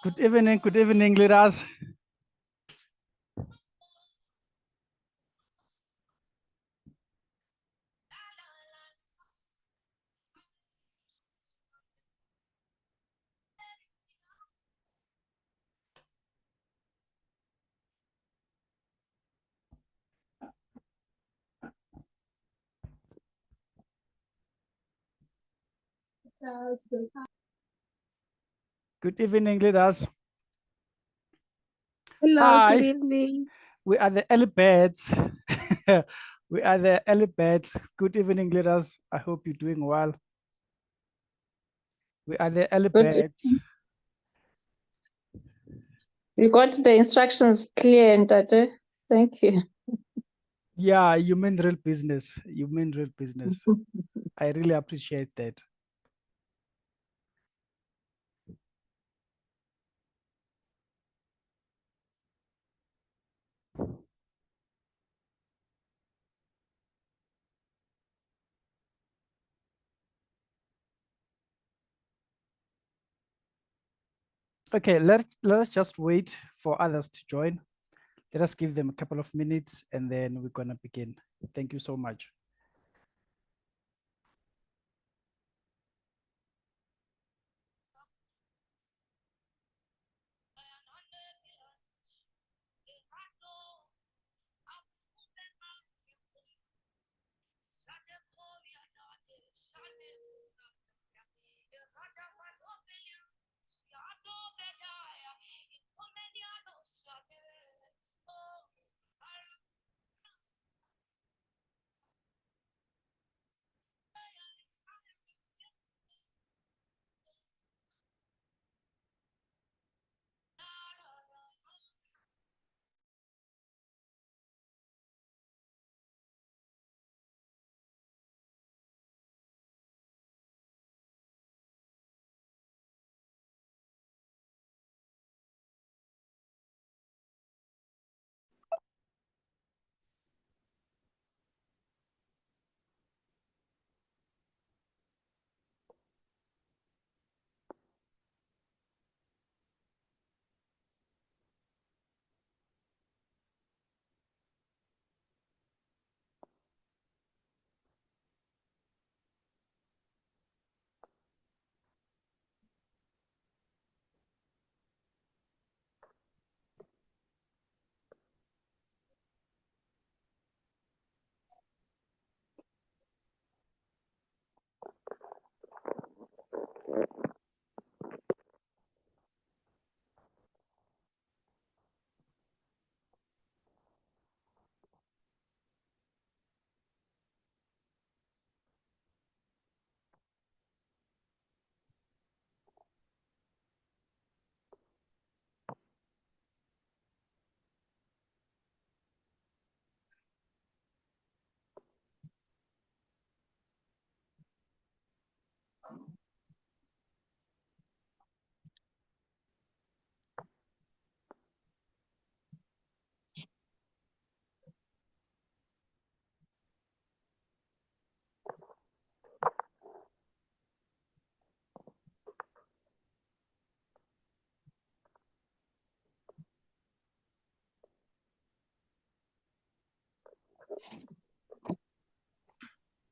Good evening, leaders. Good evening, leaders. Hello, Hi. good evening. We are the early birds. We are the early birds. Good evening, leaders. I hope you're doing well. We are the early Good. birds. You got the instructions clear, Ntate. Thank you. Yeah, you mean real business. You mean real business. I really appreciate that. Okay, let us just wait for others to join. Let us give them a couple of minutes and then we're gonna begin. Thank you so much.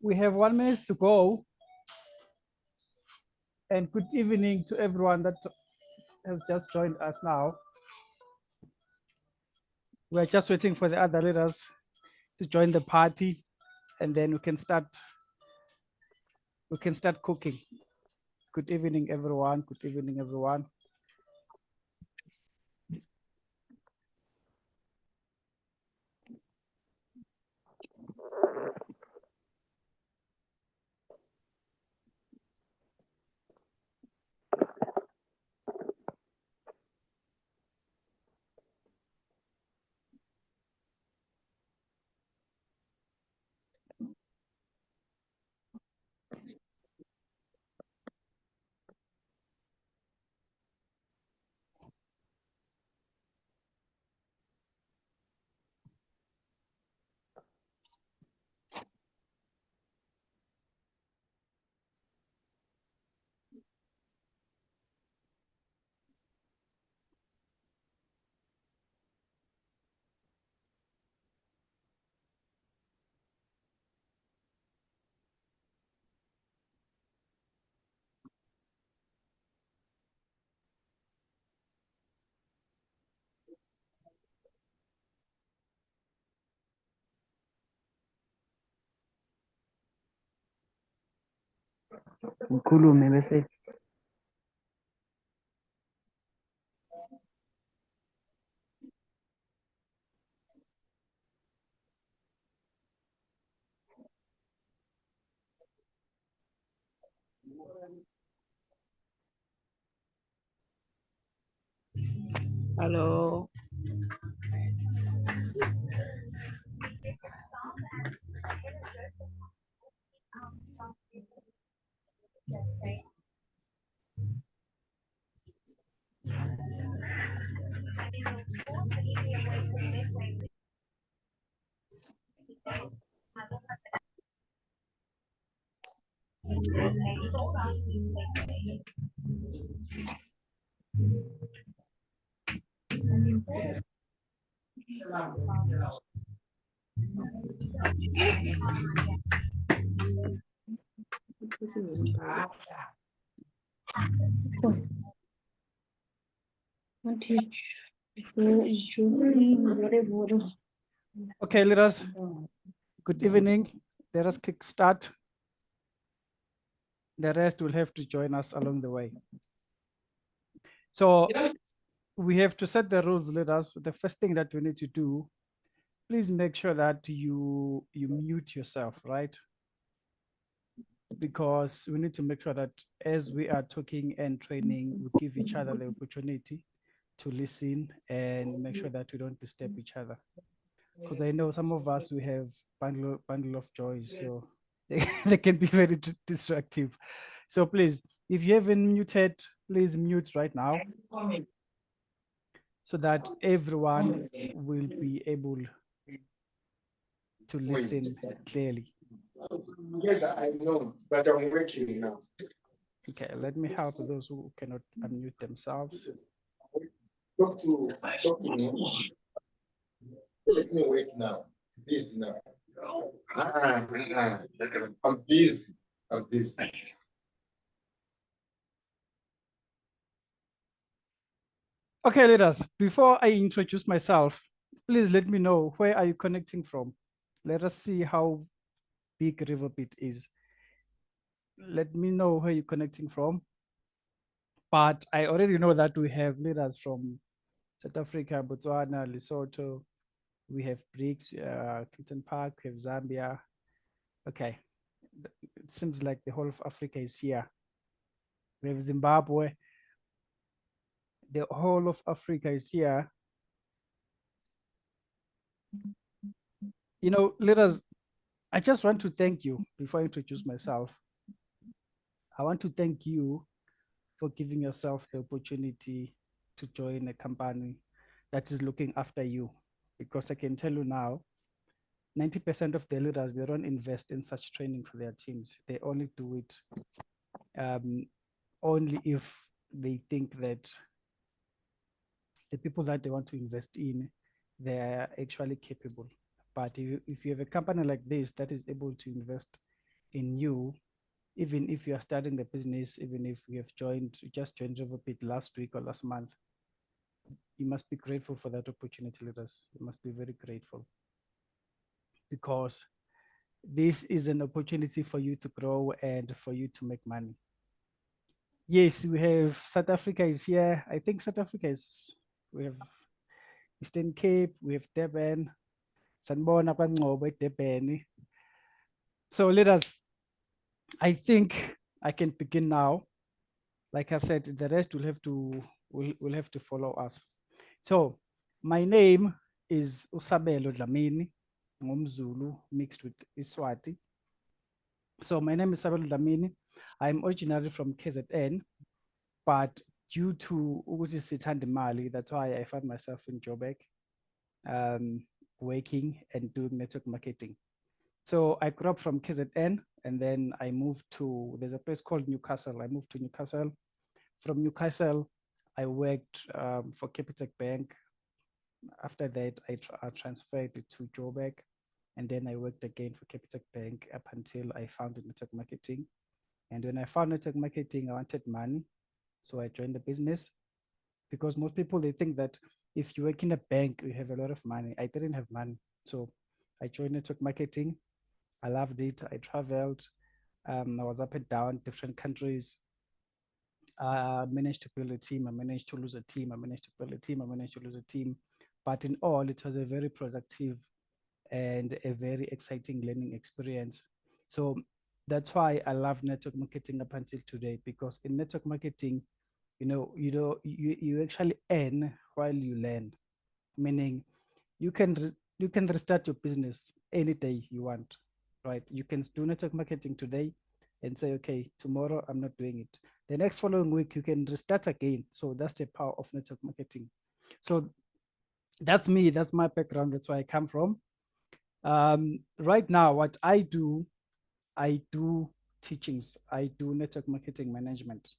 We have 1 minute to go. And good evening to everyone that has just joined us now. We're just waiting for the other leaders to join the party and then we can start cooking. Good evening, everyone. Good evening, everyone. Ukhulume bese. Hello. Okay, let us. Good evening. Let us kick start. The rest will have to join us along the way. So we have to set the rules, let us. The first thing that we need to do, please make sure that you mute yourself, right? Because we need to make sure that as we are talking and training, we give each other the opportunity to listen and make sure that we don't disturb each other. Because I know some of us, we have bundle of joys, so they can be very destructive. So please, if you haven't muted, please mute right now so that everyone will be able to listen clearly. Yes, I know, but I'm working now. Okay, let me help those who cannot unmute themselves. Talk to me. Let me wait now. Busy now. I'm busy. I'm busy. Okay, leaders, before I introduce myself, please let me know, where are you connecting from? Let us see how big Revoobit is. Let me know where you're connecting from. But I already know that we have leaders from South Africa, Botswana, Lesotho. We have BRICS, Clifton Park, we have Zambia. Okay, it seems like the whole of Africa is here. We have Zimbabwe. The whole of Africa is here. You know, leaders, I just want to thank you before I introduce myself. I want to thank you for giving yourself the opportunity to join a company that is looking after you. Because I can tell you now, 90% of the leaders, they don't invest in such training for their teams. They only do it only if they think that the people that they want to invest in, they are actually capable. But if you have a company like this that is able to invest in you, even if you are starting the business, even if you have just joined Revoobit last week or last month, you must be grateful for that opportunity, leaders. You must be very grateful, because this is an opportunity for you to grow and for you to make money. Yes, we have South Africa is here. I think South Africa is, we have Eastern Cape, we have Durban, Sanbona, Kwangobo, Durban. So leaders, I think I can begin now. Like I said, the rest will have to follow us. So my name is Sabelo M, ngumZulu mixed with Iswati. So my name is Sabelo M. I'm originally from KZN, but due to ukuthi sithanda imali, that's why I found myself in Joburg, working and doing network marketing. So I grew up from KZN, and then I moved to, there's a place called Newcastle. I moved to Newcastle. From Newcastle, I worked for Capitec Bank. After that, I transferred to Joburg, and then I worked again for Capitec Bank up until I found network marketing. And when I found network marketing, I wanted money. So I joined the business, because most people, they think that if you work in a bank, you have a lot of money. I didn't have money. So I joined network marketing. I loved it. I traveled. I was up and down different countries. I managed to build a team. I managed to lose a team. I managed to build a team. I managed to lose a team. But in all, it was a very productive and a very exciting learning experience. So that's why I love network marketing up until today, because in network marketing, you actually earn while you learn, meaning you can restart your business any day you want, right? You can do network marketing today and say, okay, tomorrow I'm not doing it. The next following week you can restart again. So that's the power of network marketing. So that's me. That's my background. That's where I come from. Right now, what I do teachings. I do network marketing management.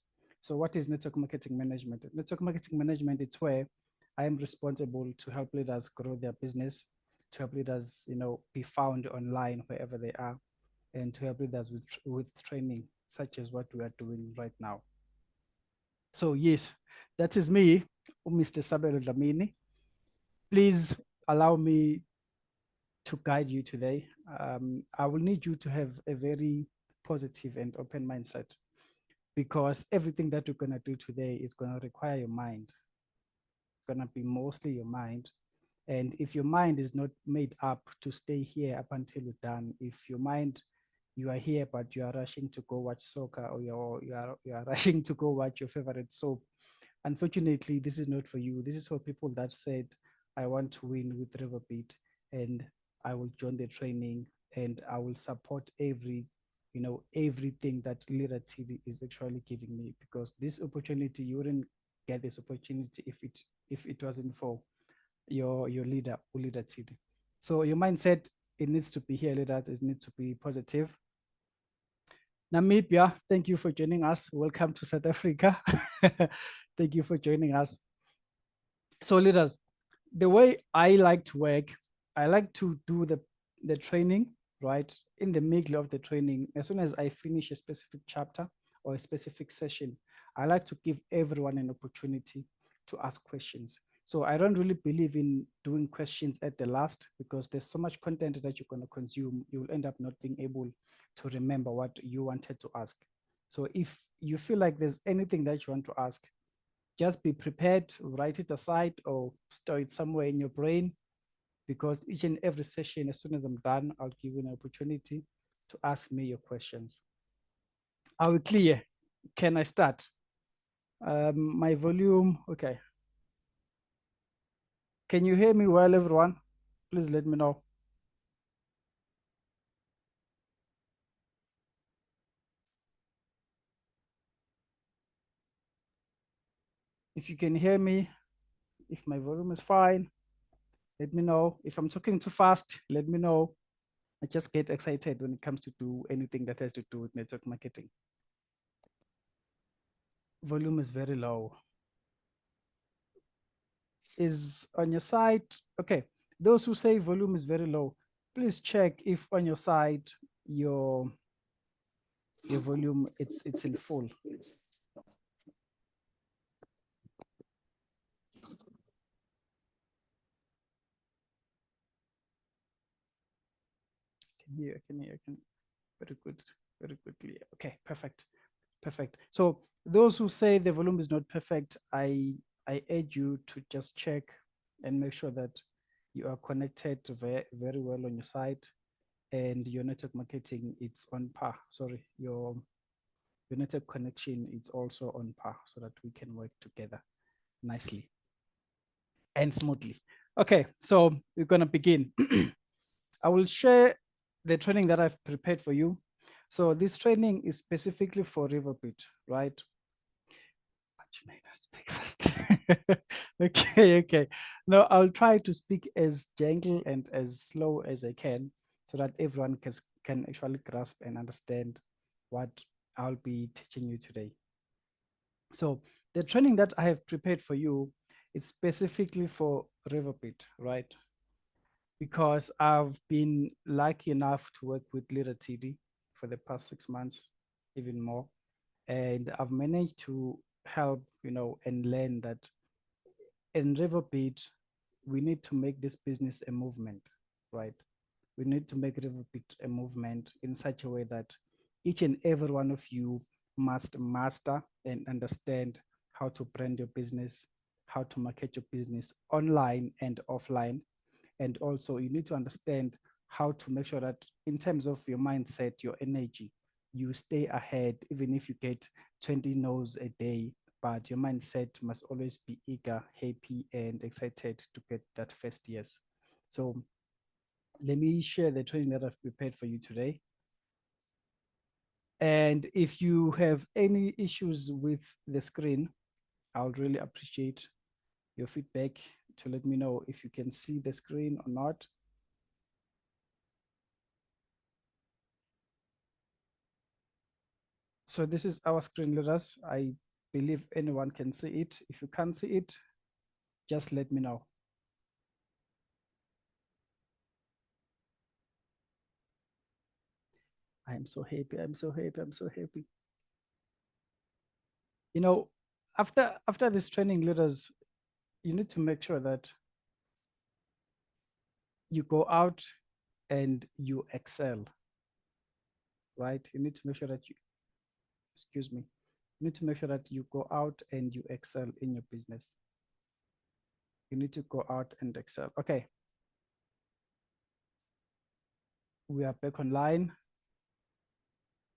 So what is network marketing management? Network marketing management, it's where I am responsible to help leaders grow their business, to help leaders, be found online wherever they are, and to help leaders with training, such as what we are doing right now. So yes, that is me, Mr. Sabelo M. Please allow me to guide you today. I will need you to have a very positive and open mindset, because everything that you're going to do today is going to require your mind. It's going to be mostly your mind. And if your mind is not made up to stay here up until you're done, if your mind, you are here but you are rushing to go watch soccer, or you are rushing to go watch your favorite soap, unfortunately, this is not for you. This is for people that said, I want to win with Revoobit, and I will join the training, and I will support everything that Lira TD is actually giving me, because this opportunity, you wouldn't get this opportunity if it wasn't for your leader, Leader TD. So your mindset, it needs to be here, leaders. It needs to be positive. Namibia, thank you for joining us. Welcome to South Africa. Thank you for joining us. So leaders, the way I like to work, I like to do the training, right? In the middle of the training, as soon as I finish a specific chapter or a specific session, I like to give everyone an opportunity to ask questions. So I don't really believe in doing questions at the last, because there's so much content that you're going to consume, you'll end up not being able to remember what you wanted to ask. So if you feel like there's anything that you want to ask, just be prepared, write it aside or store it somewhere in your brain, because each and every session, as soon as I'm done, I'll give you an opportunity to ask me your questions. Are we clear? Can I start? My volume, okay. Can you hear me well, everyone? Please let me know. If you can hear me, if my volume is fine, let me know. If I'm talking too fast, let me know. I just get excited when it comes to do anything that has to do with network marketing. Volume is very low. Is on your side, okay. Those who say volume is very low, please check if on your side your volume it's in full. Can hear. Very good, very quickly. Okay, perfect. So those who say the volume is not perfect, I urge you to just check and make sure that you are connected very, very well on your side, and your network marketing, it's on par. Sorry, your network connection is also on par, so that we can work together nicely and smoothly. Okay, so we're gonna begin. I will share the training that I've prepared for you. So this training is specifically for Revoobit, right? Speak fast. Okay. Now I'll try to speak as gentle and as slow as I can, so that everyone can actually grasp and understand what I'll be teaching you today. So the training that I have prepared for you is specifically for Revoobit, right? Because I've been lucky enough to work with Leader TD for the past 6 months, even more. And I've managed to help, and learn that in Revoobit, we need to make this business a movement, right? We need to make Revoobit a movement in such a way that each and every one of you must master and understand how to brand your business, how to market your business online and offline. And also you need to understand how to make sure that in terms of your mindset, your energy, you stay ahead, even if you get 20 no's a day, but your mindset must always be eager, happy, and excited to get that first yes. So let me share the training that I've prepared for you today. And if you have any issues with the screen, I would really appreciate your feedback to let me know if you can see the screen or not. So this is our screen leaders. I believe anyone can see it. If you can't see it, just let me know. I'm so happy. I'm so happy. I'm so happy. You know, after this training leaders, you need to make sure that you go out and you excel, right? You need to make sure that you, excuse me, you need to make sure that you go out and you excel in your business. You need to go out and excel. Okay. We are back online.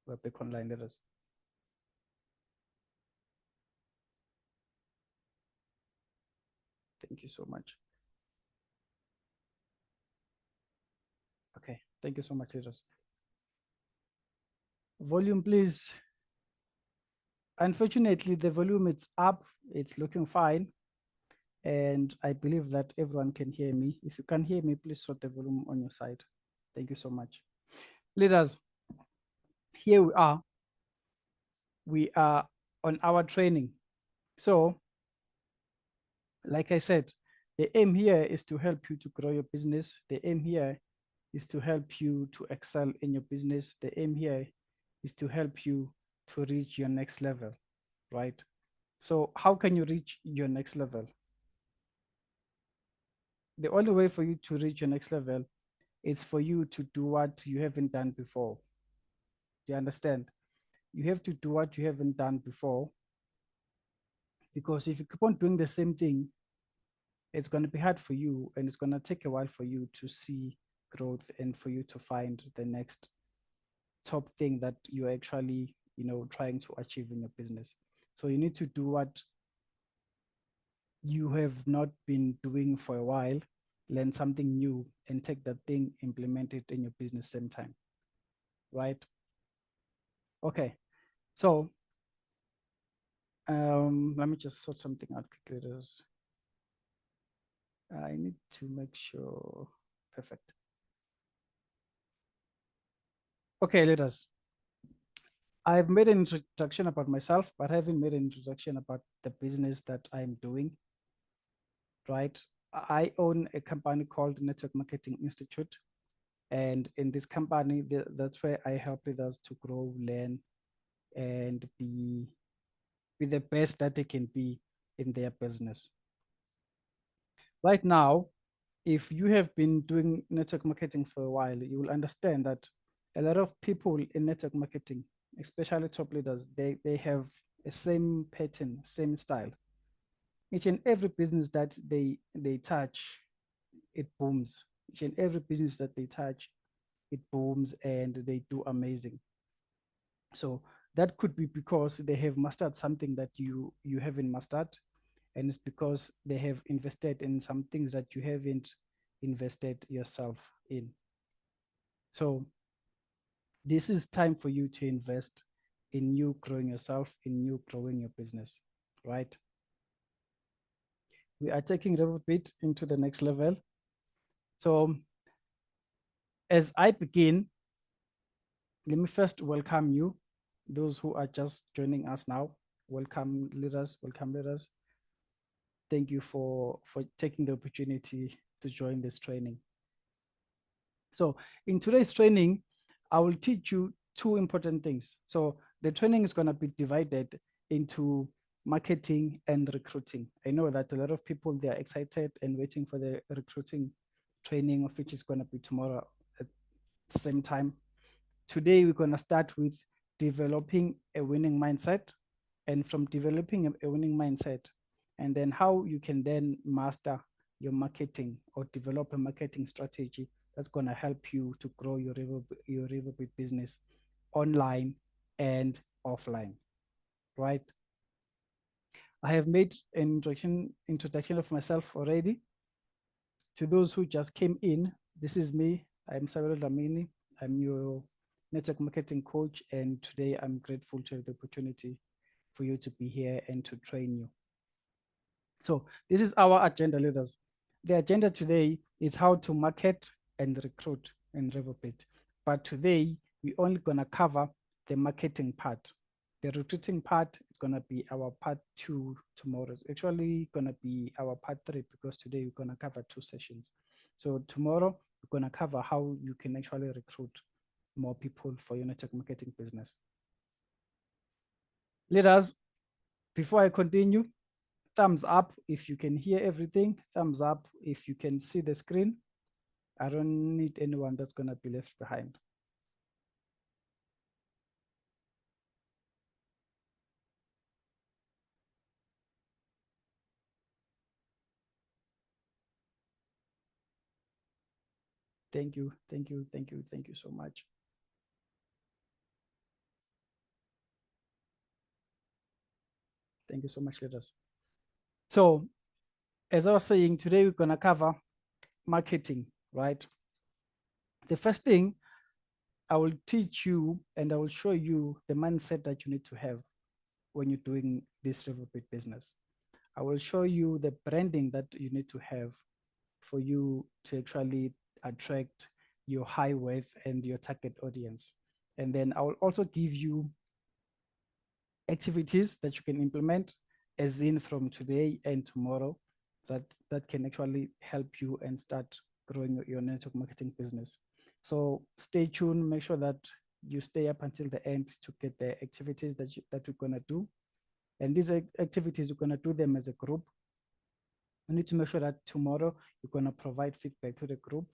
We're back online, leaders. Thank you so much. Okay, thank you so much, leaders. Volume, please. Unfortunately, the volume is up. It's looking fine. And I believe that everyone can hear me. If you can hear me, please sort the volume on your side. Thank you so much. Leaders, here we are. We are on our training. So, like I said, the aim here is to help you to grow your business. The aim here is to help you to excel in your business. The aim here is to help you to reach your next level, right? So how can you reach your next level? The only way for you to reach your next level is for you to do what you haven't done before. Do you understand? You have to do what you haven't done before, because if you keep on doing the same thing, it's going to be hard for you, and it's going to take a while for you to see growth and for you to find the next top thing that you're actually, trying to achieve in your business. So you need to do what you have not been doing for a while, learn something new, and take that thing, implement it in your business same time, right? Okay, so let me just sort something out quickly. I need to make sure, perfect. Okay, leaders, I've made an introduction about myself, but I haven't made an introduction about the business that I'm doing, right? I own a company called Network Marketing Institute. And in this company, that's where I help leaders to grow, learn, and be the best that they can be in their business. Right now, if you have been doing network marketing for a while, you will understand that a lot of people in network marketing, especially top leaders, they have a same pattern, same style. Each and every business that they touch, it booms. Each and every business that they touch, it booms, and they do amazing. So that could be because they have mastered something that you haven't mastered, and it's because they have invested in some things that you haven't invested yourself in. So this is time for you to invest in you growing yourself, in you growing your business, right? We are taking Revoobit into the next level. So as I begin, let me first welcome you, those who are just joining us now. Welcome leaders, welcome leaders. Thank you for taking the opportunity to join this training. So in today's training, I will teach you two important things. So the training is going to be divided into marketing and recruiting. I know that a lot of people, they are excited and waiting for the recruiting training, of which is going to be tomorrow at the same time. Today, we're going to start with developing a winning mindset, and from developing a winning mindset, and then how you can then master your marketing or develop a marketing strategy that's going to help you to grow your Revoobit business online and offline, right? I have made an introduction of myself already. To those who just came in, this is me. I'm Sabelo M. I'm your network marketing coach, and today I'm grateful to have the opportunity for you to be here and to train you. So this is our agenda, leaders. The agenda today is how to market and recruit in Revoobit. But today, we're only going to cover the marketing part. The recruiting part is going to be our part 2 tomorrow. It's actually going to be our part 3 because today we're going to cover 2 sessions. So tomorrow, we're going to cover how you can actually recruit more people for your network marketing business. Leaders, before I continue, thumbs up if you can hear everything. Thumbs up if you can see the screen. I don't need anyone that's going to be left behind. Thank you, thank you, thank you, thank you so much. Thank you so much, leaders. So, as I was saying, today we're going to cover marketing, right? The first thing I will teach you and I will show you the mindset that you need to have when you're doing this Revoobit business. I will show you the branding that you need to have for you to actually attract your high worth and your target audience. And then I will also give you activities that you can implement as in from today and tomorrow that can actually help you and start growing your network marketing business. So stay tuned, make sure that you stay up until the end to get the activities that we're gonna do. And these activities, we're gonna do them as a group. You need to make sure that tomorrow you're gonna provide feedback to the group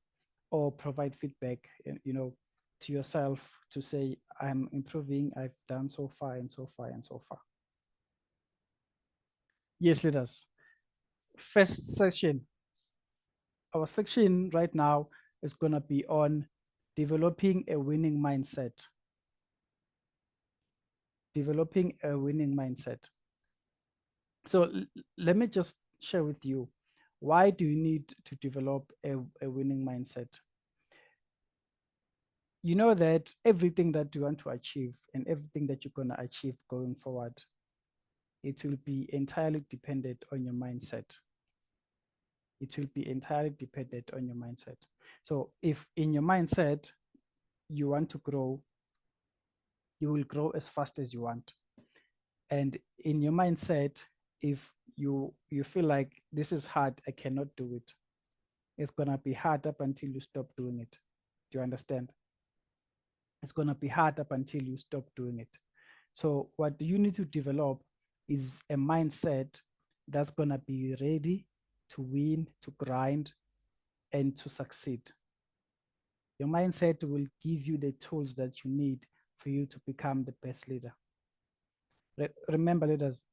or provide feedback, to yourself to say, I'm improving, I've done so far and so far and so far. Yes, leaders. First session. Our section right now is going to be on developing a winning mindset. Developing a winning mindset. So let me just share with you, why do you need to develop a winning mindset? You know that everything that you want to achieve and everything that you're going to achieve going forward, it will be entirely dependent on your mindset. It will be entirely dependent on your mindset. So if in your mindset, you want to grow, you will grow as fast as you want. And in your mindset, if you feel like this is hard, I cannot do it, it's going to be hard up until you stop doing it. Do you understand? It's going to be hard up until you stop doing it. So what you need to develop is a mindset that's going to be ready to win, to grind, and to succeed. Your mindset will give you the tools that you need for you to become the best leader. Remember, leaders,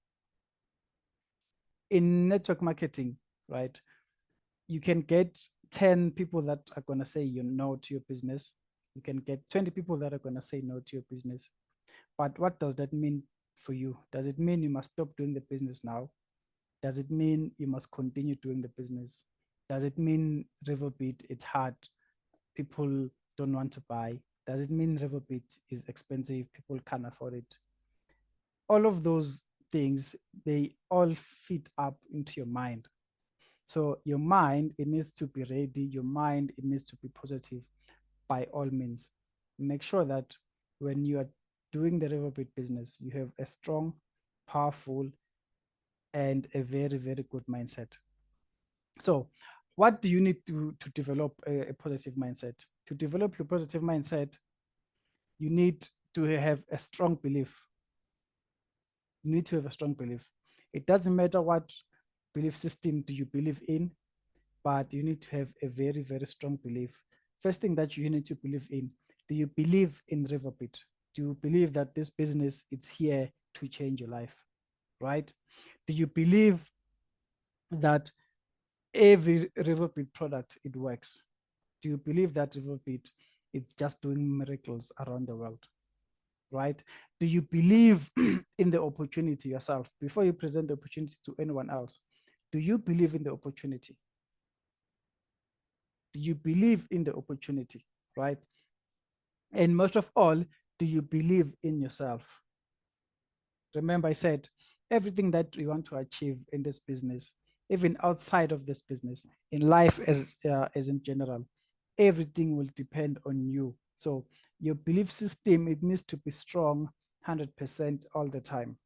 in network marketing, right, you can get 10 people that are going to say no to your business. You can get 20 people that are going to say no to your business. But what does that mean for you? Does it mean you must stop doing the business now? Does it mean you must continue doing the business? Does it mean Revoobit, it's hard, people don't want to buy? Does it mean Revoobit is expensive, people can't afford it? All of those things, they all fit up into your mind. So your mind, it needs to be ready. Your mind, it needs to be positive by all means. Make sure that when you are doing the Revoobit business, you have a strong, powerful, and a very, very good mindset. So what do you need to develop a positive mindset? To develop your positive mindset, you need to have a strong belief. You need to have a strong belief. It doesn't matter what belief system do you believe in, but you need to have a very, very strong belief. First thing that you need to believe in, do you believe in Revoobit? Do you believe that this business is here to change your life, right? Do you believe that every Revoobit product, it works? Do you believe that Revoobit is just doing miracles around the world, right? Do you believe in the opportunity yourself? Before you present the opportunity to anyone else, do you believe in the opportunity? Do you believe in the opportunity, right? And most of all, do you believe in yourself? Remember, I said everything that you want to achieve in this business, even outside of this business, in life as in general, everything will depend on you. So your belief system, it needs to be strong 100% all the time.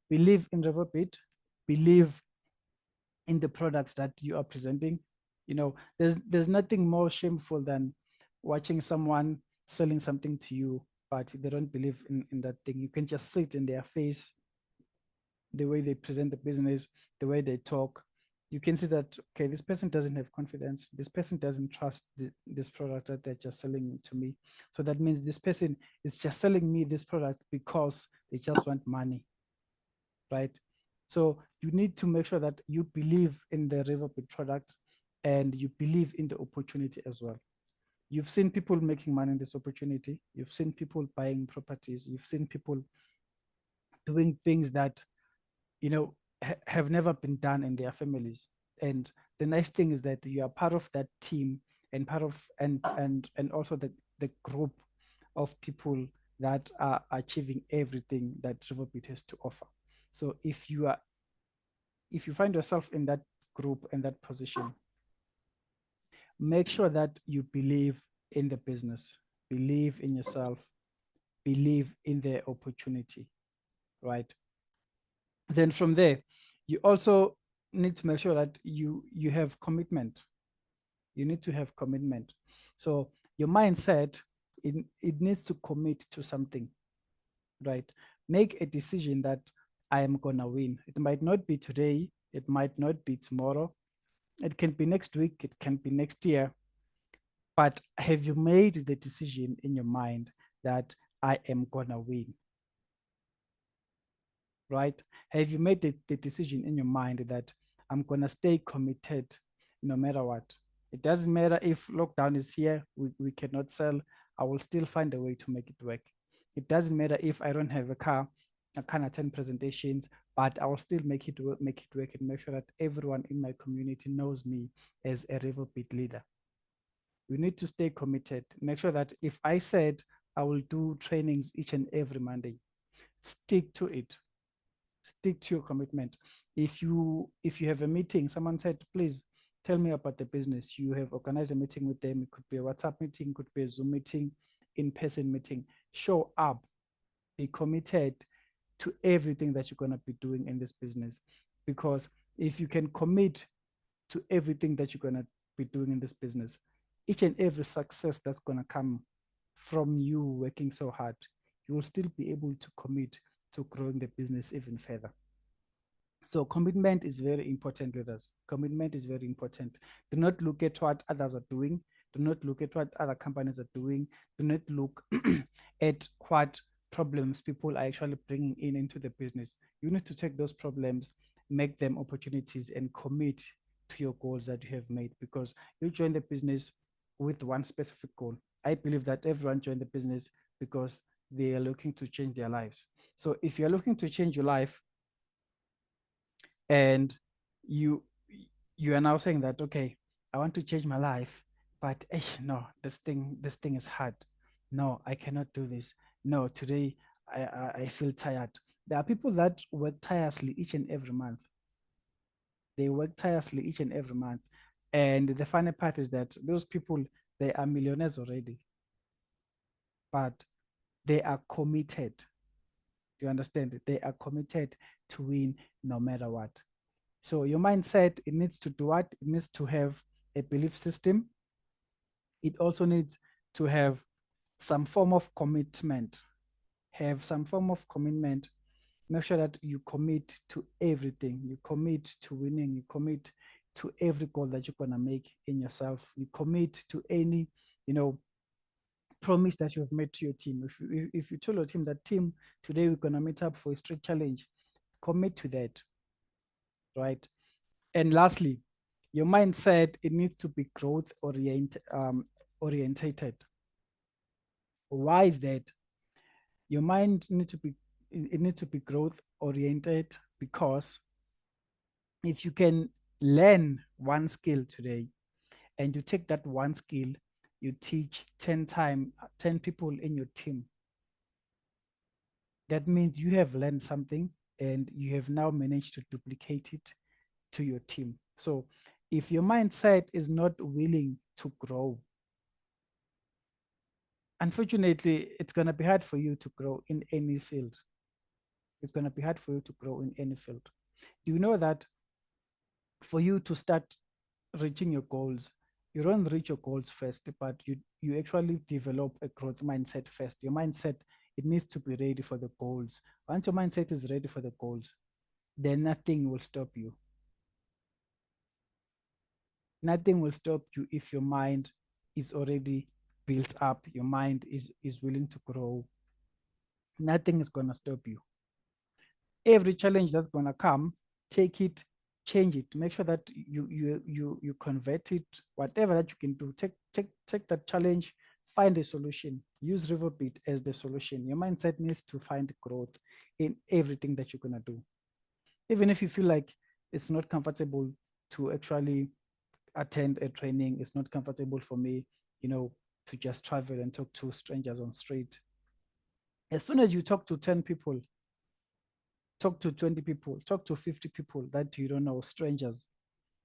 Believe in Revoobit, believe in the products that you are presenting. You know, there's nothing more shameful than watching someone selling something to you, but they don't believe in that thing. You can just see it in their face, the way they present the business, the way they talk. You can see that, okay, this person doesn't have confidence. This person doesn't trust this product that they're just selling to me. So that means this person is just selling me this product because they just want money, right? So you need to make sure that you believe in the Revoobit product and you believe in the opportunity as well. You've seen people making money in this opportunity. You've seen people buying properties. You've seen people doing things that, you know, have never been done in their families. And the nice thing is that you are part of that team and part of and also the group of people that are achieving everything that Revoobit has to offer. So if you find yourself in that group, in that position, make sure that you believe in the business, believe in yourself, believe in the opportunity, right? Then from there, you also need to make sure that you have commitment. You need to have commitment. So your mindset, it needs to commit to something, right? Make a decision that I am gonna win. It might not be today, it might not be tomorrow, it can be next week, it can be next year. But have you made the decision in your mind that I am gonna win? Right? Have you made the decision in your mind that I'm gonna stay committed no matter what? It doesn't matter if lockdown is here, we cannot sell, I will still find a way to make it work. It doesn't matter if I don't have a car, I can't attend presentations, but I will still make it work and make sure that everyone in my community knows me as a Revoobit leader. We need to stay committed. Make sure that if I said I will do trainings each and every Monday, stick to it. Stick to your commitment. If you have a meeting, someone said, please tell me about the business. You have organized a meeting with them. It could be a WhatsApp meeting, could be a Zoom meeting, in-person meeting. Show up, be committed to everything that you're going to be doing in this business. Because if you can commit to everything that you're going to be doing in this business, each and every success that's going to come from you working so hard, you will still be able to commit to growing the business even further. So commitment is very important, leaders. Commitment is very important. Do not look at what others are doing. Do not look at what other companies are doing. Do not look at what problems people are actually bringing into the business. You need to take those problems, make them opportunities, and commit to your goals that you have made, because you join the business with one specific goal. I believe that everyone joined the business because they are looking to change their lives. So if you're looking to change your life and you are now saying that, okay, I want to change my life, but no, this thing is hard. No, I cannot do this. No, today I feel tired. There are people that work tirelessly each and every month. They work tirelessly each and every month. And the funny part is that those people, they are millionaires already, but they are committed. Do you understand? They are committed to win no matter what. So your mindset, it needs to do what? It needs to have a belief system. It also needs to have some form of commitment. Have some form of commitment. Make sure that you commit to everything. You commit to winning. You commit to every goal that you're gonna make in yourself. You commit to any, promise that you've made to your team. If you told your team that, team, today we're gonna meet up for a street challenge, commit to that, right? And lastly, your mindset, it needs to be growth orientated. Why is that? Your mind needs to be, it needs to be growth oriented, because if you can learn one skill today and you take that one skill, you teach 10 people in your team, that means you have learned something and you have now managed to duplicate it to your team. So if your mindset is not willing to grow, unfortunately, it's going to be hard for you to grow in any field. It's going to be hard for you to grow in any field. Do you know that for you to start reaching your goals, you don't reach your goals first, but you actually develop a growth mindset first. Your mindset, it needs to be ready for the goals. Once your mindset is ready for the goals, then nothing will stop you. Nothing will stop you if your mind is already built up, your mind is willing to grow. Nothing is going to stop you. Every challenge that's going to come, take it, change it, make sure that you convert it, whatever that you can do. Take that challenge, find a solution, use Revoobit as the solution. Your mindset needs to find growth in everything that you're going to do. Even if you feel like it's not comfortable to actually attend a training, it's not comfortable for me, to just travel and talk to strangers on street. As soon as you talk to 10 people, talk to 20 people, talk to 50 people that you don't know, strangers,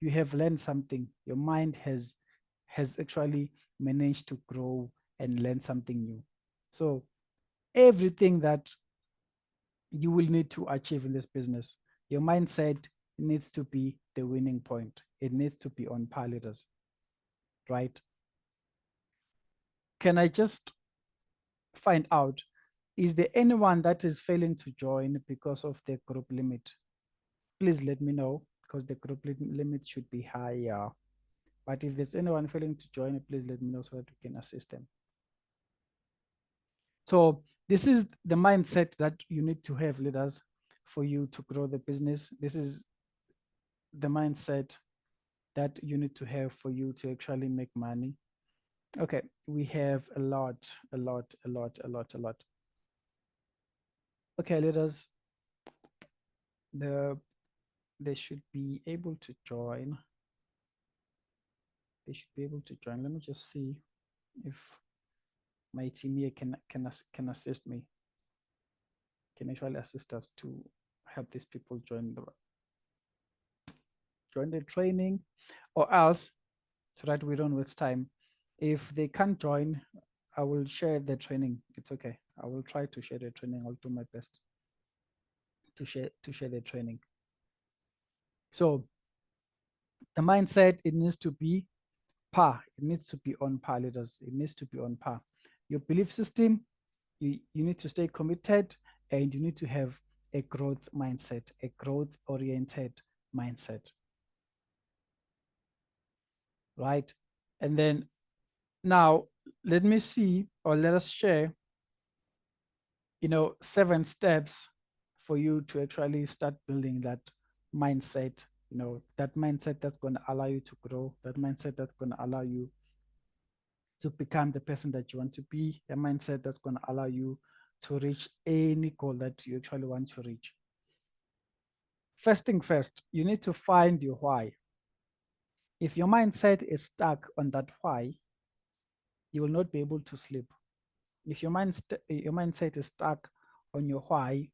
you have learned something. Your mind has actually managed to grow and learn something new. So everything that you will need to achieve in this business, your mindset needs to be the winning point. It needs to be on par, leaders, right? Can I just find out, is there anyone that is failing to join because of the group limit? Please let me know, because the group limit should be higher. But if there's anyone failing to join, please let me know so that we can assist them. So this is the mindset that you need to have, leaders, for you to grow the business. This is the mindset that you need to have for you to actually make money. Okay, we have a lot. Okay, leaders, they should be able to join. They should be able to join. Let me just see if my team here can assist me, can actually assist us to help these people join the training, or else, so that we don't waste time. If they can't join, I will share the training. It's okay. I will try to share the training. I'll do my best to share the training. So the mindset, it needs to be par. It needs to be on par, leaders. It needs to be on par. Your belief system, you need to stay committed, and you need to have a growth mindset, a growth oriented mindset, right? And then now let me see, or let us share, 7 steps for you to actually start building that mindset, that mindset that's going to allow you to grow, that mindset that's going to allow you to become the person that you want to be, a mindset that's going to allow you to reach any goal that you actually want to reach. First thing first, you need to find your why. If your mindset is stuck on that why, you will not be able to sleep. If your mindset is stuck on your why,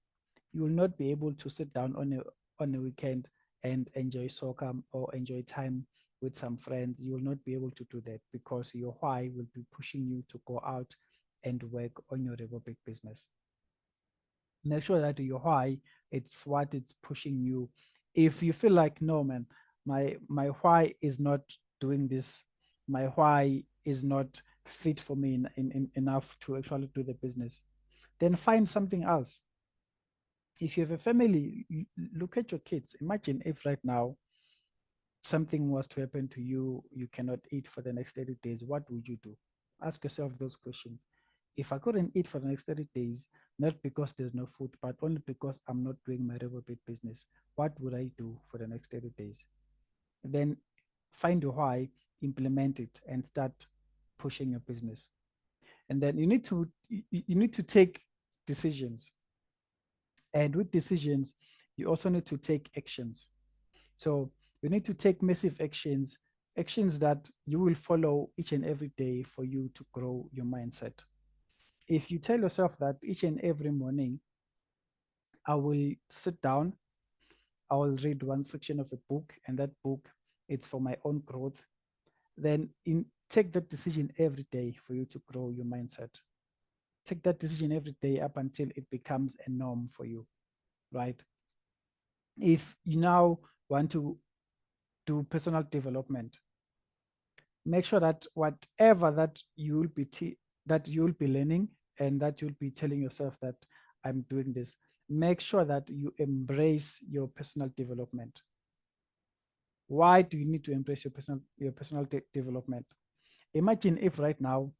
you will not be able to sit down on a weekend and enjoy soccer or enjoy time with some friends. You will not be able to do that, because your why will be pushing you to go out and work on your Revoobit business. Make sure that your why, it's what it's pushing you. If you feel like, no man, my why is not doing this, my why is not fit for me enough to actually do the business, then find something else. If you have a family, look at your kids. Imagine if right now something was to happen to you, you cannot eat for the next 30 days, what would you do? Ask yourself those questions. If I couldn't eat for the next 30 days, not because there's no food, but only because I'm not doing my Revoobit business, what would I do for the next 30 days? Then find a why, implement it, and start pushing your business. And then you need to take decisions. And with decisions, you also need to take actions. So you need to take massive actions, actions that you will follow each and every day for you to grow your mindset. If you tell yourself that each and every morning, I will sit down, I will read one section of a book, and that book, it's for my own growth, then take that decision every day for you to grow your mindset. Take that decision every day up until it becomes a norm for you, right? If you now want to do personal development, make sure that whatever that you'll be learning and that you'll be telling yourself that I'm doing this, make sure that you embrace your personal development. Why do you need to embrace your personal development? Imagine if right now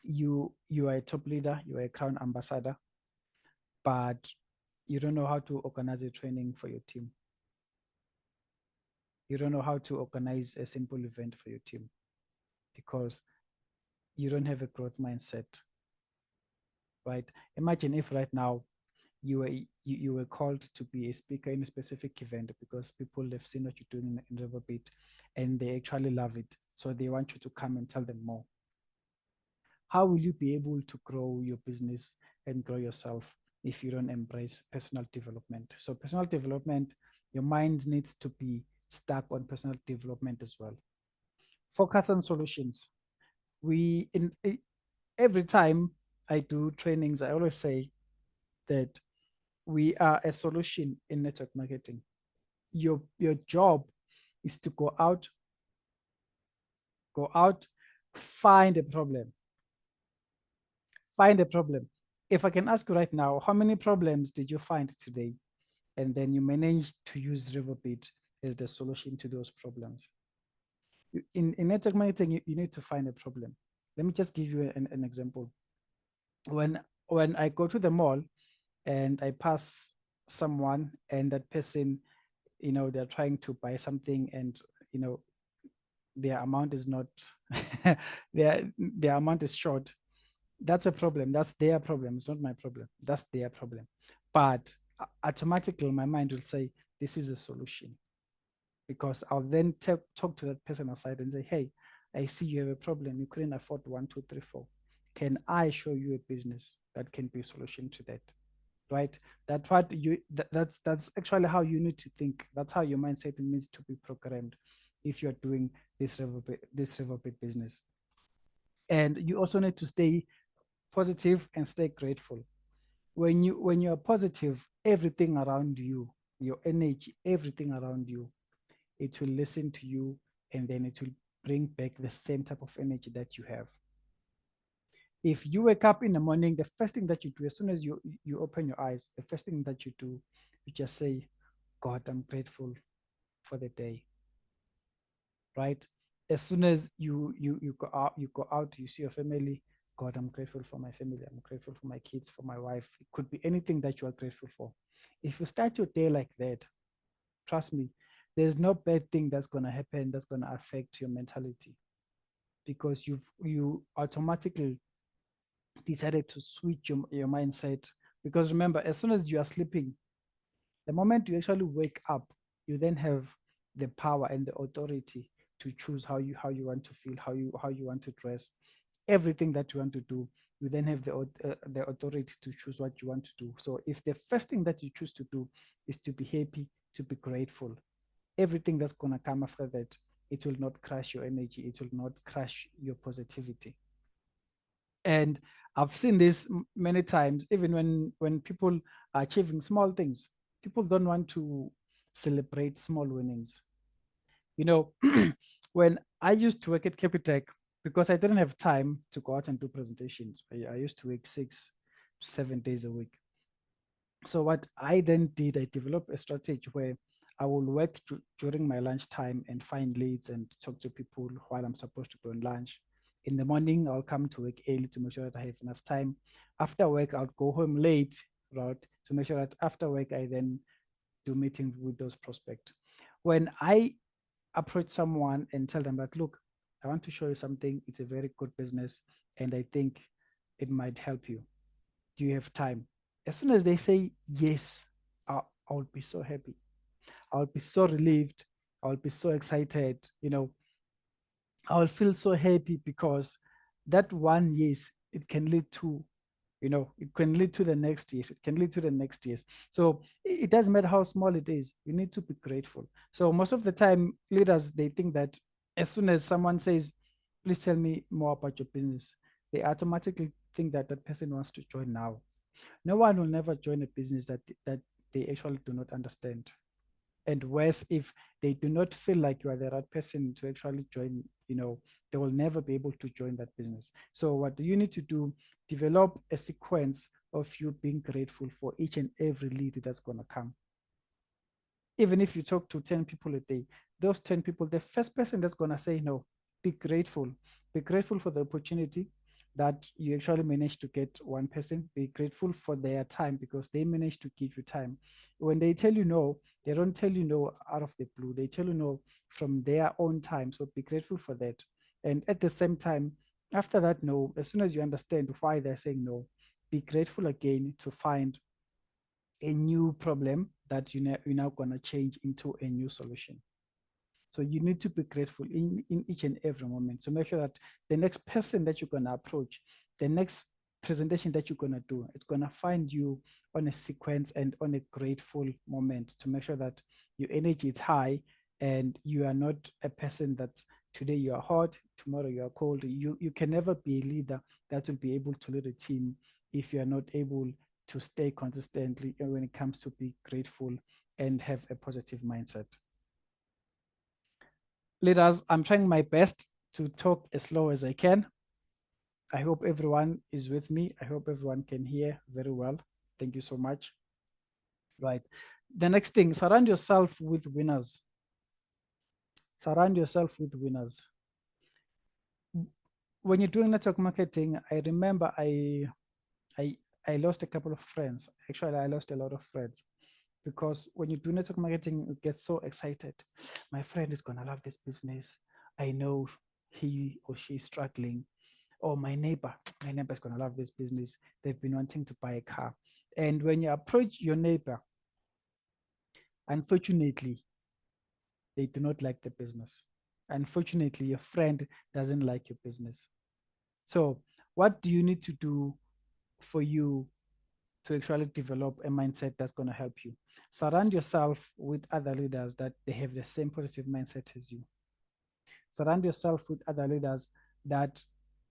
you are a top leader, you are a crown ambassador, but you don't know how to organize a training for your team. You don't know how to organize a simple event for your team because you don't have a growth mindset, right? Imagine if right now you were called to be a speaker in a specific event because people have seen what you're doing in Revoobit and they actually love it. So they want you to come and tell them more. How will you be able to grow your business and grow yourself if you don't embrace personal development? So personal development, your mind needs to be stuck on personal development as well. Focus on solutions. Every time I do trainings, I always say that we are a solution in network marketing. Your job is to go out, find a problem. Find a problem. If I can ask you right now, how many problems did you find today? And then you managed to use Revoobit as the solution to those problems. In network marketing, you need to find a problem. Let me just give you an example. When I go to the mall and I pass someone and that person, they're trying to buy something and, their amount is not, their amount is short. That's a problem. That's their problem. It's not my problem. That's their problem. But automatically my mind will say, this is a solution. Because I'll then talk to that person aside and say, hey, I see you have a problem. You couldn't afford 1, 2, 3, 4. Can I show you a business that can be a solution to that? Right? That's actually how you need to think. That's how your mindset needs to be programmed if you're doing this Revoobit business. And you also need to stay positive and stay grateful. When you're positive, everything around you, your energy, everything around you, it will listen to you, and then it will bring back the same type of energy that you have. If you wake up in the morning, the first thing that you do, as soon as you open your eyes, the first thing that you do, you just say, God, I'm grateful for the day. Right? As soon as you go out, you see your family. God, I'm grateful for my family. I'm grateful for my kids, for my wife. It could be anything that you are grateful for. If you start your day like that, trust me, there's no bad thing that's going to happen that's going to affect your mentality, because you automatically decided to switch your mindset. Because remember, as soon as you are sleeping, the moment you actually wake up, you then have the power and the authority to choose how you want to feel, how you want to dress, everything that you want to do. You then have the authority to choose what you want to do. So if the first thing that you choose to do is to be happy, to be grateful, everything that's going to come after that, it will not crush your energy, it will not crush your positivity. And I've seen this many times, even when people are achieving small things, people don't want to celebrate small winnings. When I used to work at Capitec, because I didn't have time to go out and do presentations, I used to work 6 to 7 days a week. So what I then did, I developed a strategy where I will work during my lunchtime and find leads and talk to people while I'm supposed to go on lunch. In the morning, I'll come to work early to make sure that I have enough time. After work, I'll go home late, right? To make sure that after work, I then do meetings with those prospects. When I approach someone and tell them that, look, I want to show you something. It's a very good business, and I think it might help you. Do you have time? As soon as they say yes, I'll be so happy. I'll be so relieved. I'll be so excited. I'll feel so happy because that one yes, it can lead to, it can lead to the next yes. It can lead to the next yes. So it doesn't matter how small it is. You need to be grateful. So most of the time, leaders, they think that as soon as someone says, please tell me more about your business, they automatically think that that person wants to join now. No one will never join a business that they actually do not understand. And worse, if they do not feel like you are the right person to actually join, they will never be able to join that business. So what do you need to do? Develop a sequence of you being grateful for each and every lead that's going to come. Even if you talk to 10 people a day, those 10 people, the first person that's going to say no, be grateful. Be grateful for the opportunity that you actually managed to get one person. Be grateful for their time because they managed to give you time. When they tell you no, they don't tell you no out of the blue. They tell you no from their own time. So be grateful for that. And at the same time, after that no, as soon as you understand why they're saying no, be grateful again to find a new problem that you're now going to change into a new solution. So you need to be grateful in each and every moment to make sure that the next person that you're going to approach, the next presentation that you're going to do, it's going to find you on a sequence and on a grateful moment to make sure that your energy is high and you are not a person that today you are hot, tomorrow you are cold. You can never be a leader that will be able to lead a team if you are not able to stay consistently when it comes to be grateful and have a positive mindset. Leaders, I'm trying my best to talk as slow as I can. I hope everyone is with me. I hope everyone can hear very well. Thank you so much. Right. The next thing, surround yourself with winners. Surround yourself with winners. When you're doing network marketing, I remember I lost a couple of friends. Actually, I lost a lot of friends because when you do network marketing, you get so excited. My friend is going to love this business. I know he or she is struggling. Or my neighbor is going to love this business. They've been wanting to buy a car. And when you approach your neighbor, unfortunately, they do not like the business. Unfortunately, your friend doesn't like your business. So what do you need to do for you to actually develop a mindset that's going to help you? Surround yourself with other leaders that they have the same positive mindset as you. Surround yourself with other leaders that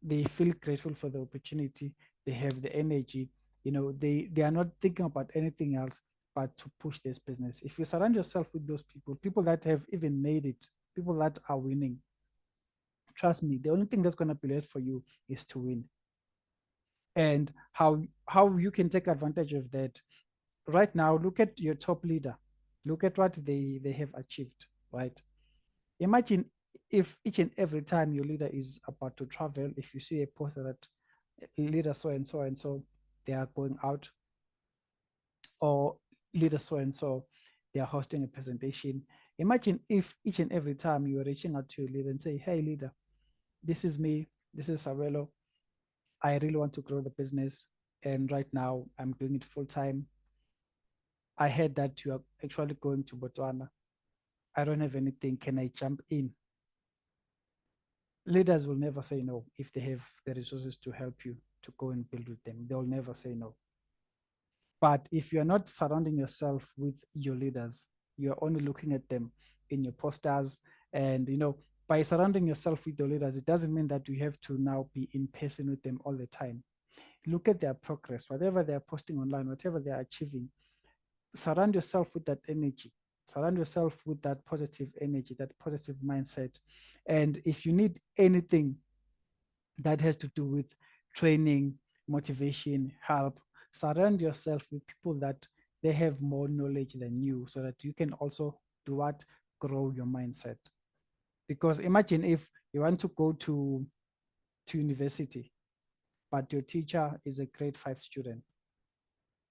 they feel grateful for the opportunity, they have the energy, they are not thinking about anything else but to push this business. If you surround yourself with those people that have even made it, people that are winning, trust me, the only thing that's going to be left for you is to win. And how you can take advantage of that right now, look at your top leader, look at what they have achieved, right? Imagine if each and every time your leader is about to travel, if you see a post that leader so and so and so, they are going out, or leader so and so, they are hosting a presentation. Imagine if each and every time you are reaching out to your leader and say, hey leader, this is me, this is Sabelo. I really want to grow the business. And right now I'm doing it full time. I heard that you are actually going to Botswana. I don't have anything. Can I jump in? Leaders will never say no if they have the resources to help you to go and build with them. They'll never say no. But if you're not surrounding yourself with your leaders, you're only looking at them in your posters. And, by surrounding yourself with your leaders, it doesn't mean that you have to now be in person with them all the time. Look at their progress, whatever they're posting online, whatever they're achieving. Surround yourself with that energy. Surround yourself with that positive energy, that positive mindset. And if you need anything that has to do with training, motivation, help, surround yourself with people that they have more knowledge than you so that you can also do what? Grow your mindset. Because imagine if you want to go to to university, but your teacher is a grade 5 student.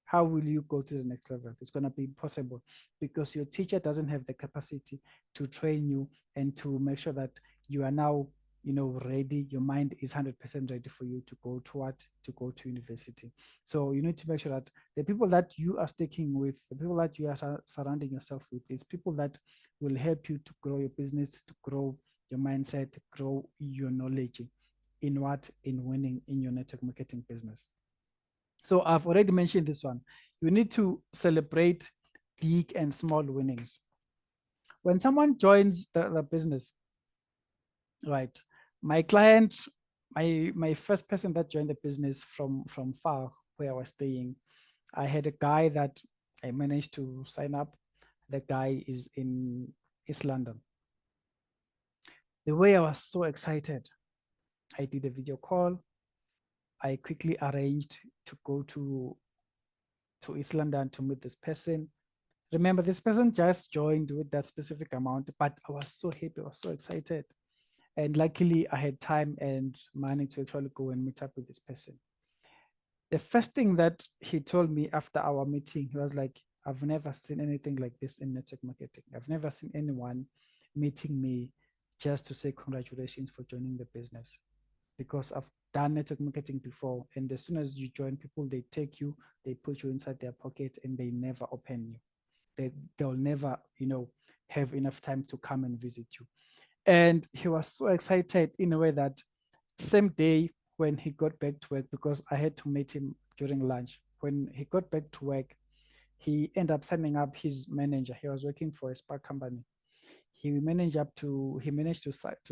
How will you go to the next level? It's going to be impossible because your teacher doesn't have the capacity to train you and to make sure that you are now, ready. Your mind is 100% ready for you to go to what? To go to university. So you need to make sure that the people that you are sticking with, the people that you are surrounding yourself with, is people that will help you to grow your business, to grow your mindset, to grow your knowledge in what? In winning in your network marketing business. So I've already mentioned this one. You need to celebrate big and small winnings. When someone joins the business, right? My client, my first person that joined the business from far where I was staying, I had a guy that I managed to sign up. The guy is in East London. The way I was so excited, I did a video call. I quickly arranged to go to East London to meet this person. Remember, this person just joined with that specific amount, but I was so happy, I was so excited. And luckily, I had time and money to actually go and meet up with this person. The first thing that he told me after our meeting, he was like, I've never seen anything like this in network marketing. I've never seen anyone meeting me just to say congratulations for joining the business, because I've done network marketing before. And as soon as you join people, they take you, they put you inside their pocket and they never open you. They'll never, have enough time to come and visit you. And he was so excited in a way that same day when he got back to work, because I had to meet him during lunch, when he got back to work, he ended up signing up his manager. He was working for a spa company. He managed to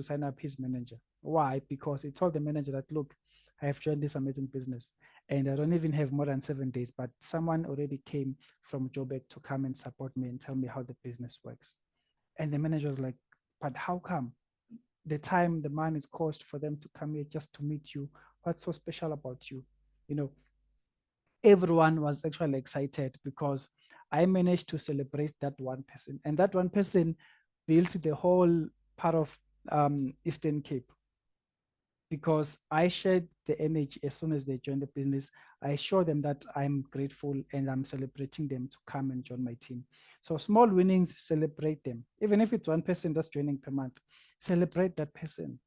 sign up his manager. Why? Because he told the manager that, look, I have joined this amazing business and I don't even have more than 7 days, but someone already came from Joburg to come and support me and tell me how the business works. And the manager was like, but how come? The time, the money is cost for them to come here just to meet you. What's so special about you? Everyone was actually excited because I managed to celebrate that one person. And that one person built the whole part of Eastern Cape, because I shared the energy as soon as they joined the business. I showed them that I'm grateful and I'm celebrating them to come and join my team. So small winnings, celebrate them. Even if it's one person that's joining per month, celebrate that person.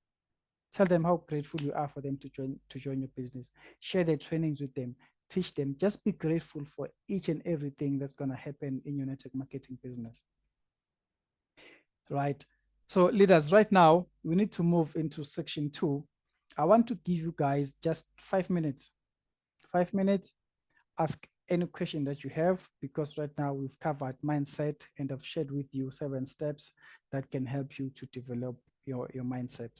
Tell them how grateful you are for them to join your business. Share their trainings with them. Teach them. Just be grateful for each and everything that's going to happen in your network marketing business. Right? So leaders, right now, we need to move into section 2. I want to give you guys just 5 minutes. 5 minutes, ask any question that you have, because right now we've covered mindset and I've shared with you 7 steps that can help you to develop your mindset.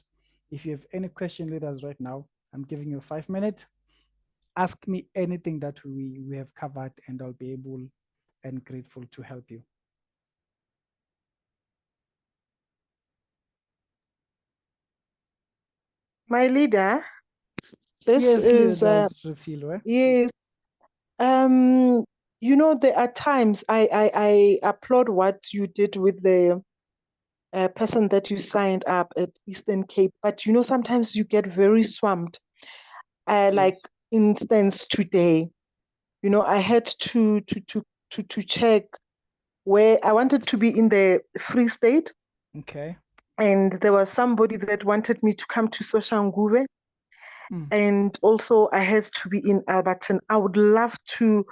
If you have any question, leaders, right now, I'm giving you 5 minutes. Ask me anything that we have covered and I'll be able and grateful to help you. My leader, this Yes, is leader, Refilo, yes. There are times I applaud what you did with the person that you signed up at Eastern Cape, but sometimes you get very swamped. Like Yes. instance today, I had to check where I wanted to be in the Free State. Okay. And there was somebody that wanted me to come to Soshanguve. And also I had to be in Alberton. I would love to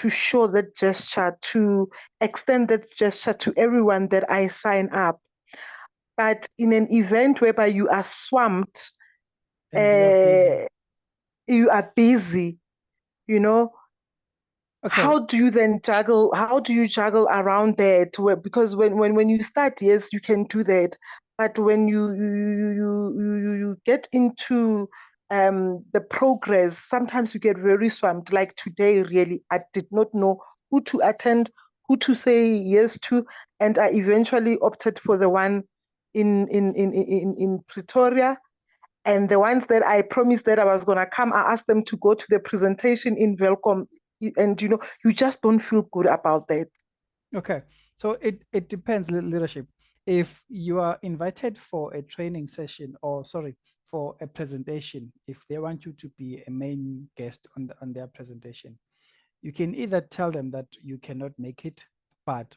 show that gesture, to extend that gesture to everyone that I sign up. But in an event whereby you are swamped, And you are busy, okay. How do you then juggle? How do you juggle around that? Because when you start, yes, you can do that, but when you get into the progress, sometimes you get very swamped. Like today, really, I did not know who to attend, who to say yes to, and I eventually opted for the one in Pretoria. And the ones that I promised that I was going to come, I asked them to go to the presentation in Welcome. And, you just don't feel good about that. Okay. So it depends, leadership. If you are invited for a training session, or sorry, for a presentation, if they want you to be a main guest on their presentation, you can either tell them that you cannot make it, but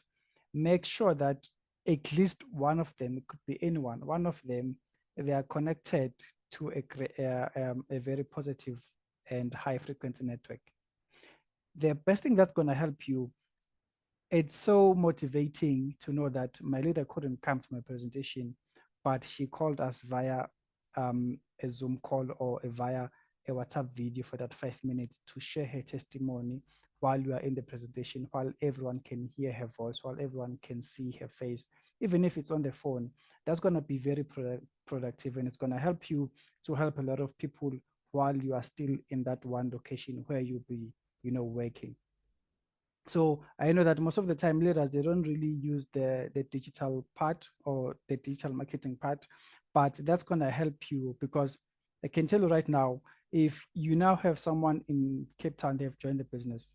make sure that at least one of them, it could be anyone, one of them, they are connected to a very positive and high frequency network. The best thing that's going to help you, it's so motivating to know that my leader couldn't come to my presentation, but she called us via a Zoom call or via a WhatsApp video for that 5 minutes to share her testimony while you are in the presentation, while everyone can hear her voice, while everyone can see her face, even if it's on the phone. That's going to be very productive, and it's going to help you to help a lot of people while you are still in that one location where you'll be, working. So I know that most of the time leaders, they don't really use the digital part or the digital marketing part, but that's going to help you, because I can tell you right now, if you now have someone in Cape Town, they have joined the business,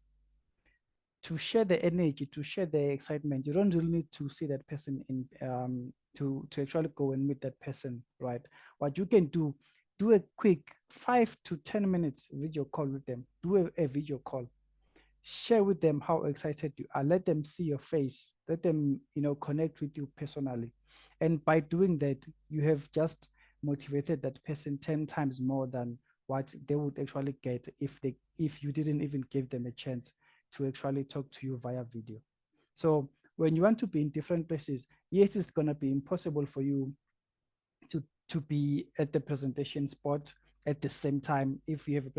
to share the energy, to share the excitement, you don't really need to see that person in to actually go and meet that person, right? What you can do a quick 5 to 10 minutes video call with them. Do a video call. Share with them how excited you are. Let them see your face. Let them, connect with you personally. And by doing that, you have just motivated that person 10 times more than what they would actually get if you didn't even give them a chance to actually talk to you via video. So when you want to be in different places, yes, it's going to be impossible for you to be at the presentation spot at the same time. If you have a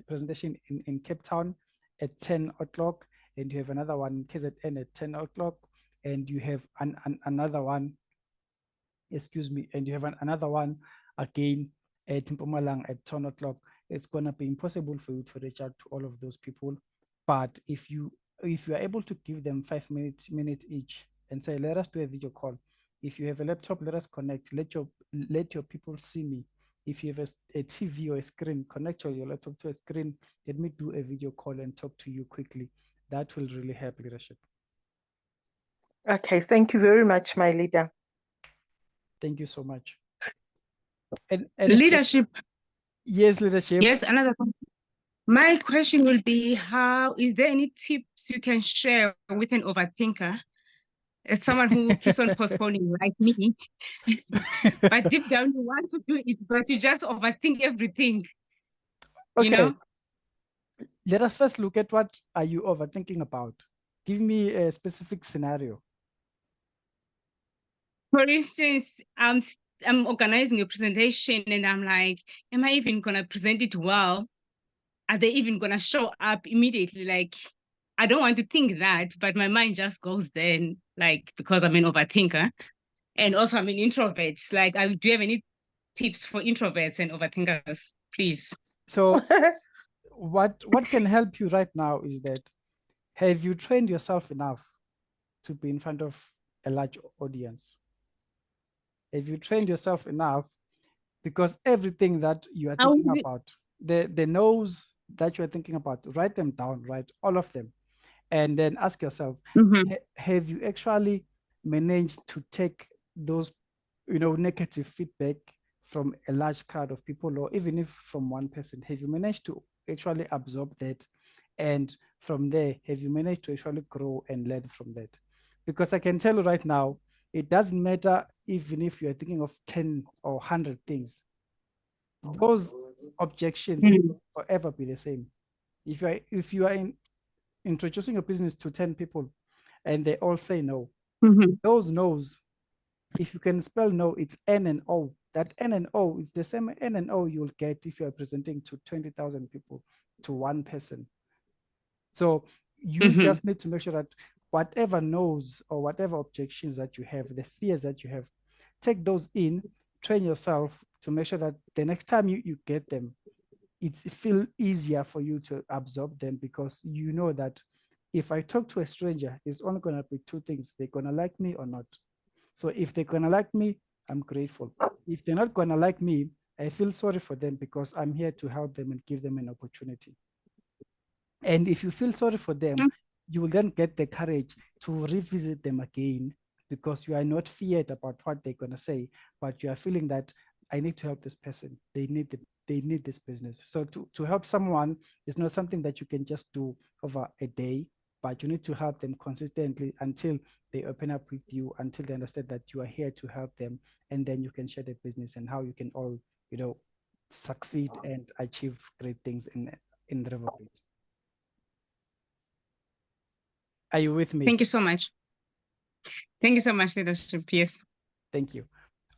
presentation in Cape Town at 10 o'clock, and you have another one in KZN at 10 o'clock, and you have another one, and you have another one again at Mpumalanga at 10 o'clock, it's going to be impossible for you to reach out to all of those people. But if you are able to give them 5 minutes each and say, let us do a video call. If you have a laptop, let us connect. Let your people see me. If you have a TV or a screen, connect your laptop to a screen. Let me do a video call and talk to you quickly. That will really help leadership. Okay, thank you very much, my leader. Thank you so much. And leadership. Yes, leadership. Yes, another one. My question will be, is there any tips you can share with an overthinker? As someone who keeps on postponing like me, but deep down you want to do it, but you just overthink everything. Okay. Let us first look at what are you overthinking about. Give me a specific scenario. For instance, I'm organizing a presentation and I'm like, am I even gonna present it well? Are they even gonna show up immediately? Like, I don't want to think that, but my mind just goes then, like, because I'm an overthinker. And also I'm an introvert. Like, do you have any tips for introverts and overthinkers, please? So what can help you right now is that, have you trained yourself enough to be in front of a large audience? Have you trained yourself enough? Because everything that you are thinking about, the no's that you are thinking about, write them down, write all of them. And then ask yourself, have you actually managed to take those, negative feedback from a large crowd of people, or even if from one person? Have you managed to actually absorb that? And from there, have you managed to actually grow and learn from that? Because I can tell you right now, it doesn't matter even if you're thinking of 10 or 100 things. Those objections will forever be the same. If you are introducing a business to 10 people and they all say no, those no's, if you can spell no, it's N and O. That N and O is the same N and O you'll get if you are presenting to 20,000 people, to one person. So you just need to make sure that whatever no's or whatever objections that you have, the fears that you have, take those in, train yourself to make sure that the next time you get them, it feels easier for you to absorb them, because you know that if I talk to a stranger, it's only going to be two things: they're going to like me or not. So if they're going to like me, I'm grateful. If they're not going to like me, I feel sorry for them, because I'm here to help them and give them an opportunity. And if you feel sorry for them, you will then get the courage to revisit them again, because you are not feared about what they're going to say, but you are feeling that I need to help this person. They need this business. So to help someone is not something that you can just do over a day, but you need to help them consistently until they open up with you, until they understand that you are here to help them, and then you can share the business and how you can all, succeed and achieve great things in Revoobit. Are you with me? Thank you so much. Thank you so much, leadership. Yes. Thank you.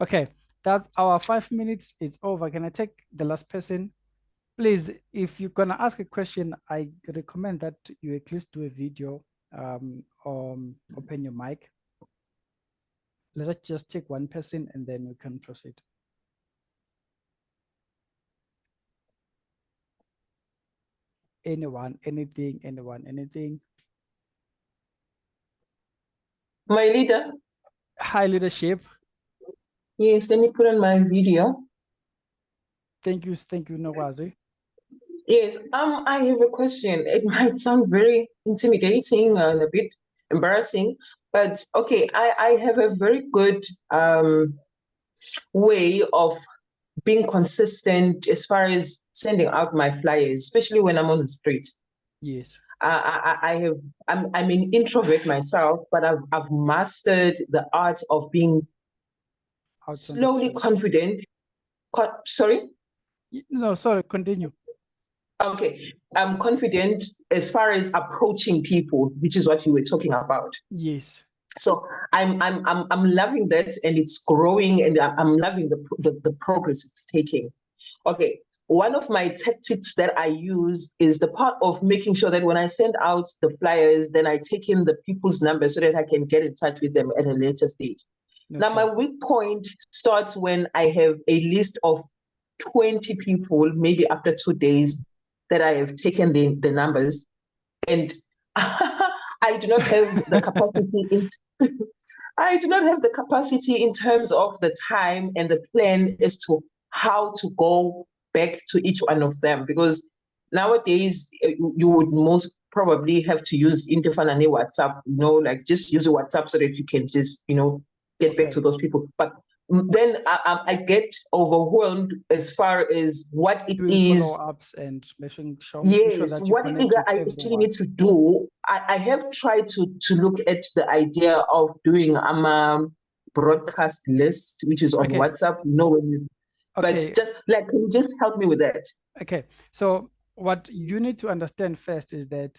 Okay, that's our 5 minutes is over. Can I take the last person? Please, if you're gonna ask a question, I recommend that you at least do a video or open your mic. Let us just take one person and then we can proceed. Anyone, anything, anyone, anything. My leader, Hi, leadership. yes, let me put on my video. Thank you, Nokwazi. Yes, I have a question. It might sound very intimidating and a bit embarrassing, but okay, I have a very good way of being consistent as far as sending out my flyers, especially when I'm on the streets. Yes. I'm an introvert myself, but I've mastered the art of being Out on the slowly street. confident. Sorry? No, sorry, continue. Okay, I'm confident as far as approaching people, which is what you were talking about. Yes. So I'm loving that, and it's growing, and I'm loving the progress it's taking. Okay, one of my tactics that I use is the part of making sure that when I send out the flyers, then I take in the people's numbers so that I can get in touch with them at a later stage. Okay. Now, my weak point starts when I have a list of 20 people, maybe after 2 days, that I have taken the numbers, and I do not have the capacity I do not have the capacity in terms of the time and the plan as to how to go back to each one of them, because nowadays you would most probably have to use Interfanane WhatsApp, like just use a WhatsApp so that you can just, get back to those people. But then I get overwhelmed as far as what it Doing is. follow-ups and making sure Yes, that you what it connect is that with I actually everyone. need to do. I have tried to look at the idea of doing a broadcast list, which is on Okay. WhatsApp. But Okay. just like, can you just help me with that? Okay. So what you need to understand first is that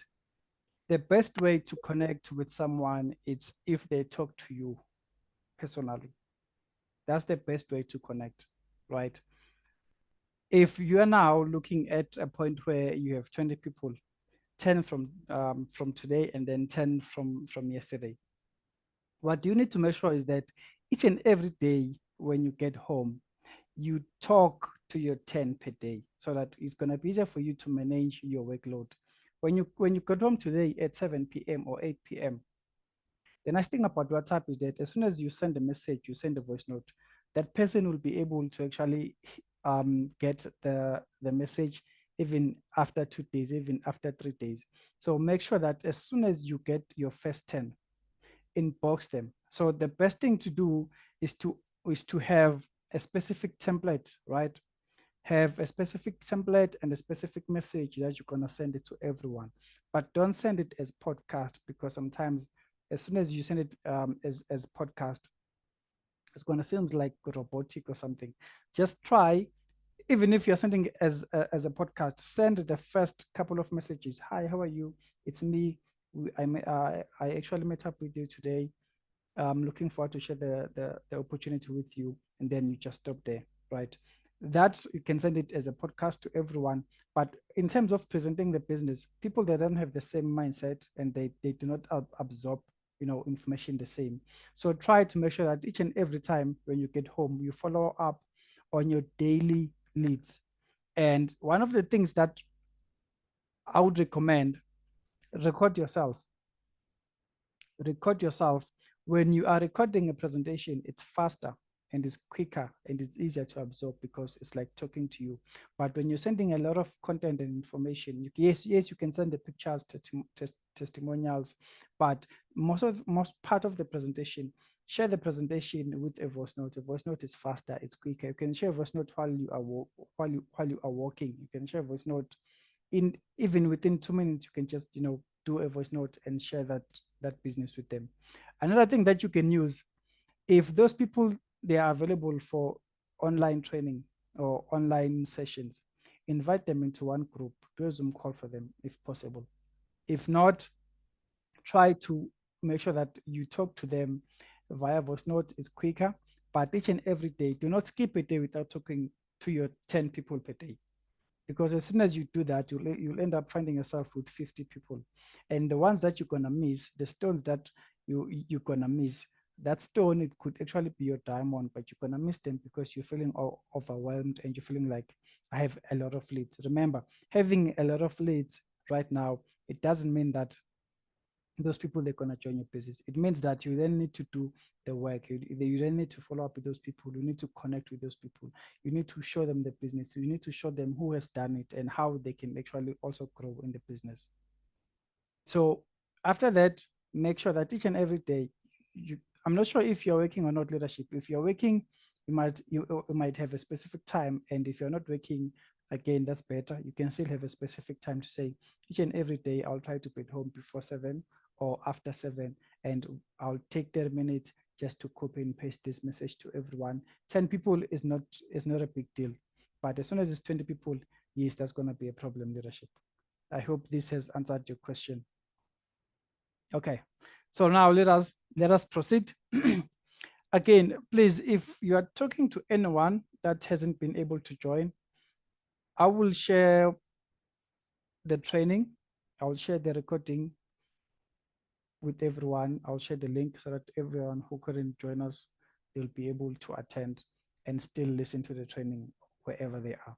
the best way to connect with someone is if they talk to you personally. That's the best way to connect, right? If you are now looking at a point where you have 20 people, 10 from today and then 10 from yesterday, what you need to make sure is that each and every day when you get home, you talk to your 10 per day, so that it's going to be easier for you to manage your workload. When you get home today at 7 p.m. or 8 p.m., the nice thing about WhatsApp is that as soon as you send a message, you send a voice note, that person will be able to actually get the message even after 2 days, even after 3 days. So make sure that as soon as you get your first 10, inbox them. So the best thing to do is to have a specific template, right? Have a specific template and a specific message that you're gonna send it to everyone. But don't send it as podcast, because sometimes as soon as you send it as podcast, it's gonna sound like robotic or something. Just try, even if you're sending as a podcast, send the first couple of messages. Hi, how are you? It's me. I actually met up with you today. I'm looking forward to share the opportunity with you, and then you just stop there, right? That you can send it as a podcast to everyone. But in terms of presenting the business, people that don't have the same mindset and they do not absorb information the same. So try to make sure that each and every time when you get home, you follow up on your daily leads. And one of the things that I would recommend, record yourself. Record yourself. When you are recording a presentation, it's faster and it's quicker and it's easier to absorb because it's like talking to you. But when you're sending a lot of content and information, yes, you can send the pictures, testimonials, but most part of the presentation, share the presentation with a voice note. A voice note is faster, it's quicker. You can share a voice note while you are walking. You can share a voice note even within 2 minutes. You can just do a voice note and share that business with them. Another thing that you can use, if those people, they are available for online training or online sessions, invite them into one group, do a Zoom call for them if possible. If not, try to make sure that you talk to them via voice note. Is quicker, but each and every day, do not skip a day without talking to your 10 people per day. Because as soon as you do that, you'll end up finding yourself with 50 people. And the ones that you're gonna miss, the stones that you're gonna miss, that stone, it could actually be your diamond, but you're gonna miss them because you're feeling overwhelmed and you're feeling like, I have a lot of leads. Remember, having a lot of leads right now, it doesn't mean that those people, they're gonna join your business. It means that you then need to do the work. You then need to follow up with those people. You need to connect with those people. You need to show them the business. You need to show them who has done it and how they can actually also grow in the business. So after that, make sure that each and every day, I'm not sure if you're working or not leadership. If you're working, you might have a specific time. And if you're not working, again, that's better. You can still have a specific time to say, each and every day, I'll try to be at home before 7 or after 7, and I'll take 30 minutes just to copy and paste this message to everyone. 10 people is not a big deal, but as soon as it's 20 people, yes, that's going to be a problem, leadership. I hope this has answered your question. Okay, so now let us proceed. Again, please, if you are talking to anyone that hasn't been able to join, I will share the training. I'll share the recording with everyone. I'll share the link so that everyone who couldn't join us, they'll be able to attend and still listen to the training wherever they are.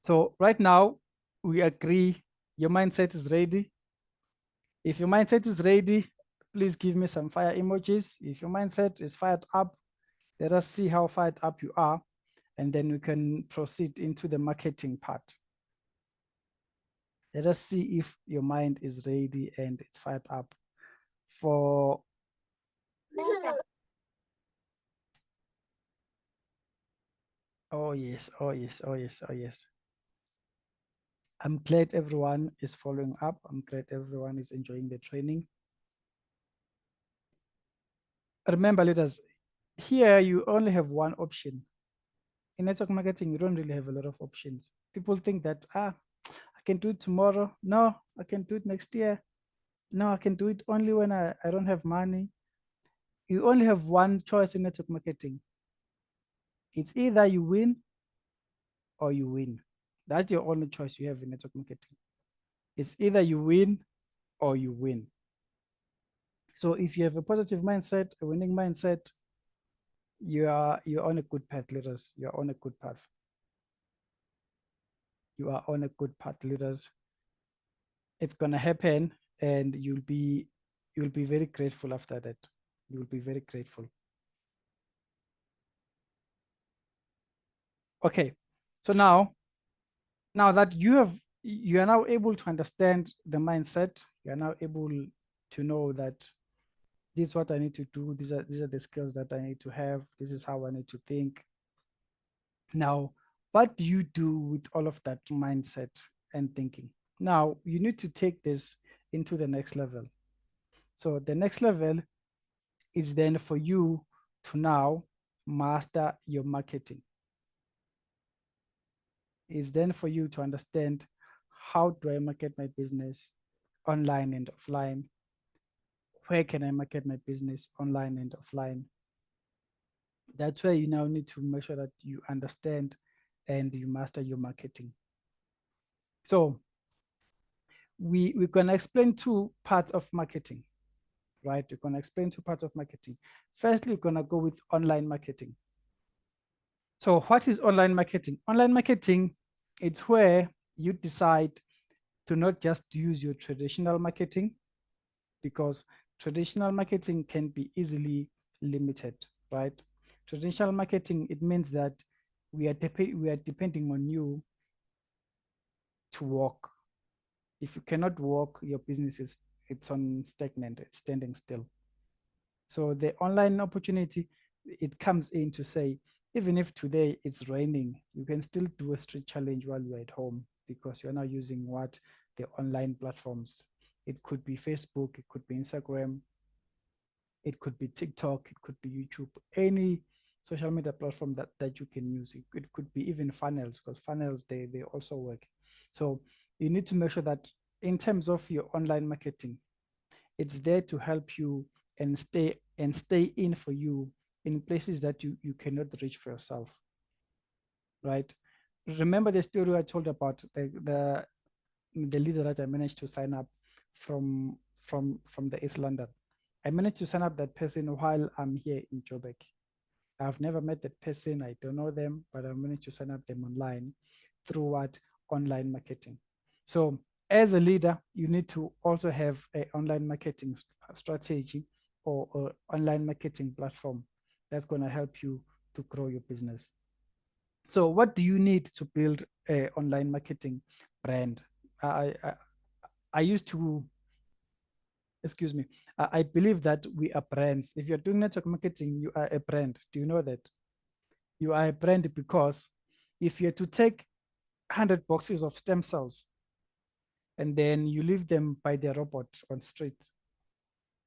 So right now, we agree your mindset is ready. If your mindset is ready, please give me some fire emojis. If your mindset is fired up, let us see how fired up you are, and then we can proceed into the marketing part. Let us see if your mind is ready and it's fired up for oh yes, oh yes, oh yes, oh yes. I'm glad everyone is following up. I'm glad everyone is enjoying the training. Remember, leaders, here you only have one option. In network marketing, you don't really have a lot of options. People think that, I can do it tomorrow. No, I can do it next year. No, I can do it only when I don't have money. You only have one choice in network marketing. It's either you win or you win. That's your only choice you have in network marketing. It's either you win or you win. So if you have a positive mindset, a winning mindset, you're on a good path, leaders. You're on a good path. You are on a good path, leaders. It's gonna happen, and you'll be very grateful after that. You'll be very grateful. Okay, so now that you are now able to understand the mindset, you are now able to know that this is what I need to do. These are the skills that I need to have. This is how I need to think. Now, what do you do with all of that mindset and thinking? Now, you need to take this into the next level. So the next level is then for you to now master your marketing. Is then for you to understand, how do I market my business online and offline? Where can I market my business online and offline? That's where you now need to make sure that you understand and you master your marketing. So we're going to explain two parts of marketing, right? We're going to explain two parts of marketing. Firstly, we're going to go with online marketing. So what is online marketing? Online marketing, it's where you decide to not just use your traditional marketing, because traditional marketing can be easily limited, right? Traditional marketing, it means that we are depending on you to work. If you cannot walk, your business is it's on stagnant, it's standing still. So the online opportunity, it comes in to say, even if today it's raining, you can still do a street challenge while you're at home, because you're now using what? The online platforms. It could be Facebook, it could be Instagram, it could be TikTok, it could be YouTube, any social media platform that you can use. It could be even funnels, because funnels, they also work. So you need to make sure that in terms of your online marketing, it's there to help you and stay in for you in places that you cannot reach for yourself, right? Remember the story I told about the leader that I managed to sign up from the East London. I managed to sign up that person while I'm here in Joburg. I've never met that person, I don't know them, but I managed to sign up them online through what? Online marketing. So as a leader, you need to also have an online marketing strategy or online marketing platform that's going to help you to grow your business. So what do you need to build an online marketing brand? I used to, excuse me, I believe that we are brands. If you're doing network marketing, you are a brand. Do you know that? You are a brand because if you're to take 100 boxes of stem cells and then you leave them by the robot on street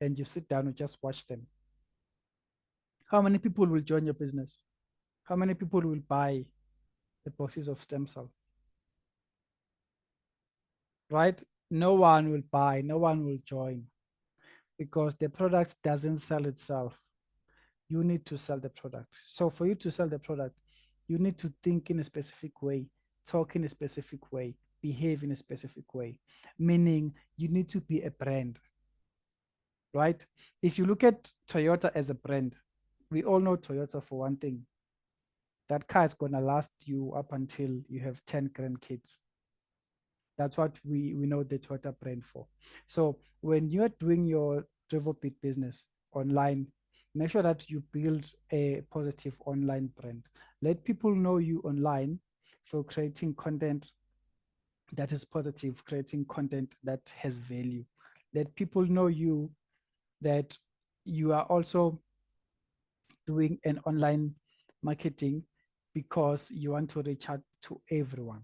and you sit down and just watch them, how many people will join your business? How many people will buy the boxes of stem cell? Right? No one will buy, no one will join, because the product doesn't sell itself. You need to sell the product. So for you to sell the product, you need to think in a specific way, talk in a specific way, behave in a specific way, meaning you need to be a brand, right? If you look at Toyota as a brand, we all know Toyota for one thing. That car is going to last you up until you have 10 grandkids. That's what we know the Toyota brand for. So when you're doing your Revoobit business online, make sure that you build a positive online brand. Let people know you online for creating content that is positive, creating content that has value. Let people know you that you are also doing an online marketing because you want to reach out to everyone,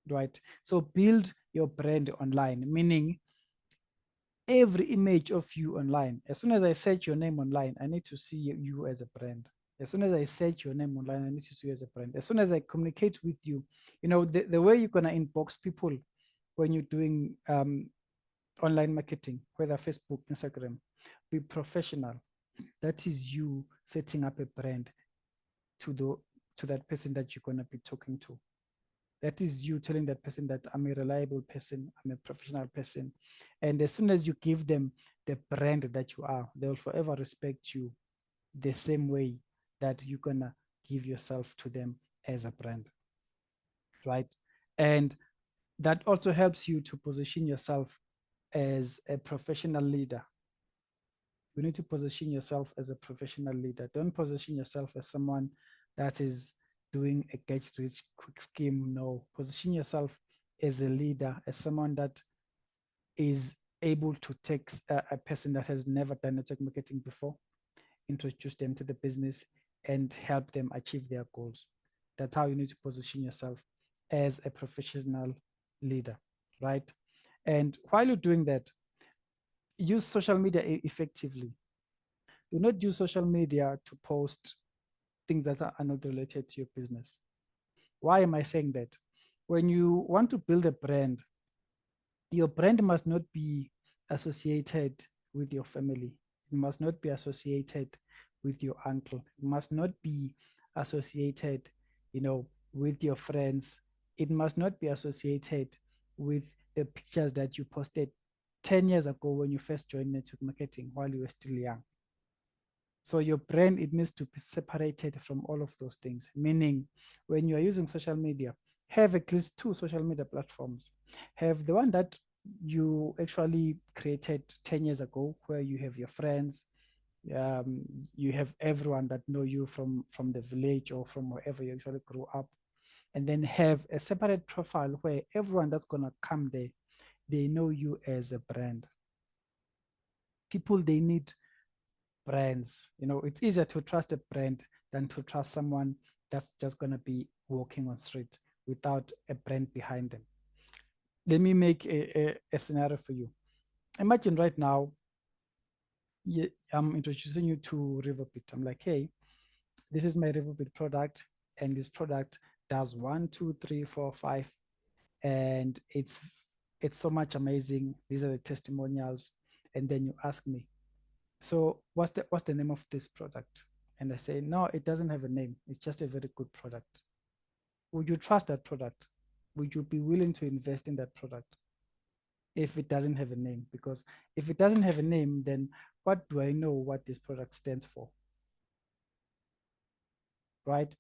right? So build your brand online, meaning every image of you online, as soon as I search your name online, I need to see you as a brand. As soon as I search your name online, I need to see you as a brand. As soon as I communicate with you, you know, the way you're going to inbox people when you're doing online marketing, whether Facebook, Instagram, be professional. That is you setting up a brand to that person that you're going to be talking to. That is you telling that person that I'm a reliable person, I'm a professional person. And as soon as you give them the brand that you are, they'll forever respect you the same way that you're going to give yourself to them as a brand, right? And that also helps you to position yourself as a professional leader. You need to position yourself as a professional leader. Don't position yourself as someone that is doing a get rich quick scheme. No, position yourself as a leader, as someone that is able to take a person that has never done network marketing before, introduce them to the business and help them achieve their goals. That's how you need to position yourself as a professional leader, right? And while you're doing that, use social media effectively. Do not use social media to post things that are not related to your business. Why am I saying that? When you want to build a brand, your brand must not be associated with your family. It must not be associated with your uncle. It must not be associated, you know, with your friends. It must not be associated with the pictures that you posted 10 years ago when you first joined network marketing while you were still young. So your brand, it needs to be separated from all of those things, meaning when you are using social media, have at least 2 social media platforms. Have the one that you actually created 10 years ago, where you have your friends, you have everyone that know you from the village or from wherever you actually grew up. And then have a separate profile where everyone that's going to come there they know you as a brand. People, they need brands. You know, it's easier to trust a brand than to trust someone that's just going to be walking on street without a brand behind them. Let me make a scenario for you. Imagine right now, I'm introducing you to Revoobit. I'm like, hey, this is my Revoobit product, and this product does 1, 2, 3, 4, 5, and it's so much amazing. These are the testimonials. And then you ask me, so what's the name of this product? And I say, no, it doesn't have a name. It's just a very good product. Would you trust that product? Would you be willing to invest in that product if it doesn't have a name? Because if it doesn't have a name, then what do I know what this product stands for? Right?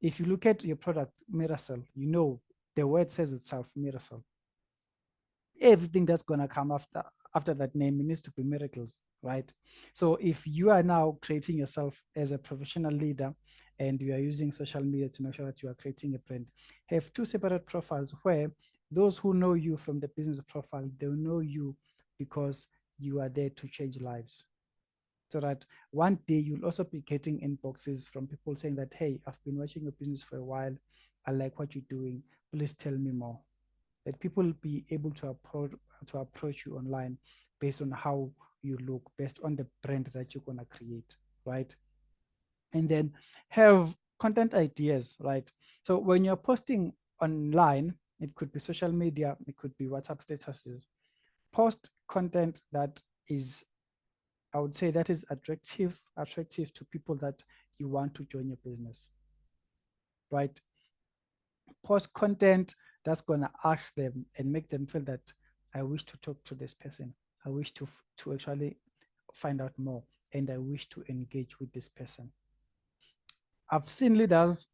If you look at your product, Miracell, you know the word says itself, Miracell. Everything that's going to come after that name, it needs to be miracles, right? So if you are now creating yourself as a professional leader and you are using social media to make sure that you are creating a brand, have 2 separate profiles where those who know you from the business profile, they'll know you because you are there to change lives. So that one day you'll also be getting inboxes from people saying that, hey, I've been watching your business for a while. I like what you're doing. Please tell me more. That people will be able to approach you online based on how you look, based on the brand that you're going to create, right? And then have content ideas, right? So when you're posting online, it could be social media, it could be WhatsApp statuses. Post content that is, I would say, that is attractive to people that you want to join your business, right? Post content that's going to ask them and make them feel that I wish to talk to this person. I wish to actually find out more, and I wish to engage with this person. I've seen leaders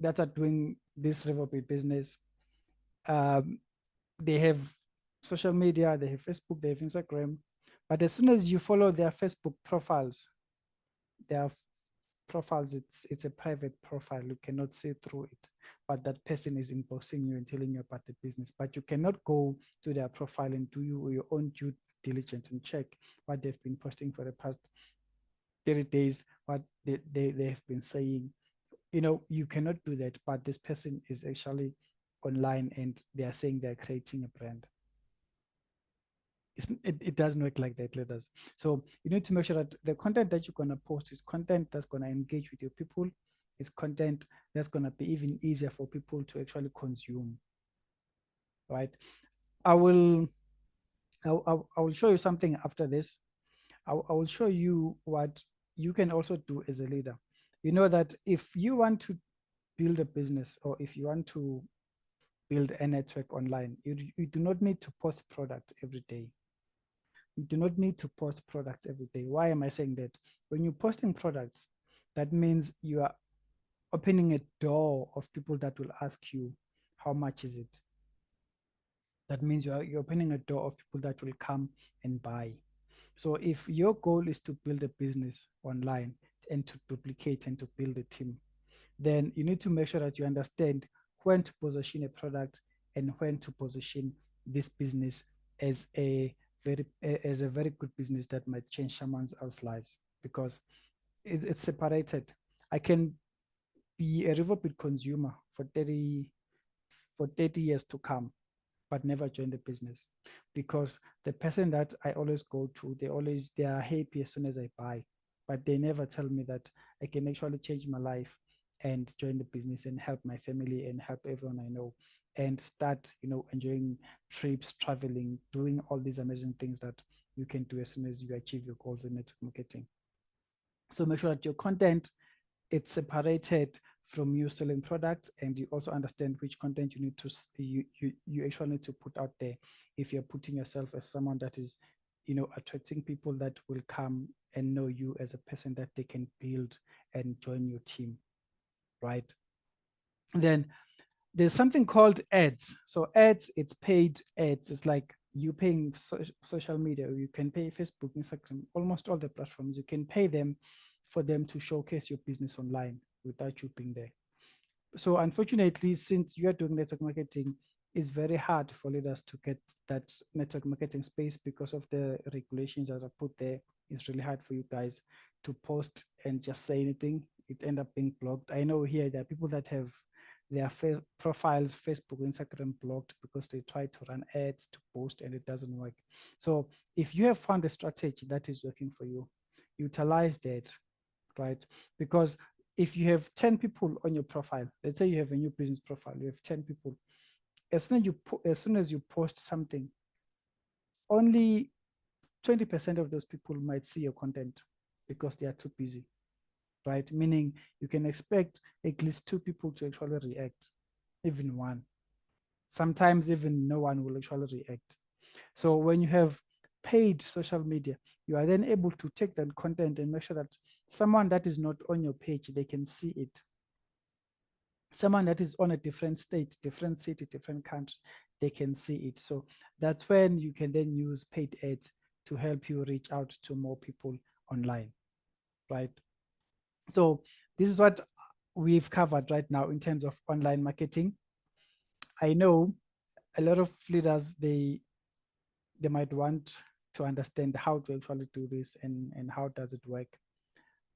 that are doing this Revoobit business. They have social media, they have Facebook, they have Instagram, but as soon as you follow their Facebook profiles, their profiles, it's a private profile. You cannot see through it, but that person is inboxing you and telling you about the business. But you cannot go to their profile and do your own due diligence and check what they've been posting for the past 30 days, what they have been saying. You know, you cannot do that, but this person is actually online and they are saying they're creating a brand. It doesn't work like that, leaders. So you need to make sure that the content that you're going to post is content that's going to engage with your people. It's content that's going to be even easier for people to actually consume, right? I will show you something after this. I will show you what you can also do as a leader. You know that if you want to build a business, or if you want to build a network online, you do not need to post products every day. You do not need to post products every day. Why am I saying that? When you're posting products, that means you are opening a door of people that will ask you, how much is it? That means you're opening a door of people that will come and buy. So if your goal is to build a business online and to duplicate and to build a team, then you need to make sure that you understand when to position a product and when to position this business as a very good business that might change someone else's lives, because it's separated. I can be a Revoobit consumer for 30 years to come, but never join the business, because the person that I always go to, they are happy as soon as I buy, but they never tell me that I can actually change my life and join the business and help my family and help everyone I know and start, enjoying trips, traveling, doing all these amazing things that you can do as soon as you achieve your goals in network marketing. So make sure that your content, it's separated from you selling products, and you also understand which content you need to you actually need to put out there if you're putting yourself as someone that is attracting people that will come and know you as a person that they can build and join your team, right? Then there's something called ads. So ads, it's paid ads. It's like you paying social media. You can pay Facebook, Instagram, almost all the platforms. You can pay them for them to showcase your business online without you being there. So unfortunately, since you are doing network marketing, it's very hard for leaders to get that network marketing space because of the regulations as I put there. It's really hard for you guys to post and just say anything. It end up being blocked. I know here there are people that have their profiles, Facebook, Instagram blocked because they try to run ads to post and it doesn't work. So if you have found a strategy that is working for you, utilize that, right? Because if you have 10 people on your profile, let's say you have a new business profile, you have 10 people. As soon as you post something, only 20% of those people might see your content because they are too busy, right? Meaning you can expect at least 2 people to actually react, even 1. Sometimes even no one will actually react. So when you have paid social media, you are then able to take that content and make sure that someone that is not on your page, they can see it. Someone that is on a different state, different city, different country, they can see it. So that's when you can then use paid ads to help you reach out to more people online, right? So this is what we've covered right now in terms of online marketing. I know a lot of leaders, they might want to understand how to actually do this and how does it work.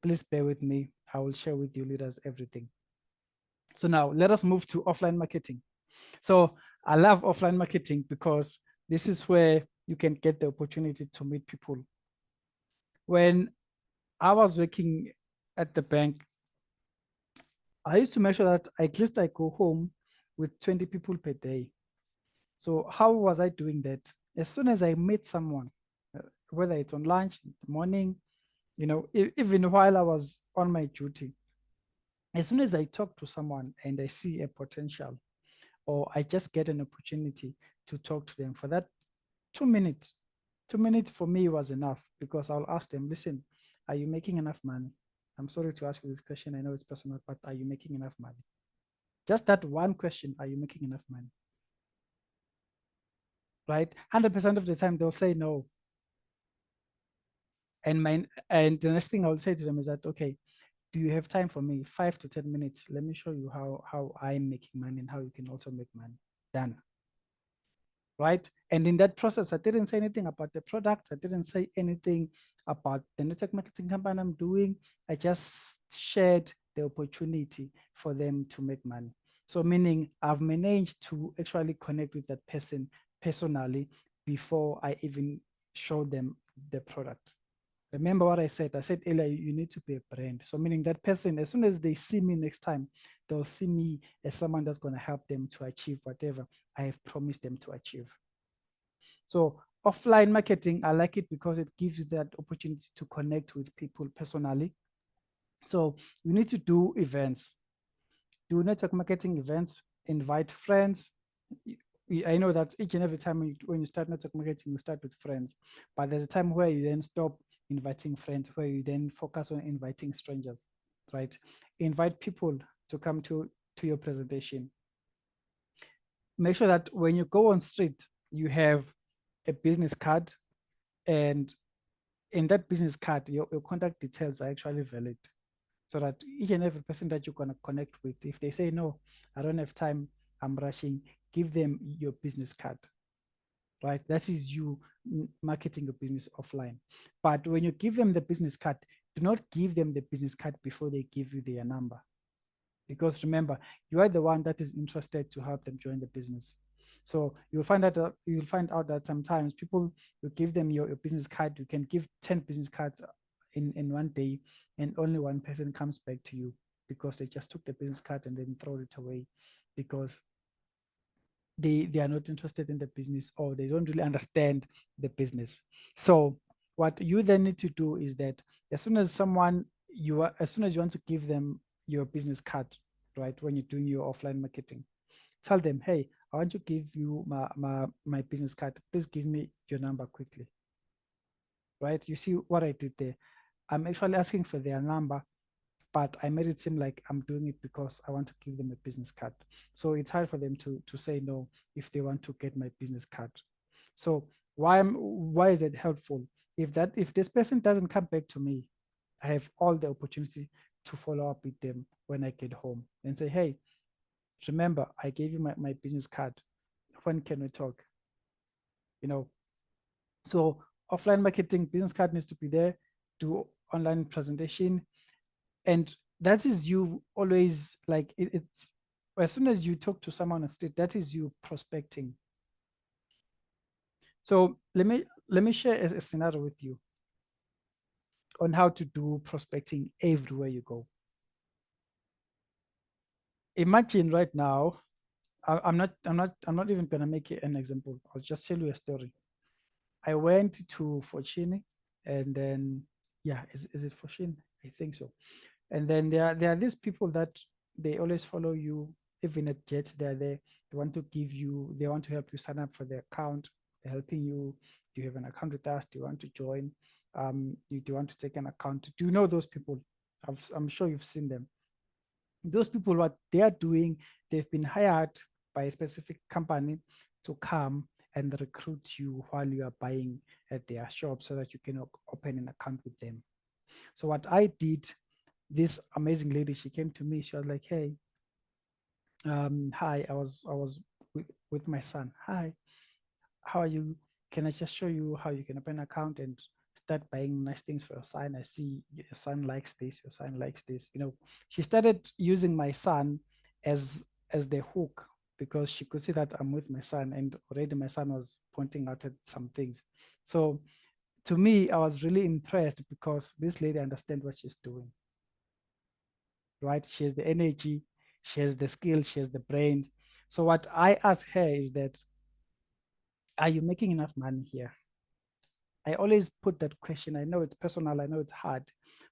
Please bear with me. I will share with you leaders everything. So now let us move to offline marketing. So I love offline marketing because this is where you can get the opportunity to meet people. When I was working at the bank, I used to make sure that at least I go home with 20 people per day. So how was I doing that? As soon as I met someone, whether it's on lunch, morning, even while I was on my duty, as soon as I talk to someone and I see a potential, or I just get an opportunity to talk to them for that 2 minutes, 2 minutes for me was enough, because I'll ask them, listen, are you making enough money? I'm sorry to ask you this question. I know it's personal, but are you making enough money? Just that one question, are you making enough money? Right? 100% of the time they'll say no. And the next thing I will say to them is that, okay, do you have time for me? 5 to 10 minutes. Let me show you how I'm making money and how you can also make money. Done. Right? And in that process, I didn't say anything about the product. I didn't say anything about the network marketing campaign I'm doing. I just shared the opportunity for them to make money. So meaning I've managed to actually connect with that person personally before I even show them the product. Remember what I said? I said earlier, you need to be a brand. So meaning that person, as soon as they see me next time, they'll see me as someone that's going to help them to achieve whatever I have promised them to achieve. So offline marketing, I like it because it gives you that opportunity to connect with people personally. So you need to do events, do network marketing events, invite friends. I know that each and every time when you start network marketing, you start with friends, but there's a time where you then stop inviting friends, where you then focus on inviting strangers, right? Invite people to come to your presentation. Make sure that when you go on street, you have a business card, and in that business card, your contact details are actually valid, so that each and every person that you're going to connect with, if they say, no, I don't have time, I'm rushing, give them your business card, right? That is you marketing your business offline. But when you give them the business card, do not give them the business card before they give you their number. Because remember, you are the one that is interested to help them join the business. So you'll find out that sometimes people, you give them your business card, you can give 10 business cards in one day, and only one person comes back to you because they just took the business card and then throw it away because they are not interested in the business, or they don't really understand the business. So what you then need to do is that as soon as you want to give them your business card, right, when you're doing your offline marketing, tell them, hey, I want to give you my business card. Please give me your number quickly. Right? You see what I did there? I'm actually asking for their number, but I made it seem like I'm doing it because I want to give them a business card. So it's hard for them to say no if they want to get my business card. So why is it helpful? If this person doesn't come back to me, I have all the opportunity to follow up with them when I get home and say, hey, remember, I gave you my business card. when can we talk? You know, so offline marketing, business card needs to be there, do online presentation. And that is you always like it's as soon as you talk to someone on the street, that is you prospecting. So let me share a scenario with you on how to do prospecting everywhere you go. Imagine right now, I'm not even gonna make it an example. I'll just tell you a story. I went to Fortune, and then yeah, is it Fortune? I think so. And then there are these people that they always follow you, even at Jets. They're there. They want to help you sign up for their account. They're helping you. Do you have an account with us? Do you want to join? Do you want to take an account? Do you know those people? I'm sure you've seen them. Those people, what they are doing, they've been hired by a specific company to come and recruit you while you are buying at their shop so that you can open an account with them. So what I did, this amazing lady, she came to me. She was like, "Hey, hi, I was with my son. Hi, how are you? Can I just show you how you can open an account and start buying nice things for your son? I see your son likes this, your son likes this." You know, she started using my son as the hook because she could see that I'm with my son, and already my son was pointing out at some things. So to me, I was really impressed because this lady understands what she's doing. Right? She has the energy, she has the skill, she has the brains. So what I ask her is that, are you making enough money here? I always put that question. I know it's personal, I know it's hard,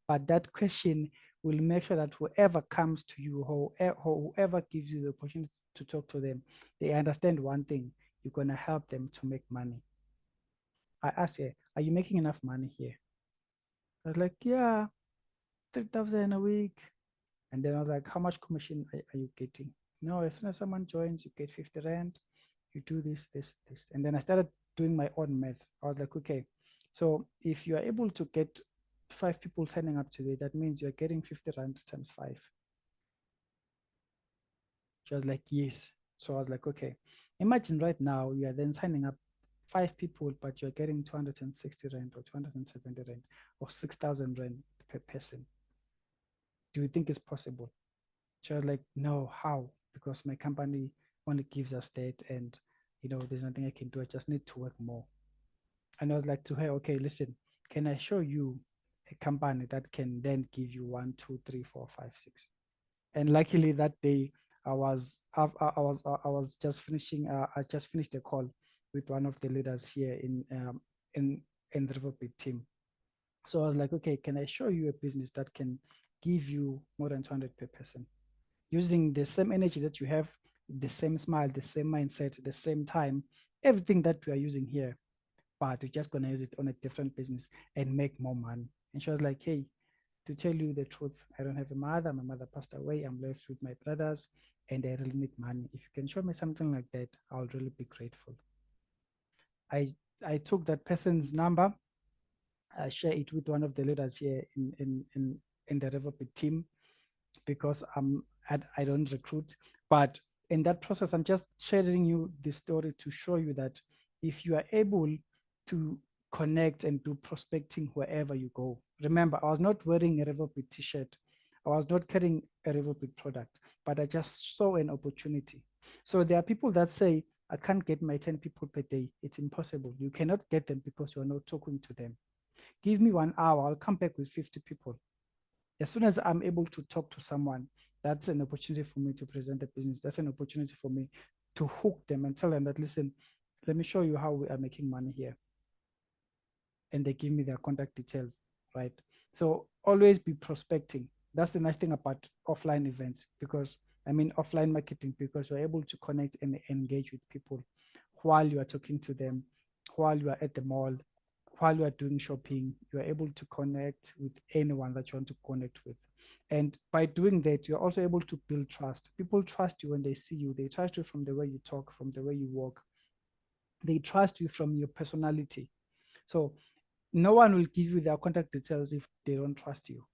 but that question will make sure that whoever comes to you, whoever gives you the opportunity to talk to them, they understand one thing: you're going to help them to make money. I asked her, are you making enough money here? I was like, yeah, 3,000 a week. And then I was like, how much commission are you getting? No, as soon as someone joins, you get 50 Rand. You do this, this, this. And then I started doing my own math. I was like, okay, so if you are able to get 5 people signing up today, that means you're getting 50 Rand times 5. She was like, yes. So I was like, okay, imagine right now you are then signing up 5 people, but you're getting 260 Rand or 270 Rand or 6,000 Rand per person. Do you think it's possible? She was like, no, how? Because my company only gives us that, and you know, there's nothing I can do. I just need to work more. And I was like to her, okay, listen, can I show you a company that can then give you 1, 2, 3, 4, 5, 6? And luckily that day, I was just finishing. I just finished a call with one of the leaders here in the Revoobit team. So I was like, okay, can I show you a business that can give you more than 200 per person, using the same energy that you have, the same smile, the same mindset, the same time, everything that we are using here, but we're just gonna use it on a different business and make more money. And she was like, hey, to tell you the truth, I don't have a mother. My mother passed away. I'm left with my brothers, and I really need money. If you can show me something like that, I'll really be grateful. I took that person's number, I share it with one of the leaders here in the Revoobit team, because I don't recruit. But in that process, I'm just sharing you this story to show you that if you are able to connect and do prospecting wherever you go. Remember, I was not wearing a Revoobit t-shirt. I was not carrying a Revoobit product, but I just saw an opportunity. So there are people that say, I can't get my 10 people per day. It's impossible. You cannot get them because you're not talking to them. Give me 1 hour, I'll come back with 50 people. As soon as I'm able to talk to someone, that's an opportunity for me to present a business. That's an opportunity for me to hook them and tell them that, listen, let me show you how we are making money here. And they give me their contact details, right? So always be prospecting. That's the nice thing about offline events, because offline marketing, because you're able to connect and engage with people while you are talking to them, while you are at the mall, while you are doing shopping. You are able to connect with anyone that you want to connect with. And by doing that, you're also able to build trust. People trust you when they see you. They trust you from the way you talk, from the way you walk. They trust you from your personality. So no one will give you their contact details if they don't trust you.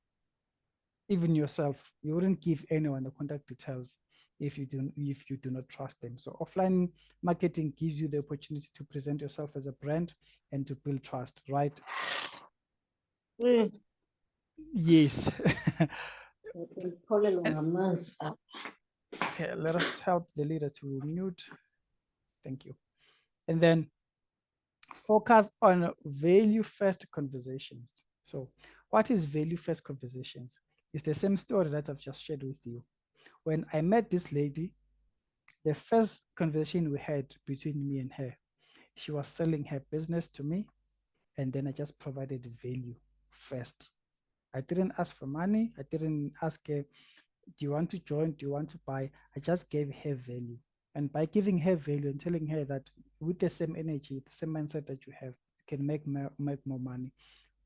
Even yourself, you wouldn't give anyone the contact details if you do not trust them. So offline marketing gives you the opportunity to present yourself as a brand and to build trust, right? Yes. Okay, let us help the leader to mute. Thank you. And then focus on value first conversations. So what is value first conversations? It's the same story that I've just shared with you. When I met this lady, the first conversation we had between me and her, she was selling her business to me, and then I just provided value first. I didn't ask for money. I didn't ask her, do you want to join? Do you want to buy? I just gave her value. And by giving her value and telling her that with the same energy, the same mindset that you have, you can make more money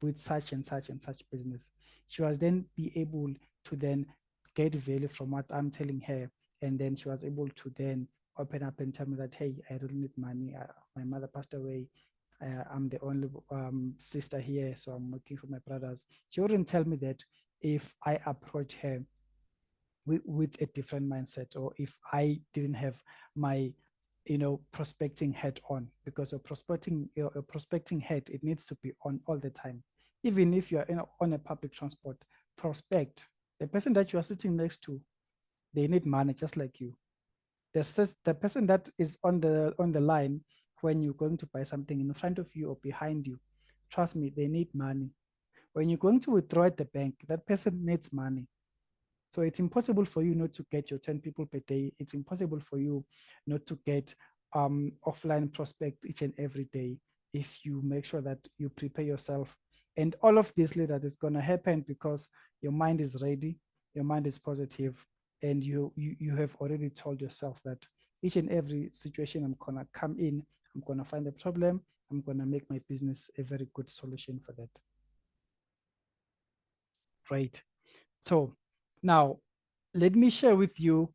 with such and such and such business. She was then be able to then get value from what I'm telling her. And then she was able to then open up and tell me that, hey, I really need money. My mother passed away. I'm the only sister here, so I'm working for my brothers. She wouldn't tell me that if I approach her with a different mindset, or if I didn't have my prospecting hat on, because a prospecting hat, it needs to be on all the time. Even if you are on a public transport, prospect. The person that you are sitting next to, they need money just like you. The person that is on the line when you're going to buy something in front of you or behind you, trust me, they need money. When you're going to withdraw at the bank, that person needs money. So it's impossible for you not to get your 10 people per day. It's impossible for you not to get offline prospects each and every day if you make sure that you prepare yourself. And all of this later is going to happen because your mind is ready, your mind is positive, and you have already told yourself that each and every situation I'm going to come in, I'm going to find a problem, I'm going to make my business a very good solution for that. Right. So now let me share with you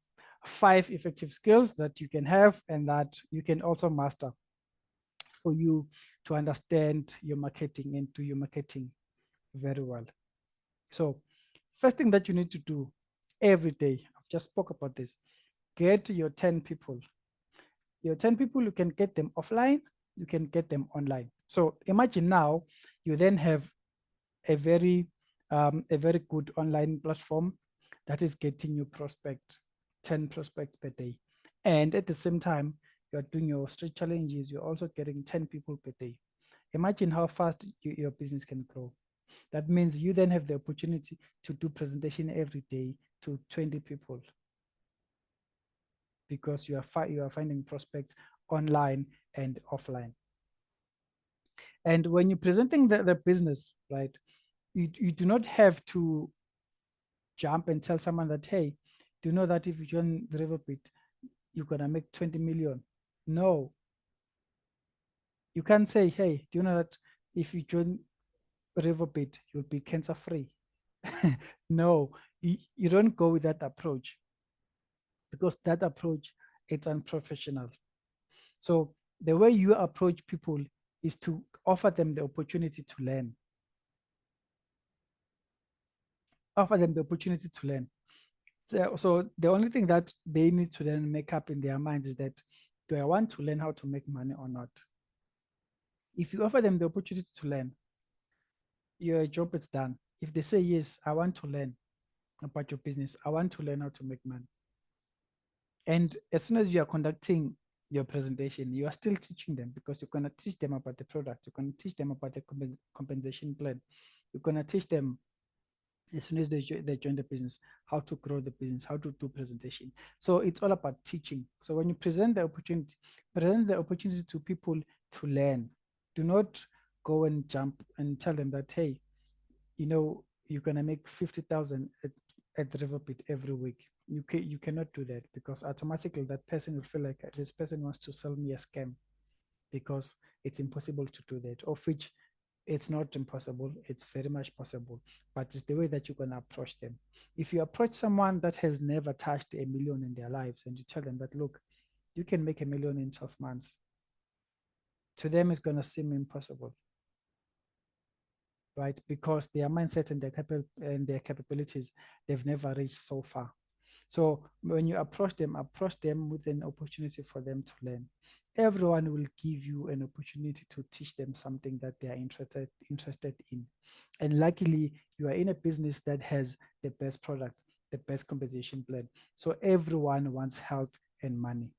5 effective skills that you can have and that you can also master for you to understand your marketing and do your marketing very well. So first thing that you need to do every day, I've just spoke about this, get your 10 people. Your 10 people, you can get them offline, you can get them online. So imagine now you then have a very good online platform that is getting you 10 prospects per day. And at the same time, you're doing your street challenges, you're also getting 10 people per day. Imagine how fast your business can grow. That means you then have the opportunity to do presentation every day to 20 people because you are finding prospects online and offline. And when you're presenting the business, right, you do not have to jump and tell someone that, hey, do you know that if you join the Revoobit, you're going to make 20 million? No. You can't say, hey, do you know that if you join Revoobit, you'll be cancer free? No, you don't go with that approach because that approach, it's unprofessional. So the way you approach people is to offer them the opportunity to learn. Offer them the opportunity to learn. So the only thing that they need to then make up in their minds is that, do I want to learn how to make money or not? If you offer them the opportunity to learn, your job is done. If they say, yes, I want to learn about your business, I want to learn how to make money. And as soon as you are conducting your presentation, you are still teaching them because you're going to teach them about the product. You're going to teach them about the compensation plan. You're going to teach them as soon as they join the business, how to grow the business, how to do presentation. So it's all about teaching. So when you present the opportunity to people to learn. Do not go and jump and tell them that, hey, you're going to make 50,000 at Revoobit every week. You cannot do that because automatically that person will feel like this person wants to sell me a scam because it's impossible to do that, of which it's not impossible, it's very much possible, but it's the way that you're going to approach them. If you approach someone that has never touched $1 million in their lives and you tell them that, look, you can make $1 million in 12 months, to them it's going to seem impossible, right? Because their mindset and their capabilities, they've never reached so far. So when you approach them with an opportunity for them to learn. Everyone will give you an opportunity to teach them something that they are interested in. And luckily, you are in a business that has the best product, the best compensation plan. So everyone wants help and money.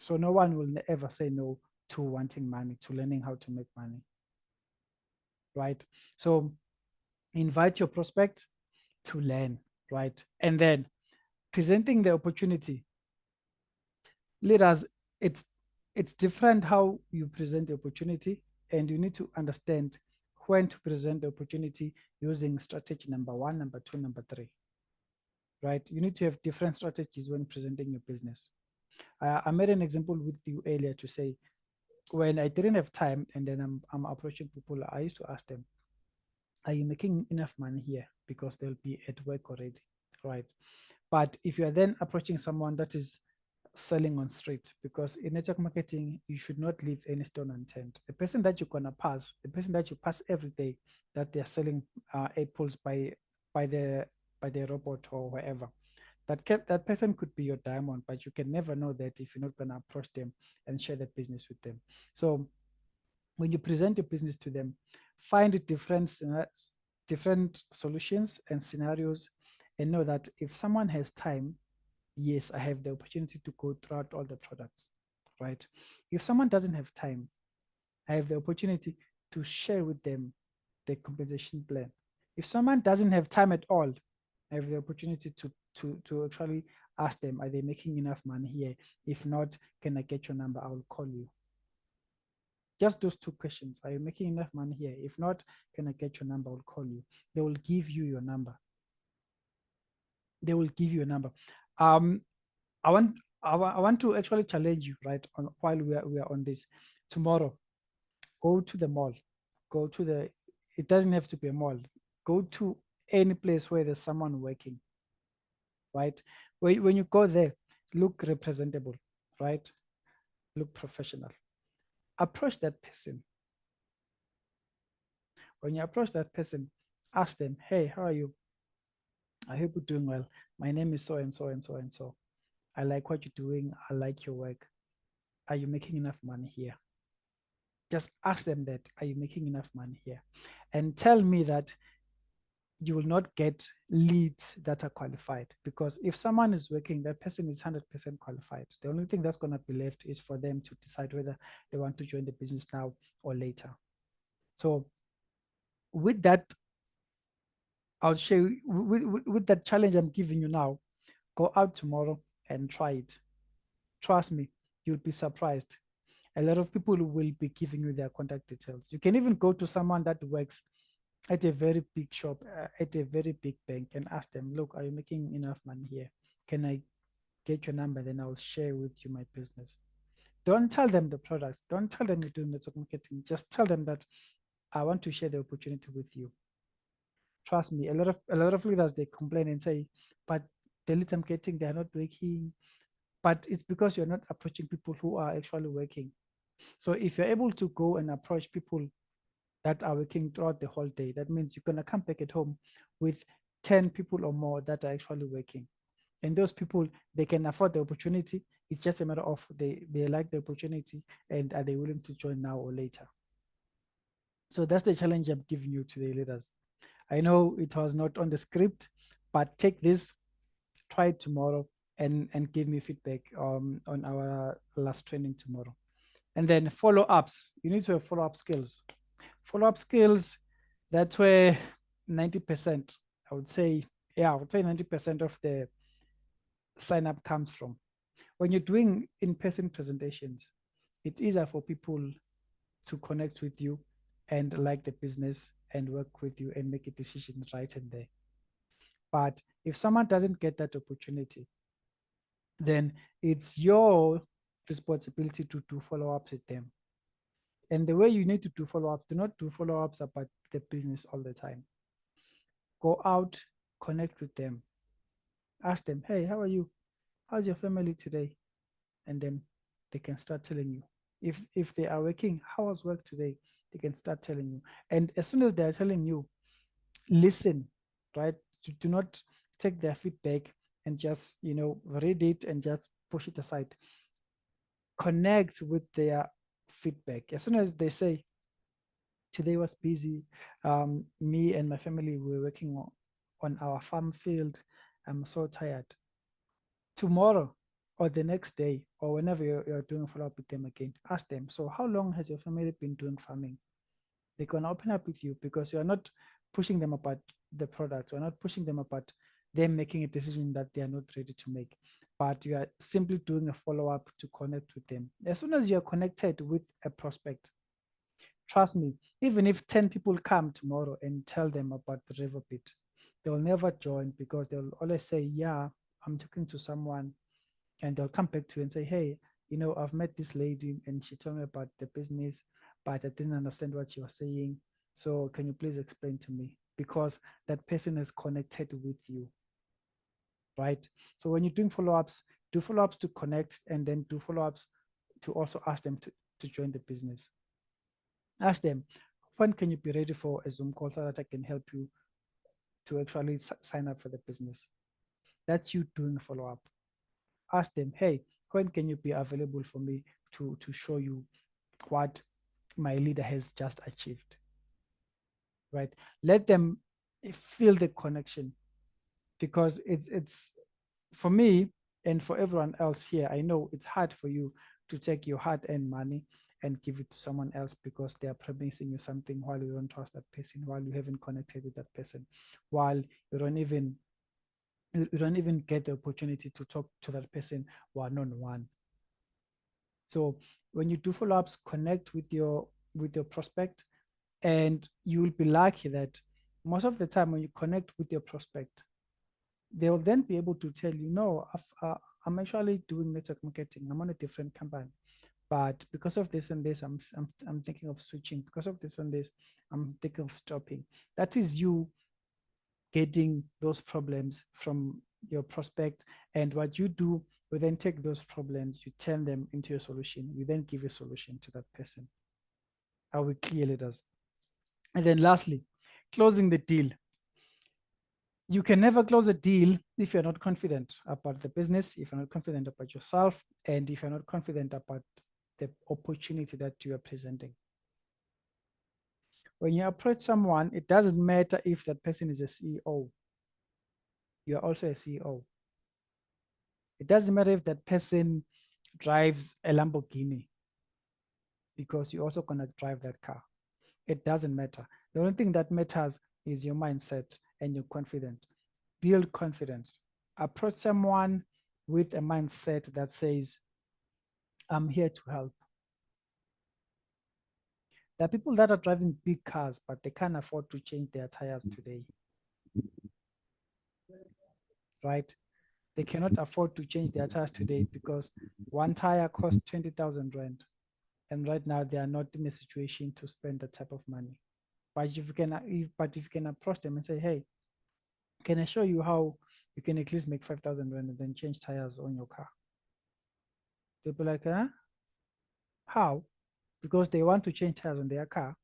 So no one will ever say no to wanting money, to learning how to make money. Right? So invite your prospect to learn, right? And then presenting the opportunity. Leaders, it's different how you present the opportunity, and you need to understand when to present the opportunity using strategy number 1, number 2, number 3. Right? You need to have different strategies when presenting your business. I made an example with you earlier to say, when I didn't have time and then I'm approaching people, I used to ask them, are you making enough money here? Because they'll be at work already, right? But if you are then approaching someone that is selling on street, because in network marketing, you should not leave any stone unturned. The person that you're gonna pass, the person that you pass every day, that they're selling apples by the robot or wherever, that person could be your diamond, but you can never know that if you're not gonna approach them and share the business with them. So when you present your business to them, find different solutions and scenarios, and know that if someone has time, yes, I have the opportunity to go throughout all the products, right? If someone doesn't have time, I have the opportunity to share with them the compensation plan. If someone doesn't have time at all, I have the opportunity to actually ask them, are they making enough money here? If not, can I get your number? I will call you. Just those 2 questions. Are you making enough money here? If not, can I get your number? I'll call you. They will give you your number. They will give you a number. I want to actually challenge you, right? While we are on this, tomorrow, go to the mall. Go to the. It doesn't have to be a mall. Go to any place where there's someone working. Right? When you go there, look representable, right? Look professional. Approach that person. When you approach that person, ask them, hey, how are you? I hope you're doing well. My name is so and so and so and so. I like what you're doing. I like your work. Are you making enough money here? Just ask them that. Are you making enough money here? And tell me that you will not get leads that are qualified, because if someone is working, that person is 100% qualified. The only thing that's going to be left is for them to decide whether they want to join the business now or later. So with that, I'll share with that challenge I'm giving you now, go out tomorrow and try it. Trust me, you'll be surprised. A lot of people will be giving you their contact details. You can even go to someone that works at a very big shop, at a very big bank, and ask them, look, are you making enough money here? Can I get your number? Then I'll share with you my business. Don't tell them the products. Don't tell them you're doing network marketing. Just tell them that I want to share the opportunity with you. Trust me, a lot of leaders, they complain and say, but the leads I'm getting, they're not working. But it's because you're not approaching people who are actually working. So if you're able to go and approach people that are working throughout the whole day, that means you're going to come back at home with 10 people or more that are actually working. And those people, they can afford the opportunity. It's just a matter of they like the opportunity, and are they willing to join now or later? So that's the challenge I'm giving you today, leaders. I know it was not on the script, but take this, try it tomorrow, and give me feedback on our last training tomorrow. And then follow-ups. You need to have follow-up skills. Follow-up skills, that's where 90%, I would say 90% of the sign-up comes from. When you're doing in-person presentations, it's easier for people to connect with you and like the business and work with you and make a decision right and there. But if someone doesn't get that opportunity, then it's your responsibility to do follow-ups with them. And the way you need to do follow-ups, do not do follow-ups about the business all the time. Go out, connect with them. Ask them, hey, how are you? How's your family today? And then they can start telling you. If they are working, how was work today? They can start telling you. And as soon as they're telling you, listen, right? Do not take their feedback and just, read it and just push it aside. Connect with their feedback. As soon as they say, today was busy, me and my family were working on our farm field, I'm so tired. Tomorrow or the next day, or whenever you're doing a follow-up with them again, ask them, so how long has your family been doing farming? They're going to open up with you, because you're not pushing them about the products. You're not pushing them about them making a decision that they are not ready to make, but you are simply doing a follow-up to connect with them. As soon as you're connected with a prospect, trust me, even if 10 people come tomorrow and tell them about the Revoobit, they'll never join, because they'll always say, yeah, I'm talking to someone, and they'll come back to you and say, hey, I've met this lady and she told me about the business, but I didn't understand what she was saying. So can you please explain to me? Because that person is connected with you, right? So when you're doing follow-ups, do follow-ups to connect, and then do follow-ups to also ask them to join the business. Ask them, when can you be ready for a Zoom call so that I can help you to actually sign up for the business? That's you doing follow-up. Ask them, hey, when can you be available for me to show you what my leader has just achieved, right? Let them feel the connection, because it's for me and for everyone else here. I know it's hard for you to take your hard-earned money and give it to someone else, because they are promising you something while you don't trust that person, while you haven't connected with that person, while you don't even get the opportunity to talk to that person one-on-one. So when you do follow-ups, connect with your prospect, and you will be lucky that most of the time when you connect with your prospect, they will then be able to tell you, no, I'm actually doing network marketing. I'm on a different company, but because of this and this, I'm thinking of switching. Because of this and this, I'm thinking of stopping. That is you getting those problems from your prospect, and what you do, you then take those problems, you turn them into a solution. You then give a solution to that person. Are we clear, leaders? And then lastly, closing the deal. You can never close a deal if you're not confident about the business, if you're not confident about yourself, and if you're not confident about the opportunity that you are presenting. When you approach someone, it doesn't matter if that person is a CEO. You are also a CEO. It doesn't matter if that person drives a Lamborghini, because you're also going to drive that car. It doesn't matter. The only thing that matters is your mindset and your confidence. Build confidence. Approach someone with a mindset that says, I'm here to help. There are people that are driving big cars, but they can't afford to change their tires today. Right? They cannot afford to change their tires today, because one tire costs 20,000 rand. And right now they are not in a situation to spend that type of money. But if you can approach them and say, hey, can I show you how you can at least make 5,000 rand and then change tires on your car? They'll be like, huh? How? Because they want to change tires on their car,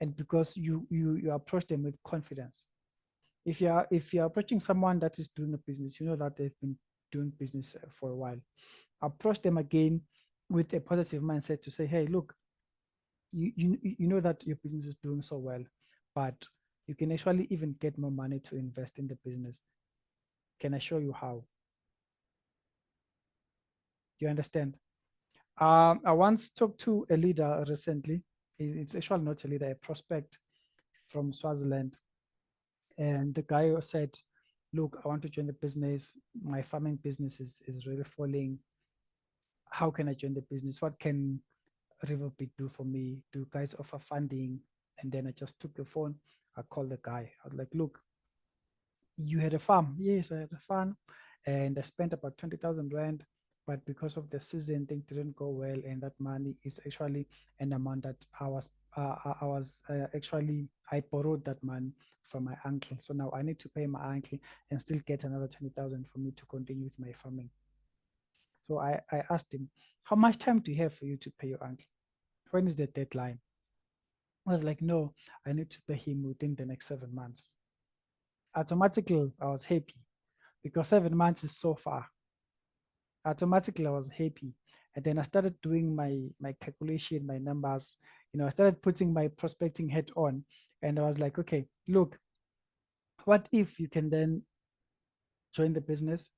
and because you approach them with confidence. If you're approaching someone that is doing a business, you know that they've been doing business for a while, approach them again with a positive mindset to say, hey, look, you know that your business is doing so well, but you can actually even get more money to invest in the business. Can I show you how? Do you understand? I once talked to a leader recently. It's actually not a leader, a prospect from Swaziland. And the guy said, look, I want to join the business. My farming business is really falling. How can I join the business? What can Revoobit do for me? Do you guys offer funding? And then I just took the phone. I called the guy. I was like, look, you had a farm. Yes, I had a farm. And I spent about 20,000 rand. But because of the season, things didn't go well. And that money is actually an amount that I borrowed that money from my uncle. So now I need to pay my uncle and still get another 20,000 for me to continue with my farming. So I asked him, how much time do you have for you to pay your uncle? When is the deadline? I was like, no, I need to pay him within the next 7 months. Automatically, I was happy. because 7 months is so far. Automatically, I was happy. And then I started doing my calculation, my numbers. I started putting my prospecting hat on, and I was like, okay, look, what if you can then join the business,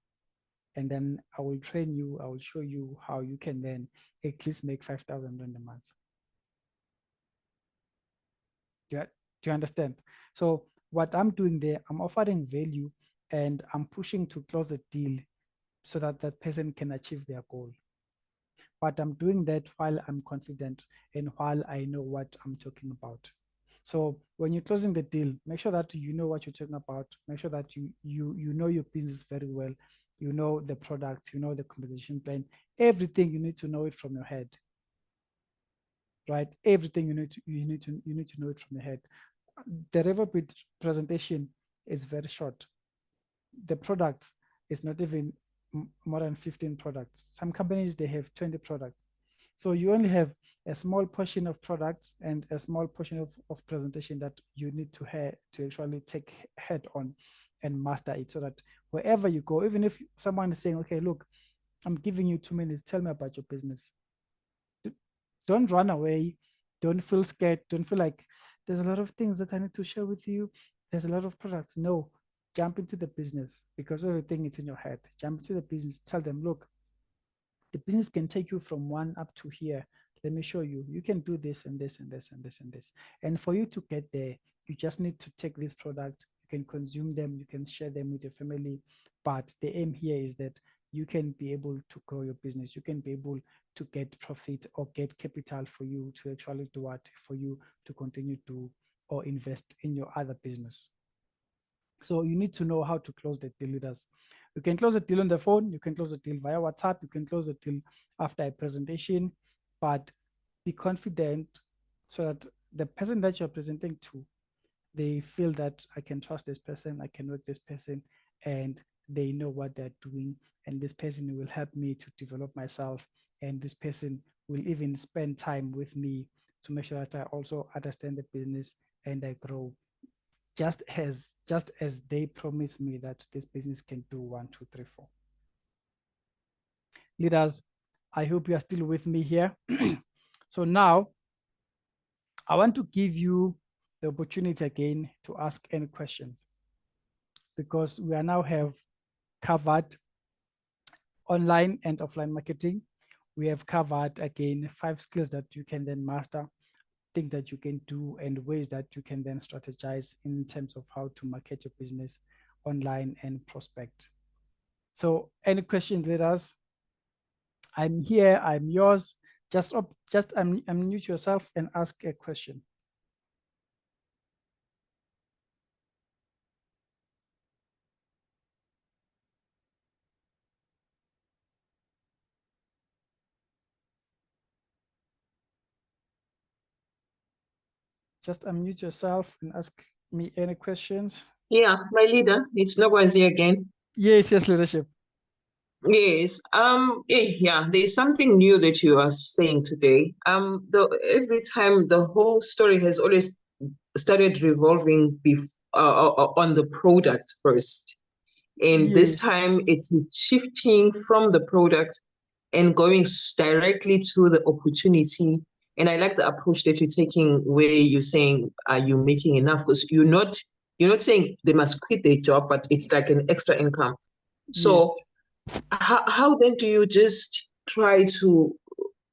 and then I will train you. I will show you how you can then at least make 5,000 Rand a month. Do you understand? So what I'm doing there, I'm offering value and I'm pushing to close a deal so that that person can achieve their goal. But I'm doing that while I'm confident and while I know what I'm talking about. So when you're closing the deal, make sure that you know what you're talking about. Make sure that you know your business very well. You know the products, you know the compensation plan, everything. You need to know it from your head, right? Everything you need to know it from your head. The Revoobit presentation is very short. The product is not even more than 15 products. Some companies, they have 20 products. So you only have a small portion of products and a small portion of presentation that you need to actually take head on and master it, so that wherever you go, even if someone is saying, okay, look, I'm giving you 2 minutes, tell me about your business. Don't run away. Don't feel scared. Don't feel like there's a lot of things that I need to share with you. There's a lot of products. No, jump into the business, because everything is in your head. Jump into the business. Tell them, look, the business can take you from 1 up to here. Let me show you. You can do this and this and this and this and this. And for you to get there, you just need to take these products. You can consume them. You can share them with your family. But the aim here is that you can be able to grow your business. You can be able to get profit or get capital for you to actually do what? For you to continue to or invest in your other business. So you need to know how to close the deal, leaders. You can close the deal on the phone. You can close the deal via WhatsApp. You can close the deal after a presentation, but be confident so that the person that you're presenting to, they feel that I can trust this person, I can work this person, and they know what they're doing. And this person will help me to develop myself. And this person will even spend time with me to make sure that I also understand the business and I grow. Just as they promised me that this business can do 1, 2, 3, 4. Leaders, I hope you are still with me here. So now I want to give you the opportunity again to ask any questions, because we are now have covered online and offline marketing. We have covered again 5 skills that you can then master, things that you can do, and ways that you can then strategize in terms of how to market your business online and prospect. So any questions, leaders? I'm here, I'm yours. Just unmute yourself and ask a question. Just unmute yourself and ask me any questions. Yeah, my leader, it's Logwazi again. Yes, leadership. Yes. Yeah, there's something new that you are saying today. Every time the whole story has always started revolving on the product first. And this Yes. time it is shifting from the product and going directly to the opportunity. And I like the approach that you're taking, where you're saying, are you making enough? Because you're not saying they must quit their job, but it's like an extra income. So how then do you just try to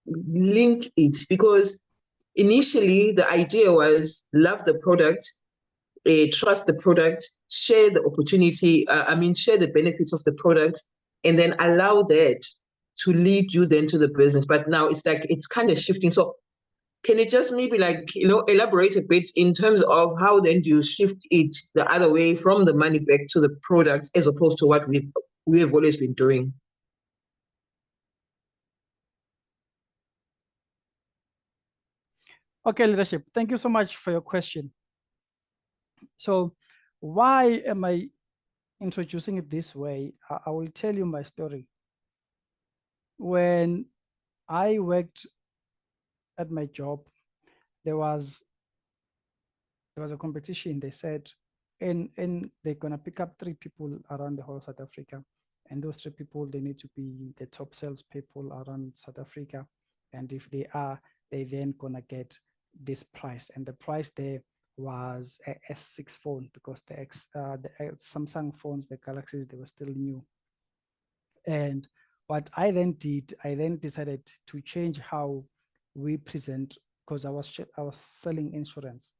link it? Because initially the idea was love the product, trust the product, share the opportunity, share the benefits of the product, and then allow that to lead you then to the business. But now it's like it's kind of shifting. So can you just maybe elaborate a bit in terms of how then do you shift it the other way, from the money back to the product, as opposed to what we have always been doing? Okay, leadership. Thank you so much for your question. So why am I introducing it this way? I will tell you my story. When I worked at my job, there was a competition. They said, and they're gonna pick up 3 people around the whole South Africa, and those 3 people, they need to be the top sales people around South Africa, and if they are, they then gonna get this price, and the price there was a S6 phone, because the Samsung phones, the Galaxies, they were still new. And what I then did, I then decided to change how we present, because I was selling insurance,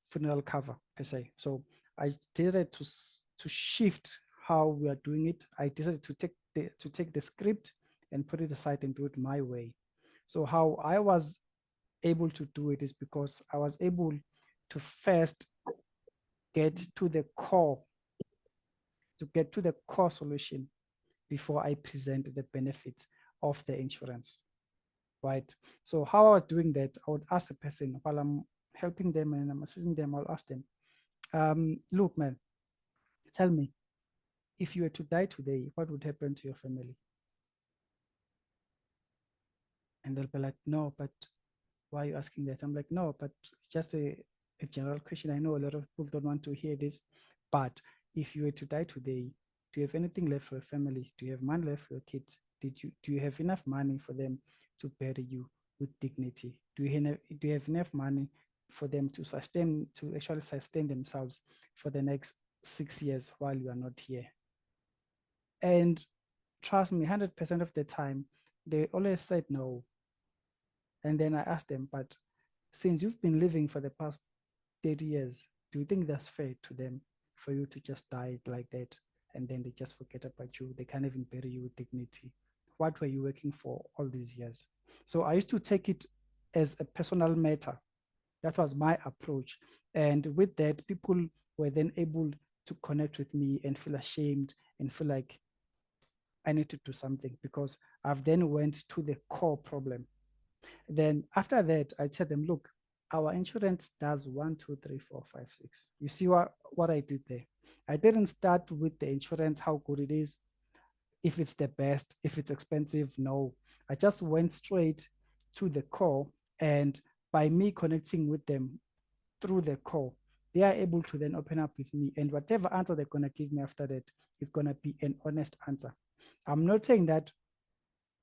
funeral cover per se. So I decided to shift how we are doing it. I decided to take the script and put it aside and do it my way. So how I was able to do it is because I was able to first get to the core solution before I present the benefits of the insurance, right? So how I was doing that, I would ask a person while I'm helping them and I'm assisting them, I'll ask them, look, man, tell me, if you were to die today, what would happen to your family? And they'll be like, no, but why are you asking that? I'm like, no, but it's just a general question. I know a lot of people don't want to hear this, but if you were to die today, do you have anything left for your family? Do you have money left for your kids? Do you have enough money for them to bury you with dignity? Do you have enough money for them to actually sustain themselves for the next 6 years while you are not here? And trust me, 100% of the time, they always said no. And then I asked them, but since you've been living for the past 30 years, do you think that's fair to them for you to just die like that? And then they just forget about you. They can't even bury you with dignity. What were you working for all these years? So I used to take it as a personal matter. That was my approach. And with that, people were then able to connect with me and feel ashamed and feel like I need to do something, because I've then went to the core problem. Then after that, I tell them, look, our insurance does 1, 2, 3, 4, 5, 6. You see what I did there? I didn't start with the insurance, how good it is, if it's the best, if it's expensive. No, I just went straight to the core. And by me connecting with them through the core, they are able to then open up with me. And whatever answer they're going to give me after that is going to be an honest answer. I'm not saying that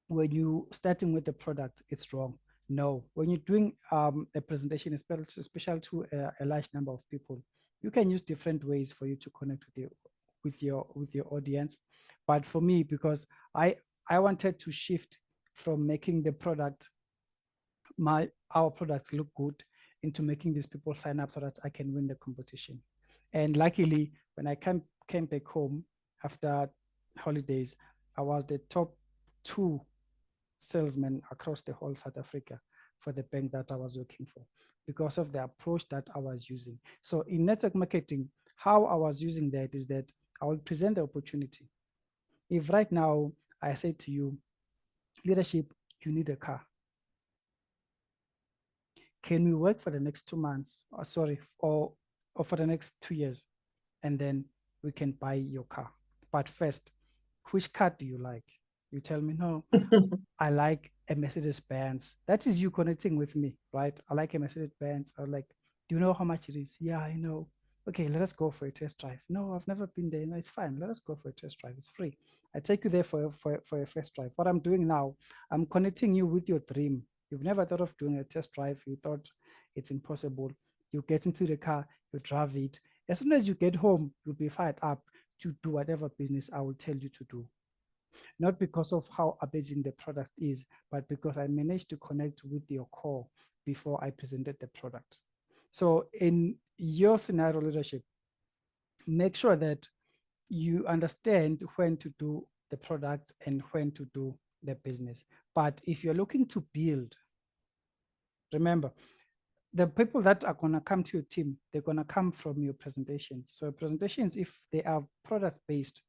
when you starting with the product, it's wrong. No, when you're doing a presentation, especially to a large number of people, you can use different ways for you to connect with your audience. But for me, because I wanted to shift from making the product, our products look good, into making these people sign up so that I can win the competition. And luckily, when I came back home after holidays, I was the top 2 salesman across the whole South Africa for the bank that I was working for, because of the approach that I was using. So in network marketing, how I was using that is that I will present the opportunity. If right now I say to you, leadership, you need a car. Can we work for the next 2 months? Or for the next 2 years, and then we can buy your car. But first, which car do you like? You tell me, no, I like a Mercedes-Benz. That is you connecting with me, right? I like a Mercedes-Benz. I was like, do you know how much it is? Yeah, I know. Okay, let us go for a test drive. No, I've never been there. No, it's fine. Let us go for a test drive. It's free. I take you there for a first drive. What I'm doing now, I'm connecting you with your dream. You've never thought of doing a test drive. You thought it's impossible. You get into the car, you drive it. As soon as you get home, you'll be fired up to do whatever business I will tell you to do. Not because of how amazing the product is, but because I managed to connect with your core before I presented the product. So in your scenario leadership, make sure that you understand when to do the product and when to do the business. But if you're looking to build, remember, the people that are going to come to your team, they're going to come from your presentations. So presentations, if they are product-based,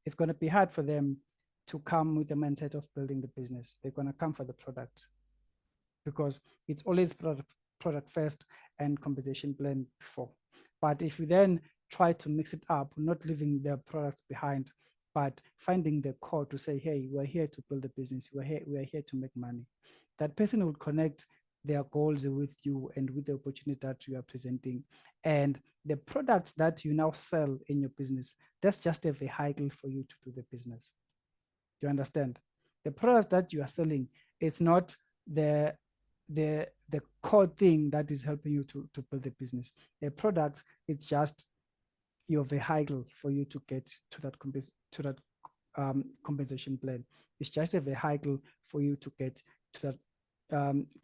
it's going to be hard for them to come with the mindset of building the business. They're going to come for the product, because it's always product first and compensation plan before. But if you then try to mix it up, not leaving the products behind, but finding the core to say, hey, we're here to build a business. We're here to make money. That person will connect their goals with you and with the opportunity that you are presenting. And the products that you now sell in your business, that's just a vehicle for you to do the business. Do you understand? The products that you are selling, it's not the core thing that is helping you to build the business. The products, it's just your vehicle for you to get to that compensation plan. It's just a vehicle for you to get to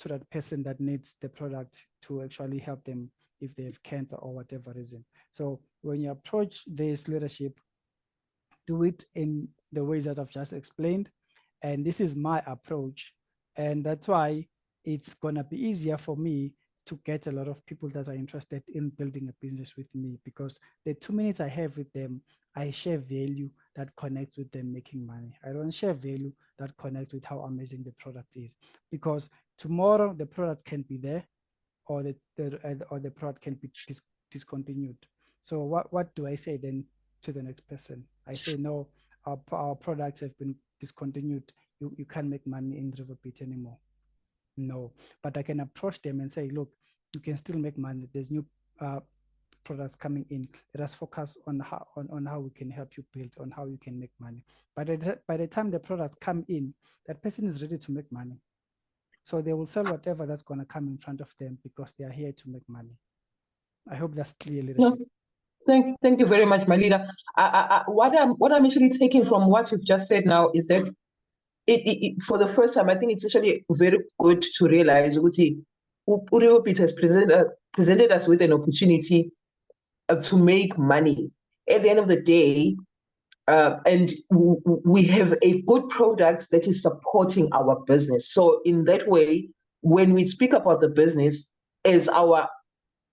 that person that needs the product to actually help them if they have cancer or whatever reason. So when you approach this leadership, do it in the ways that I've just explained. And this is my approach. And that's why it's gonna be easier for me to get a lot of people that are interested in building a business with me, because the 2 minutes I have with them, I share value that connects with them making money. I don't share value that connects with how amazing the product is, because tomorrow the product can be there, or the product can be discontinued. So what do I say then to the next person? I say, no, our products have been discontinued. You can't make money in Revoobit anymore. No, but I can approach them and say, look, you can still make money. There's new products coming in. Let us focus on how we can help you build, on how you can make money. But by the time the products come in, that person is ready to make money. So they will sell whatever that's going to come in front of them, because they are here to make money. I hope that's clear, leadership. Thank you very much, my leader. What I'm actually taking from what you've just said now is that for the first time, I think it's actually very good to realize Revoobit has presented us with an opportunity to make money at the end of the day, and we have a good product that is supporting our business. So in that way, when we speak about the business as our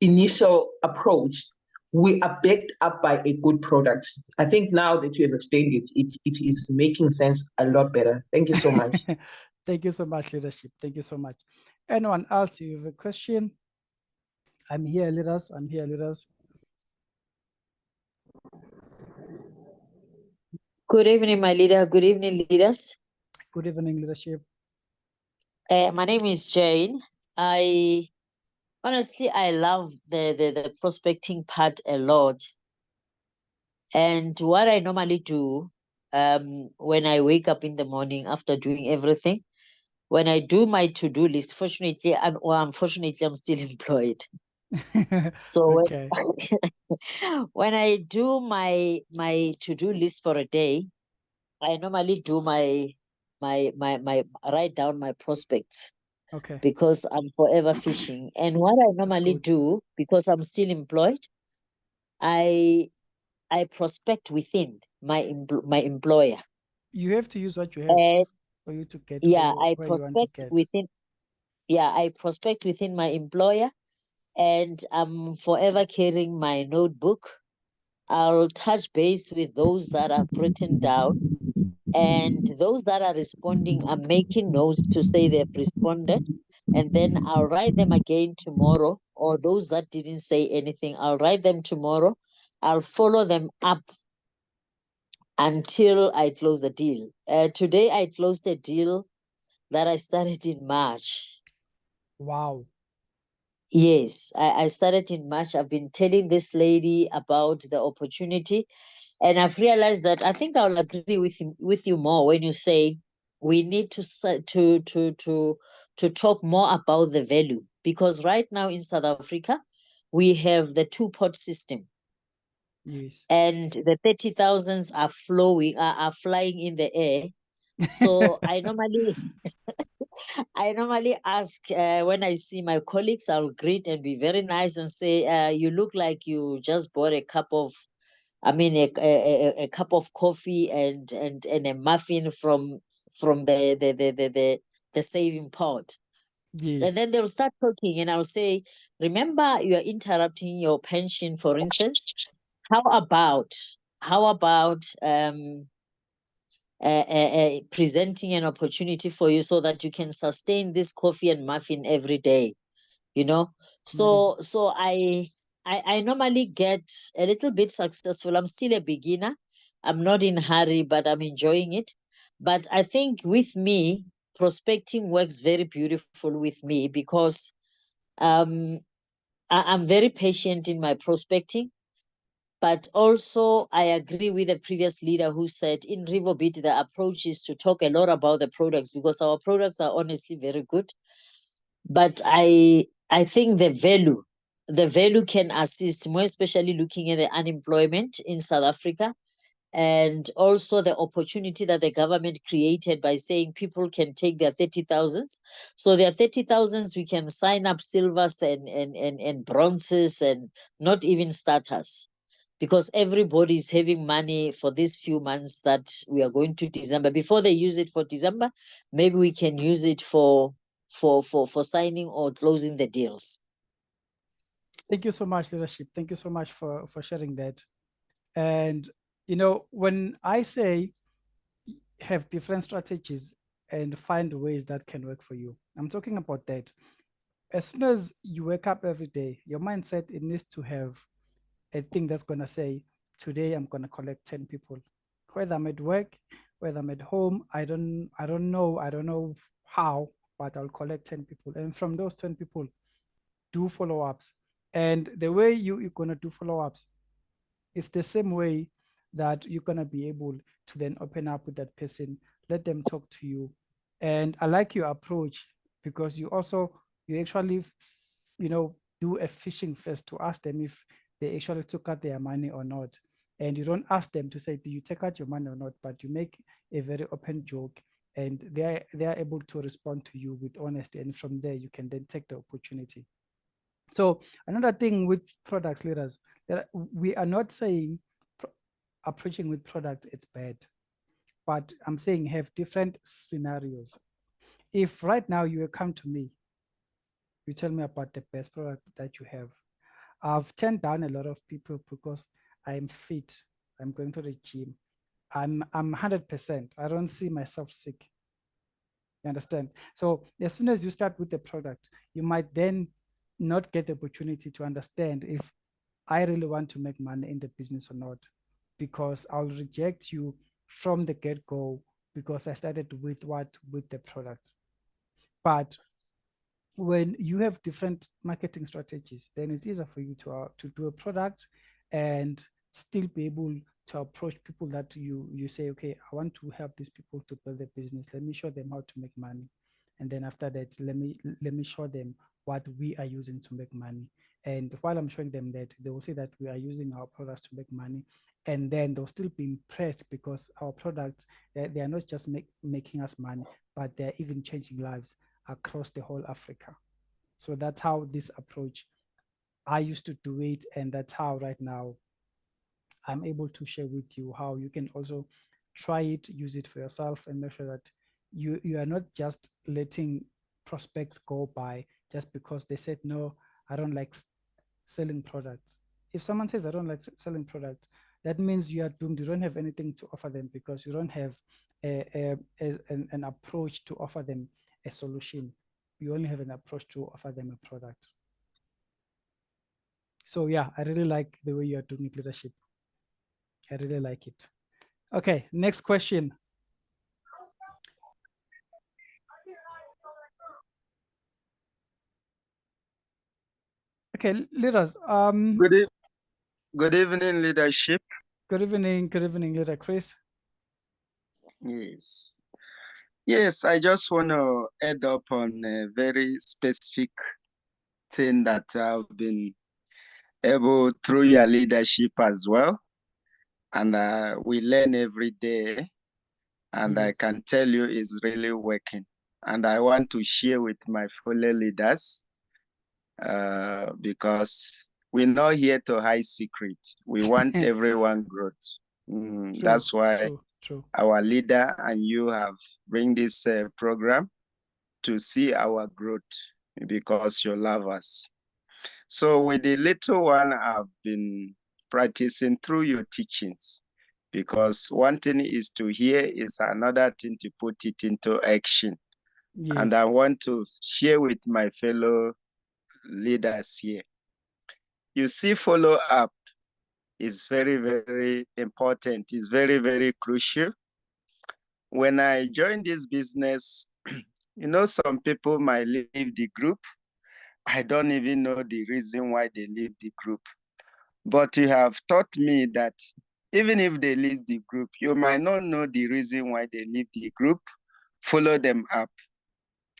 initial approach, we are backed up by a good product. I think now that you have explained it, it is making sense a lot better. Thank you so much. Thank you so much, leadership. Thank you so much. Anyone else, you have a question? I'm here, leaders. I'm here, leaders. Good evening, my leader. Good evening, leaders. Good evening, leadership. My name is Jane. Honestly, I love the prospecting part a lot. And what I normally do when I wake up in the morning after doing everything, when I do my to-do list, fortunately or unfortunately, I'm still employed. So okay. when I do my to-do list for a day, I normally do my write down my prospects. Okay. Because I'm forever fishing. And what I normally do, because I'm still employed, I prospect within my employer. You have to use what you have for you to get where you want to get. I prospect within my employer, and I'm forever carrying my notebook. I'll touch base with those that are written down, and those that are responding, I'm making notes to say they've responded, and then I'll write them again tomorrow. Or those that didn't say anything, I'll write them tomorrow. I'll follow them up until I close the deal. Today I closed a deal that I started in March. Wow. Yes, I started in March. I've been telling this lady about the opportunity, and I've realized that I think I'll agree with you more when you say we need to talk more about the value, because right now in South Africa we have the two-pot system. Yes. And the 30,000s are flying in the air. So I normally ask when I see my colleagues, I'll greet and be very nice and say, you look like you just bought a cup of coffee and a muffin from the saving pot. Yes. And then they'll start talking, and I'll say, remember, you are interrupting your pension, for instance. How about presenting an opportunity for you so that you can sustain this coffee and muffin every day, So I normally get a little bit successful. I'm still a beginner. I'm not in a hurry, but I'm enjoying it. But I think with me, prospecting works very beautiful with me because I'm very patient in my prospecting. But also, I agree with the previous leader who said in Revoobit, the approach is to talk a lot about the products because our products are honestly very good. But I think the value can assist, more especially looking at the unemployment in South Africa, and also the opportunity that the government created by saying people can take their 30,000s. So their 30,000s, we can sign up silvers and bronzes and not even starters, because everybody is having money for these few months that we are going to December. Before they use it for December, maybe we can use it for signing or closing the deals. Thank you so much, leadership. Thank you so much for sharing that. And, you know, when I say have different strategies and find ways that can work for you, I'm talking about that. As soon as you wake up every day, your mindset, it needs to have a thing that's going to say, today I'm going to collect 10 people, whether I'm at work, whether I'm at home. I don't know how, but I'll collect 10 people. And from those 10 people, do follow-ups. And the way you're going to do follow-ups, it's the same way that you're going to be able to then open up with that person, let them talk to you. And I like your approach because you actually, you know, do a fishing first to ask them if they actually took out their money or not. And you don't ask them to say, do you take out your money or not? But you make a very open joke, and they are able to respond to you with honesty. And from there, you can then take the opportunity. So another thing with products leaders, that we are not saying approaching with product it's bad, but I'm saying have different scenarios. If right now you come to me, you tell me about the best product that you have. I've turned down a lot of people because I'm fit. I'm going to the gym. I'm 100%. I don't see myself sick. You understand? So as soon as you start with the product, you might then not get the opportunity to understand if I really want to make money in the business or not, because I'll reject you from the get-go because I started with the product. But when you have different marketing strategies, then it's easier for you to do a product and still be able to approach people that you say, okay, I want to help these people to build a business. Let me show them how to make money. And then after that, let me show them what we are using to make money. And while I'm showing them that, they will see that we are using our products to make money. And then they'll still be impressed because our products, they are not just making us money, but they're even changing lives across the whole Africa. So that's how this approach, I used to do it. And that's how right now I'm able to share with you how you can also try it, use it for yourself, and make sure that you are not just letting prospects go by just because they said, no, I don't like selling products. If someone says, I don't like selling products, that means you are doomed. You don't have anything to offer them because you don't have an approach to offer them a solution. You only have an approach to offer them a product. So yeah, I really like the way you are doing it, leadership. I really like it. Okay, next question. Okay, leaders. Good evening, leadership. Good evening, leader Chris. Yes, I just want to add up on a very specific thing that I've been able through your leadership as well. And we learn every day. And I can tell you it's really working. And I want to share with my fellow leaders because we're not here to hide secret. We want everyone growth. That's why true. Our leader and you have bring this program to see our growth because you love us. So with the little one, I've been practicing through your teachings, because one thing is to hear, is another thing to put it into action. Yes. And I want to share with my fellow leaders here. You see, follow up is very, very important. It's very, very crucial. When I joined this business, You know, some people might leave the group. I don't even know the reason why they leave the group. But you have taught me that even if they leave the group, you might not know the reason why they leave the group. Follow them up.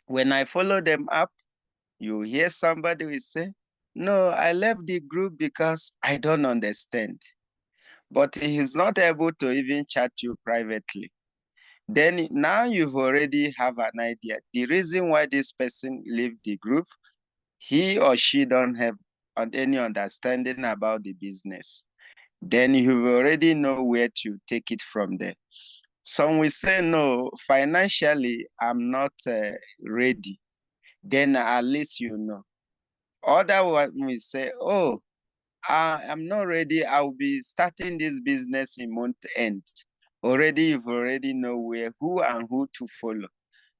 When I follow them up, you hear somebody will say, no, I left the group because I don't understand. But he is not able to even chat you privately. Then now you've already have an idea. The reason why this person left the group, he or she don't have any understanding about the business. Then you already know where to take it from there. Some will say, no, financially, I'm not ready. Then at least you know. Other one will say, oh, I'm not ready. I'll be starting this business in month end. Already, you've already know who and who to follow.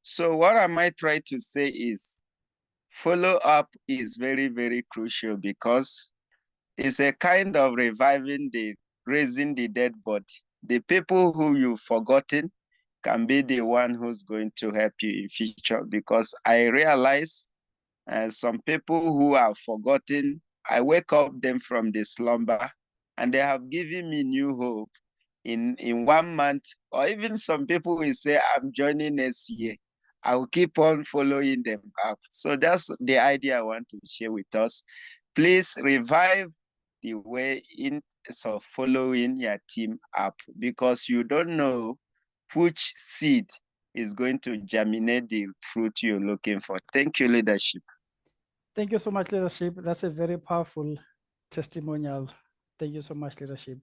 So what am I trying to say is follow up is very, very crucial because it's a kind of raising the dead body. The people who you've forgotten can be the one who's going to help you in future because I realize some people who have forgotten, I wake up them from the slumber and they have given me new hope in 1 month, or even some people will say, I'm joining next year. I will keep on following them up. So that's the idea I want to share with us. Please revive the way of following your team up because you don't know which seed is going to germinate the fruit you're looking for. Thank you, leadership. Thank you so much, leadership. That's a very powerful testimonial. Thank you so much, leadership.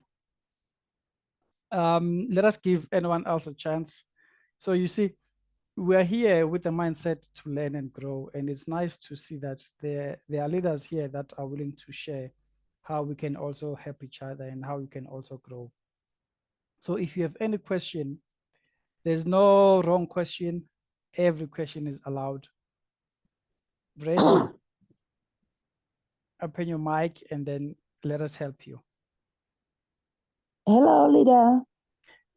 Let us give anyone else a chance. So you see, we're here with the mindset to learn and grow. And it's nice to see that there are leaders here that are willing to share how we can also help each other and how we can also grow. So if you have any question, there's no wrong question. Every question is allowed. Raise up, open your mic, and then let us help you. Hello, leader.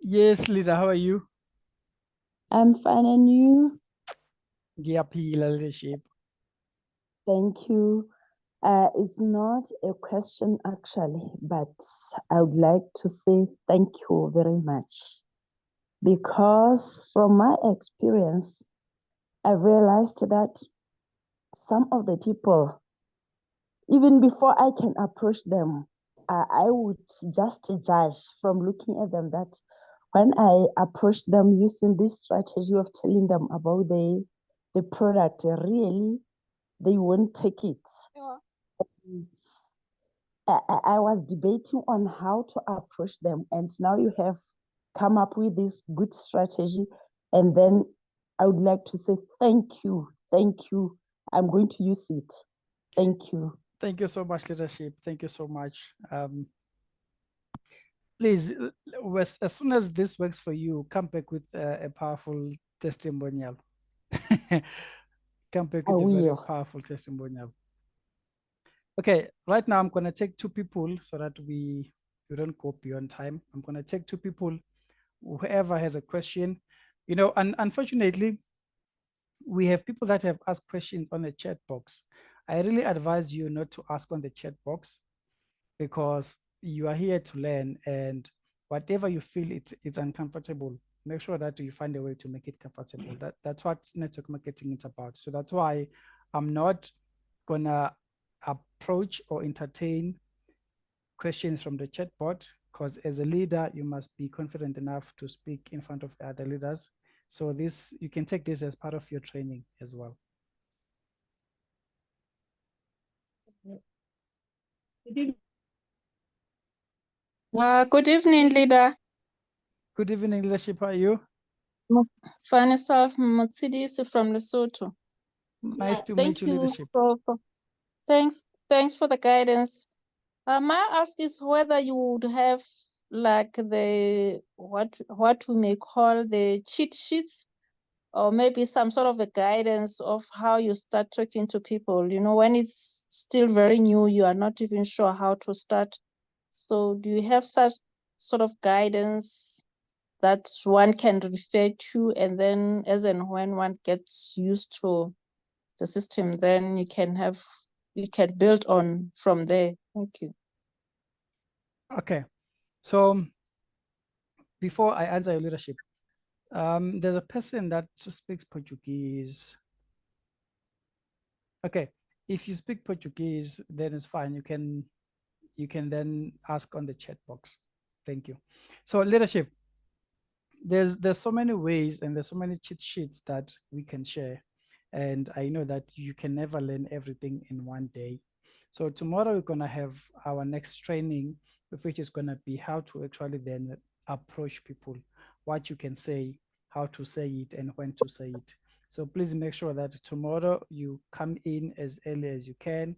Yes, leader, how are you? I'm fine, and you? Giapila leadership. Thank you. It's not a question actually, but I would like to say thank you very much. Because from my experience, I realized that some of the people, even before I can approach them, I would just judge from looking at them that when I approach them using this strategy of telling them about the product, really, they won't take it. I was debating on how to approach them, and now you have come up with this good strategy. And then I would like to say thank you. Thank you. I'm going to use it. Thank you. Thank you so much, leadership. Thank you so much. Please, as soon as this works for you, come back with a powerful testimonial. Come back with a very powerful testimonial. Okay, right now I'm going to take 2 people so that we don't go beyond time. I'm going to take 2 people, whoever has a question. You know, and unfortunately, we have people that have asked questions on the chat box. I really advise you not to ask on the chat box because you are here to learn, and whatever you feel it's uncomfortable, make sure that you find a way to make it comfortable. That's what network marketing is about. So that's why I'm not gonna approach or entertain questions from the chat bot, because as a leader, you must be confident enough to speak in front of other leaders. So this, you can take this as part of your training as well. Good evening, leader. Good evening, leadership. How are you? Fine yourself, Motsidisi from Lesotho. Nice to meet you, leadership. Thanks for the guidance. May I ask is whether you would have like the what we may call the cheat sheets, or maybe some sort of a guidance of how you start talking to people, you know, when it's still very new, you are not even sure how to start. So do you have such sort of guidance that one can refer to, and then as and when one gets used to the system, then you can build on from there. Thank you. Okay, so before I answer your leadership, there's a person that speaks Portuguese. Okay, if you speak Portuguese, then it's fine. You can then ask on the chat box. Thank you. So leadership, there's so many ways and there's so many cheat sheets that we can share. And I know that you can never learn everything in one day. So tomorrow we're gonna have our next training, which is gonna be how to actually then approach people, what you can say, how to say it, and when to say it. So please make sure that tomorrow you come in as early as you can,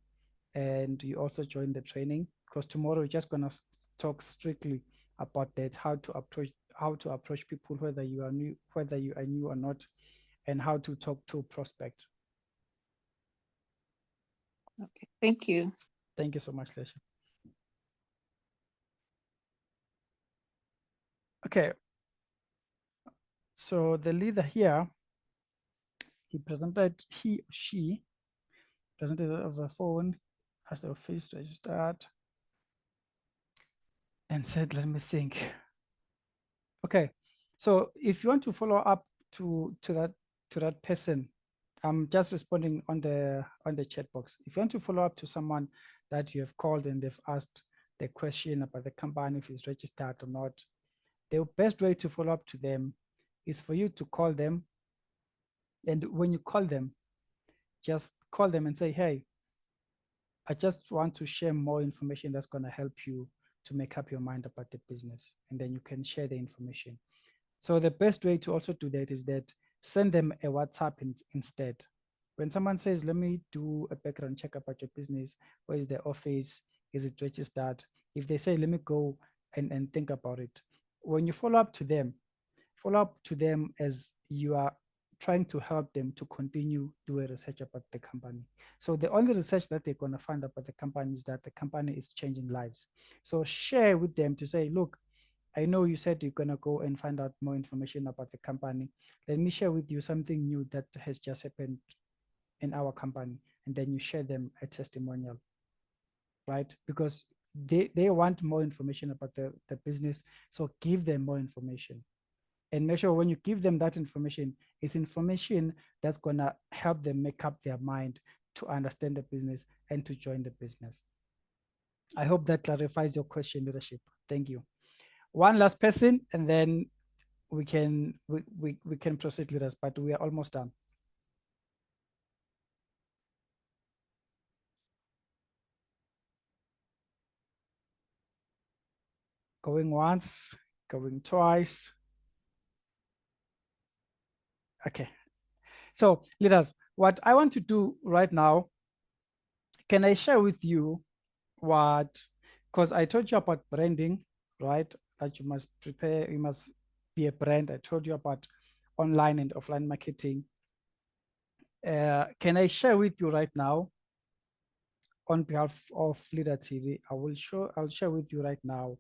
and you also join the training, because tomorrow we're just gonna talk strictly about that, how to approach people, whether you are new or not, and how to talk to prospects. Okay, thank you. Thank you so much, Lesha. Okay, so the leader here, he or she presented over phone as their face registered and said, let me think. Okay, so if you want to follow up to that person, I'm just responding on the chat box. If you want to follow up to someone that you have called and they've asked the question about the company, if it's registered or not, the best way to follow up to them is for you to call them. And when you call them, just call them and say, hey, I just want to share more information that's going to help you to make up your mind about the business. And then you can share the information. So the best way to also do that is that send them a WhatsApp instead. When someone says, let me do a background check about your business, where is the office, is it registered? If they say, let me go and think about it. When you follow up to them as you are trying to help them to continue doing research about the company. So the only research that they're going to find about the company is that the company is changing lives. So share with them to say, look, I know you said you're going to go and find out more information about the company. Let me share with you something new that has just happened in our company. And then you share them a testimonial, right? Because they want more information about the business. So give them more information. And make sure when you give them that information, it's information that's going to help them make up their mind to understand the business and to join the business. I hope that clarifies your question, leadership. Thank you. One last person, and then we can proceed, leaders, but we are almost done. Going once, going twice. Okay. So leaders, what I want to do right now, can I share with you because I told you about branding, right? That you must prepare, you must be a brand. I told you about online and offline marketing. Can I share with you right now on behalf of Leader TV? I'll share with you right now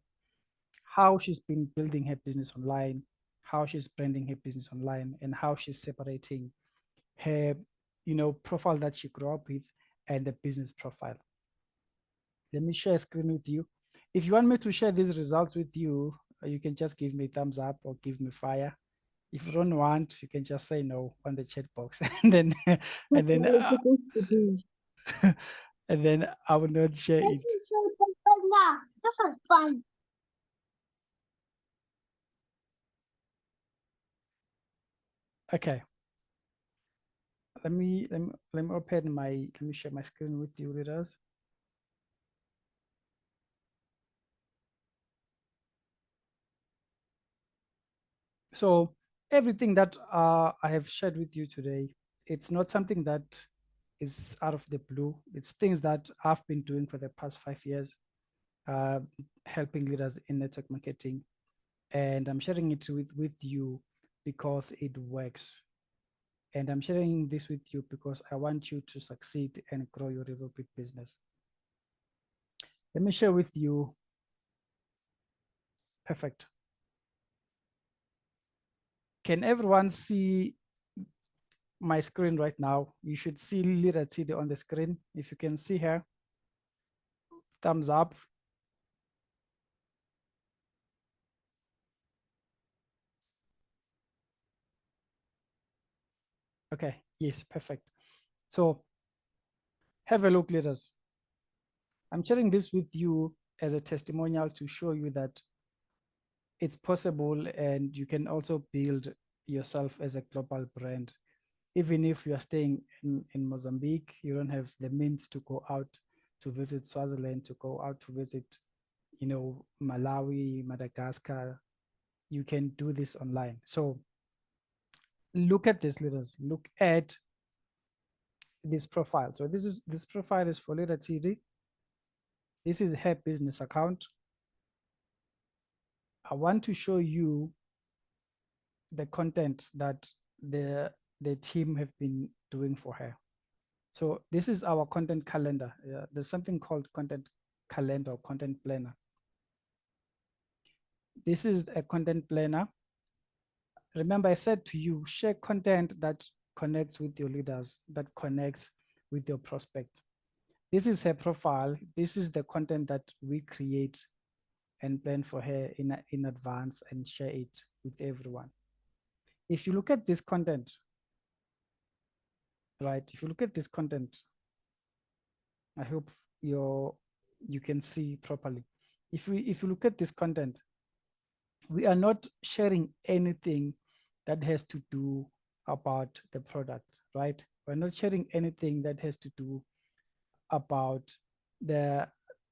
how she's been building her business online, how she's branding her business online, and how she's separating her, profile that she grew up with and the business profile. Let me share a screen with you. If you want me to share these results with you, you can just give me a thumbs up or give me fire. If you don't want, you can just say no on the chat box, and then and then I will not share it. This was fun. Okay. Let me open let me share my screen with you, leaders. So everything that I have shared with you today, it's not something that is out of the blue. It's things that I've been doing for the past 5 years, helping leaders in network marketing. And I'm sharing it with you because it works. And I'm sharing this with you because I want you to succeed and grow your Revoobit business. Let me share with you. Perfect. Can everyone see my screen right now? You should see Lira Tide on the screen. If you can see her, thumbs up. Okay, yes, perfect. So have a look, leaders. I'm sharing this with you as a testimonial to show you that it's possible, and you can also build yourself as a global brand. Even if you are staying in Mozambique, you don't have the means to go out to visit Swaziland, to go out to visit, you know, Malawi, Madagascar, you can do this online. So look at this, leaders. Look at this profile. So this profile is for Leader TD. This is her business account. I want to show you the content that the team have been doing for her. So this is our content calendar. There's something called content calendar or content planner. This is a content planner. Remember, I said to you, share content that connects with your leaders, that connects with your prospect. This is her profile. This is the content that we create and plan for her in advance and share it with everyone. If you look at this content, right? If you look at this content, I hope you can see properly. If you look at this content, we are not sharing anything that has to do about the product, right? We're not sharing anything that has to do about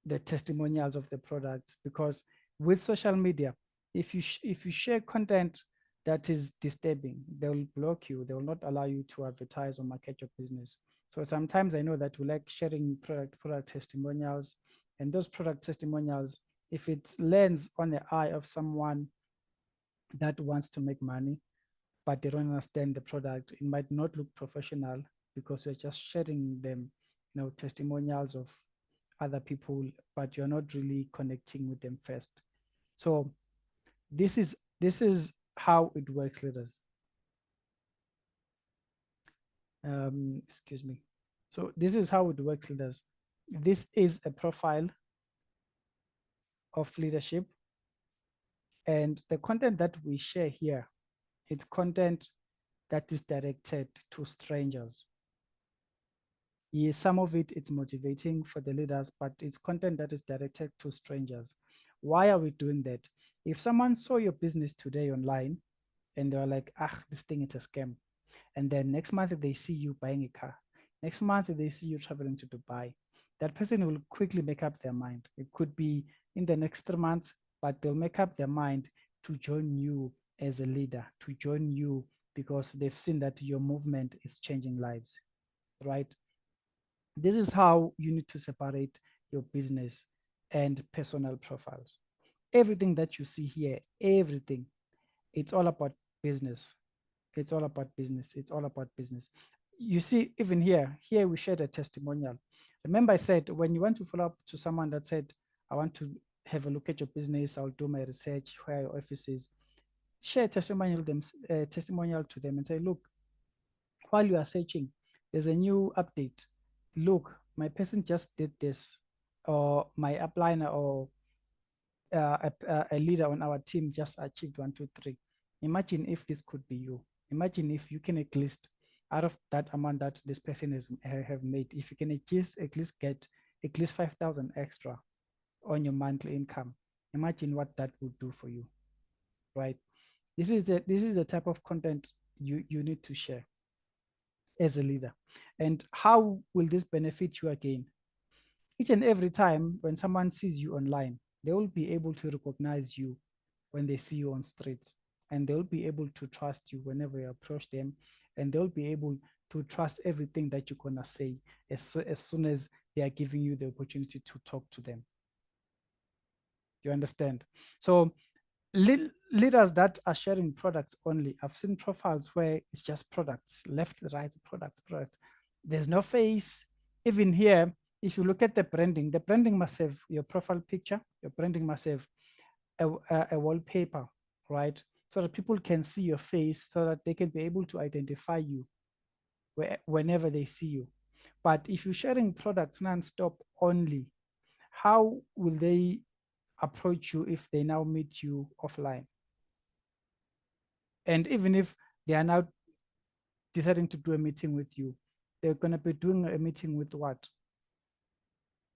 the testimonials of the products, because with social media, if you share content that is disturbing, they will block you. They will not allow you to advertise or market your business. So sometimes I know that we like sharing product testimonials, and those product testimonials, if it lands on the eye of someone that wants to make money, but they don't understand the product, it might not look professional because you're just sharing them, you know, testimonials of other people, but you're not really connecting with them first. So this is how it works, leaders. Excuse me. So this is how it works, leaders. This is a profile of leadership, and the content that we share here, it's content that is directed to strangers. Yes, some of it's motivating for the leaders, but it's content that is directed to strangers. Why are we doing that? If someone saw your business today online and they're like, ah, this thing is a scam, and then next month they see you buying a car, next month they see you traveling to Dubai, that person will quickly make up their mind. It could be in the next 3 months, but they'll make up their mind to join you as a leader, to join you because they've seen that your movement is changing lives, right? This is how you need to separate your business and personal profiles. Everything that you see here, everything, it's all about business. It's all about business. It's all about business. You see, even here we shared a testimonial. Remember I said, when you want to follow up to someone that said, I want to have a look at your business, I'll do my research, where your office is, share a testimonial to them and say, look, while you are searching, there's a new update. Look, my person just did this, or my upliner or a leader on our team just achieved 1, 2, 3. Imagine if this could be you. Imagine if you can at least, out of that amount that this person have made, if you can at least get at least 5,000 extra on your monthly income. Imagine what that would do for you, right? This is the type of content you need to share as a leader. And how will this benefit you again? Each and every time when someone sees you online, they will be able to recognize you when they see you on streets, and they'll be able to trust you whenever you approach them, and they'll be able to trust everything that you're gonna say as soon as they are giving you the opportunity to talk to them. You understand? So leaders that are sharing products only, I've seen profiles where it's just products, left, right, products. There's no face. Even here, if you look at the branding must have your profile picture, your branding must have a wallpaper, right? so that people can see your face, so that they can be able to identify you whenever they see you. But if you're sharing products non-stop only, how will they approach you if they now meet you offline? And even if they are now deciding to do a meeting with you, they're going to be doing a meeting with what?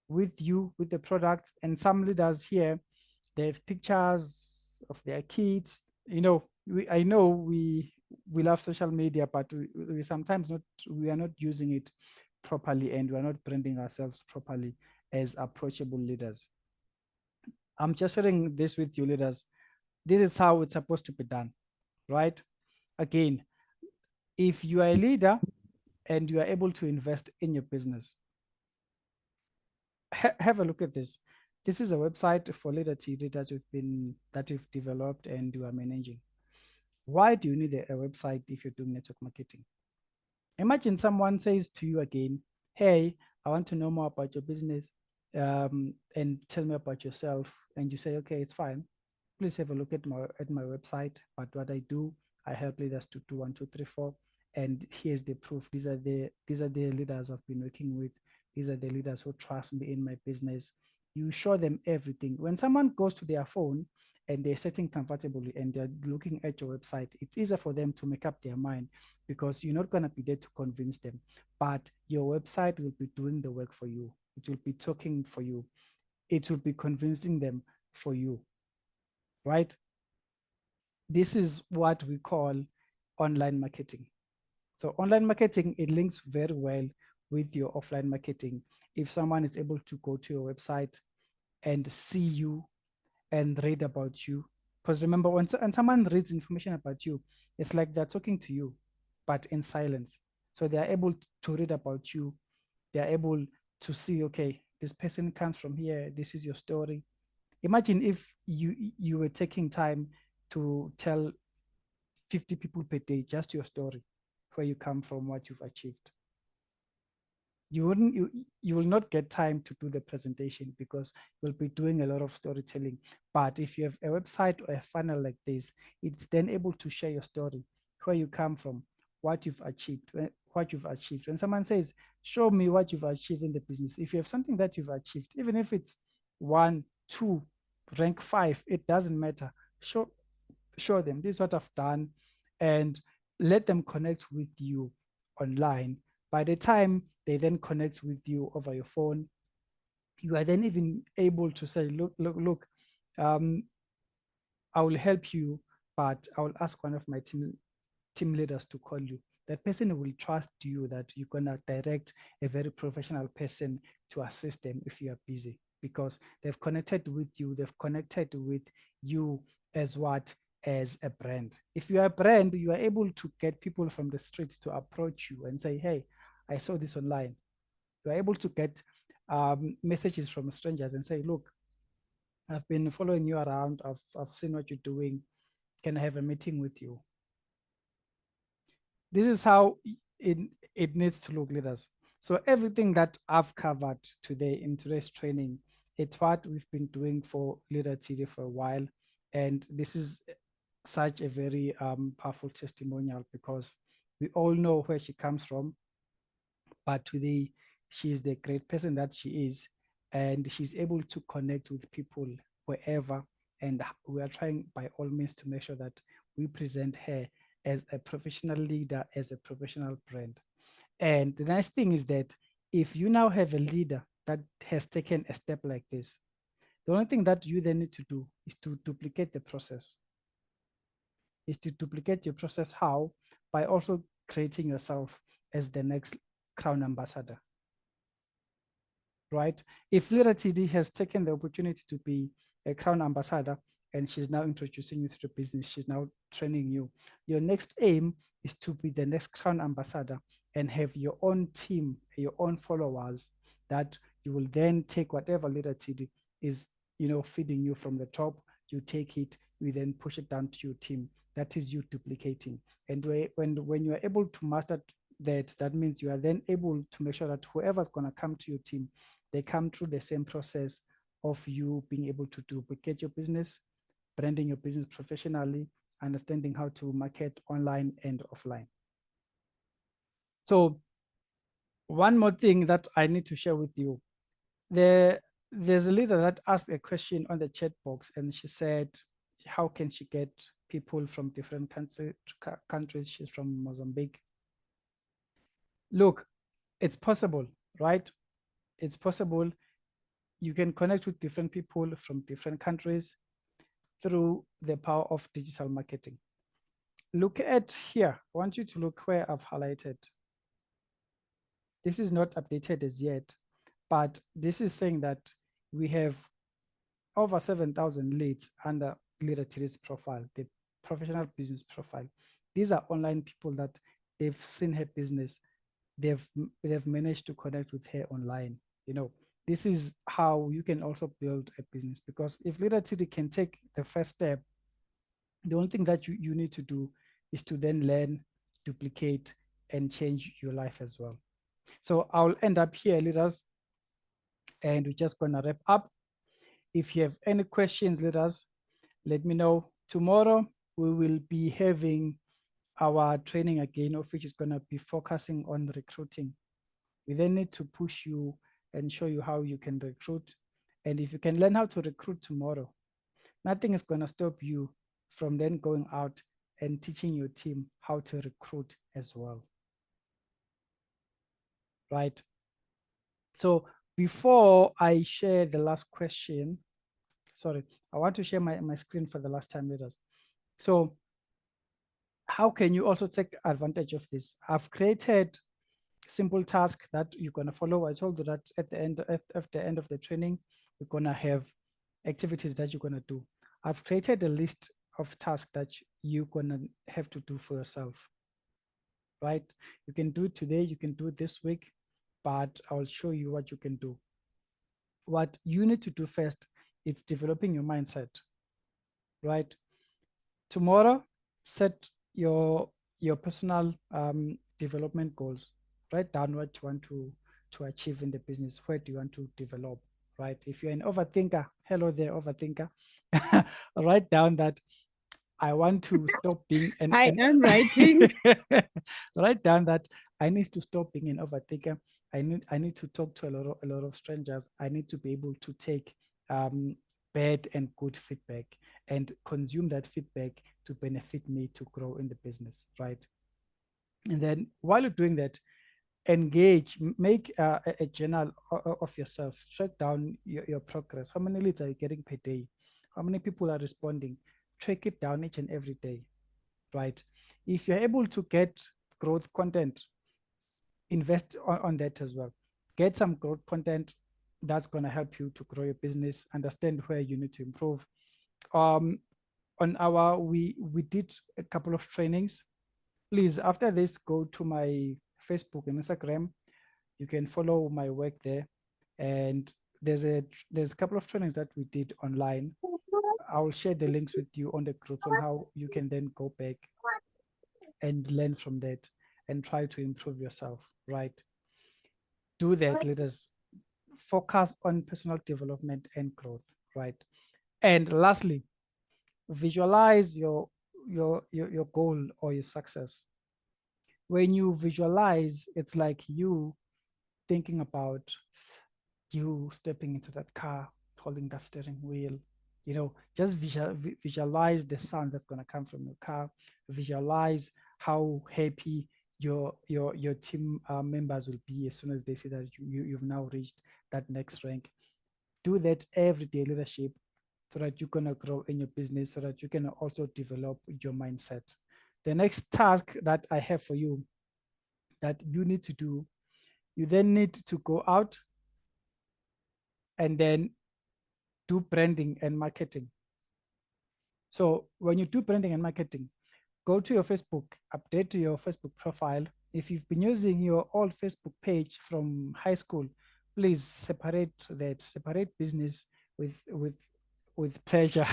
With you, with the product. And some leaders here, they have pictures of their kids. You know, I know we love social media, but we sometimes we are not using it properly, and we are not branding ourselves properly as approachable leaders. I'm just sharing this with you, leaders. This is how it's supposed to be done, right? Again, if you are a leader and you are able to invest in your business, have a look at this. This is a website for leadership that we've developed and you are managing. Why do you need a website if you're doing network marketing? Imagine someone says to you again, hey, I want to know more about your business, and tell me about yourself. And you say, okay, it's fine. Please have a look at my website. But what I do, I help leaders to do 1, 2, 3, 4. And here's the proof. These are the leaders I've been working with. These are the leaders who trust me in my business. You show them everything. When someone goes to their phone and they're sitting comfortably and they're looking at your website, it's easier for them to make up their mind, because you're not going to be there to convince them, but your website will be doing the work for you. It will be talking for you. It will be convincing them for you, right? This is what we call online marketing. So online marketing, it links very well with your offline marketing. If someone is able to go to your website and see you and read about you, because remember, when someone reads information about you, it's like they're talking to you, but in silence. So they are able to read about you. They are able to see, okay, this person comes from here. This is your story. Imagine if you were taking time to tell 50 people per day just your story, where you come from, what you've achieved. You will not get time to do the presentation, because you'll be doing a lot of storytelling. But if you have a website or a funnel like this, it's then able to share your story, where you come from, what you've achieved. When someone says, show me what you've achieved in the business, if you have something that you've achieved, even if it's 1, 2, rank 5, it doesn't matter. Show them, this is what I've done, and let them connect with you online. By the time they then connect with you over your phone, you are then even able to say, look, I will help you, but I will ask one of my team leaders to call you. That person will trust you that you're going to direct a very professional person to assist them if you are busy, because they've connected with you. They've connected with you as what? As a brand. If you are a brand, you are able to get people from the street to approach you and say, hey, I saw this online. You are able to get messages from strangers and say, look, I've been following you around. I've seen what you're doing. Can I have a meeting with you? This is how it needs to look, leaders. So everything that I've covered today in today's training, it's what we've been doing for Leader TD for a while. And this is such a very powerful testimonial, because we all know where she comes from, but today she is the great person that she is, and she's able to connect with people wherever. And we are trying by all means to make sure that we present her as a professional leader, as a professional brand. And the nice thing is that if you now have a leader that has taken a step like this, the only thing that you then need to do is to duplicate the process. Is to duplicate your process. How? By also creating yourself as the next Crown Ambassador. Right? If Lira TD has taken the opportunity to be a Crown Ambassador, and she's now introducing you to the business, she's now training you, your next aim is to be the next Crown Ambassador and have your own team, your own followers, that you will then take whatever Lira TD is, feeding you from the top, you take it, you then push it down to your team. That is you duplicating. And when you are able to master that means you are then able to make sure that whoever's going to come to your team, they come through the same process of you being able to duplicate your business, branding your business professionally, understanding how to market online and offline. So one more thing that I need to share with you. There's a leader that asked a question on the chat box, and she said, how can she get people from different countries? She's from Mozambique. Look, it's possible, right? It's possible. You can connect with different people from different countries through the power of digital marketing. Look at here. I want you to look where I've highlighted. This is not updated as yet, but this is saying that we have over 7,000 leads under Leader Today's profile, the professional business profile. These are online people that they've seen her business. They've managed to connect with her online. You know, this is how you can also build a business, because if Leader Today can take the first step, the only thing that you need to do is to then learn, duplicate, and change your life as well. So I'll end up here, leaders, and we're just gonna wrap up. If you have any questions, leaders, let me know. Tomorrow, we will be having our training again, of which is gonna be focusing on recruiting. We then need to push you and show you how you can recruit. And if you can learn how to recruit tomorrow, nothing is gonna stop you from then going out and teaching your team how to recruit as well. Right? So before I share the last question, sorry, I want to share my screen for the last time, leaders. So how can you also take advantage of this? I've created simple tasks that you're gonna follow. I told you that at the end of the training, we're gonna have activities that you're gonna do. I've created a list of tasks that you're gonna have to do for yourself, right? You can do it today, you can do it this week, but I'll show you what you can do. What you need to do first is developing your mindset, right? Tomorrow, set your personal development goals. Write down what you want to achieve in the business. Where do you want to develop, right? If you're an overthinker, hello there, overthinker. Write down that I want to stop being an. I am writing. Write down that I need to stop being an overthinker. I need to talk to a lot of strangers. I need to be able to take bad and good feedback and consume that feedback to benefit me to grow in the business, right? And then while you're doing that, engage, make a journal of yourself. Track down your progress. How many leads are you getting per day? How many people are responding? Track it down each and every day, right? If you're able to get growth content, invest on that as well. Get some growth content that's going to help you to grow your business, understand where you need to improve. On our, we did a couple of trainings. Please, after this, go to my Facebook and Instagram. You can follow my work there. And there's a couple of trainings that we did online. I will share the links with you on the group on how you can then go back and learn from that and try to improve yourself, right? Do that, let us focus on personal development and growth, right? And lastly, visualize your goal or your success. When you visualize, it's like you thinking about you stepping into that car, holding that steering wheel, you know, just visualize the sound that's going to come from your car. Visualize how happy your team members will be as soon as they see that you've now reached that next rank. Do that every day, leadership, so that you're going to grow in your business, so that you can also develop your mindset. The next task that I have for you that you need to do, you then need to go out and then do branding and marketing. So when you do branding and marketing, go to your Facebook, update your Facebook profile. If you've been using your old Facebook page from high school, please separate that. Separate business with pleasure.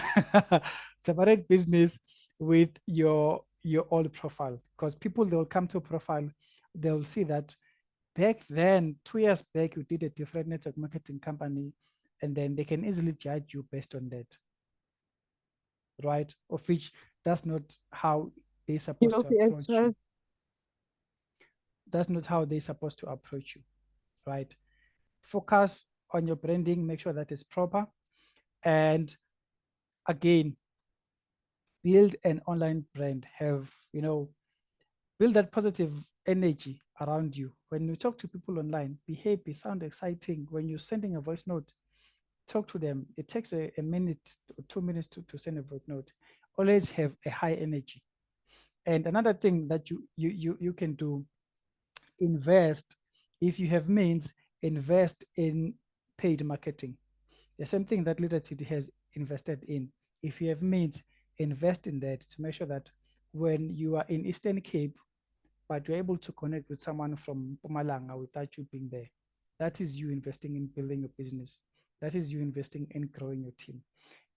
Separate business with your old profile, because people, they'll come to a profile, they'll see that back then, 2 years back, you did a different network marketing company, and then they can easily judge you based on that, right? Of which That's not how they're supposed to approach you. That's not how they're supposed to approach you, right? Focus on your branding, make sure that it's proper. And again, build an online brand, have, build that positive energy around you. When you talk to people online, be happy, sound exciting. When you're sending a voice note, talk to them. It takes a minute or 2 minutes to send a voice note. Always have a high energy. And another thing that you can do, invest, if you have means, invest in paid marketing. The same thing that Leader City has invested in. If you have means, invest in that to make sure that when you are in Eastern Cape, but you're able to connect with someone from Mpumalanga without you being there, that is you investing in building your business. That is you investing in growing your team.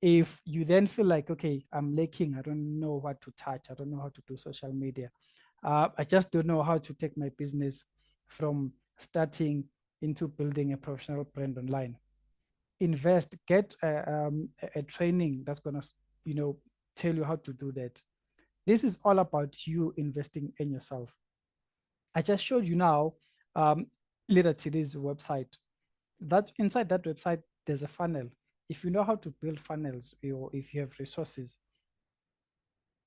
If you then feel like, okay, I'm lacking, I don't know what to touch, I don't know how to do social media, I just don't know how to take my business from starting into building a professional brand online. Invest, get a training that's gonna, tell you how to do that. This is all about you investing in yourself. I just showed you now Leader Today's website. That inside that website, there's a funnel. If you know how to build funnels, or if you have resources,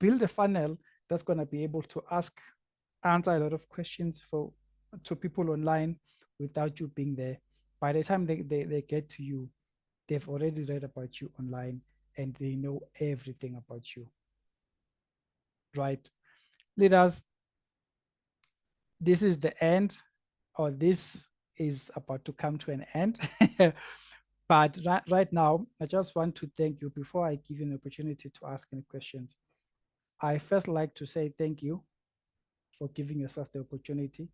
build a funnel that's going to be able to answer a lot of questions to people online without you being there. By the time they get to you, they've already read about you online and they know everything about you, right? Leaders, this is the end, or this is about to come to an end. But right now, I just want to thank you. Before I give you an opportunity to ask any questions, I first like to say thank you for giving yourself the opportunity.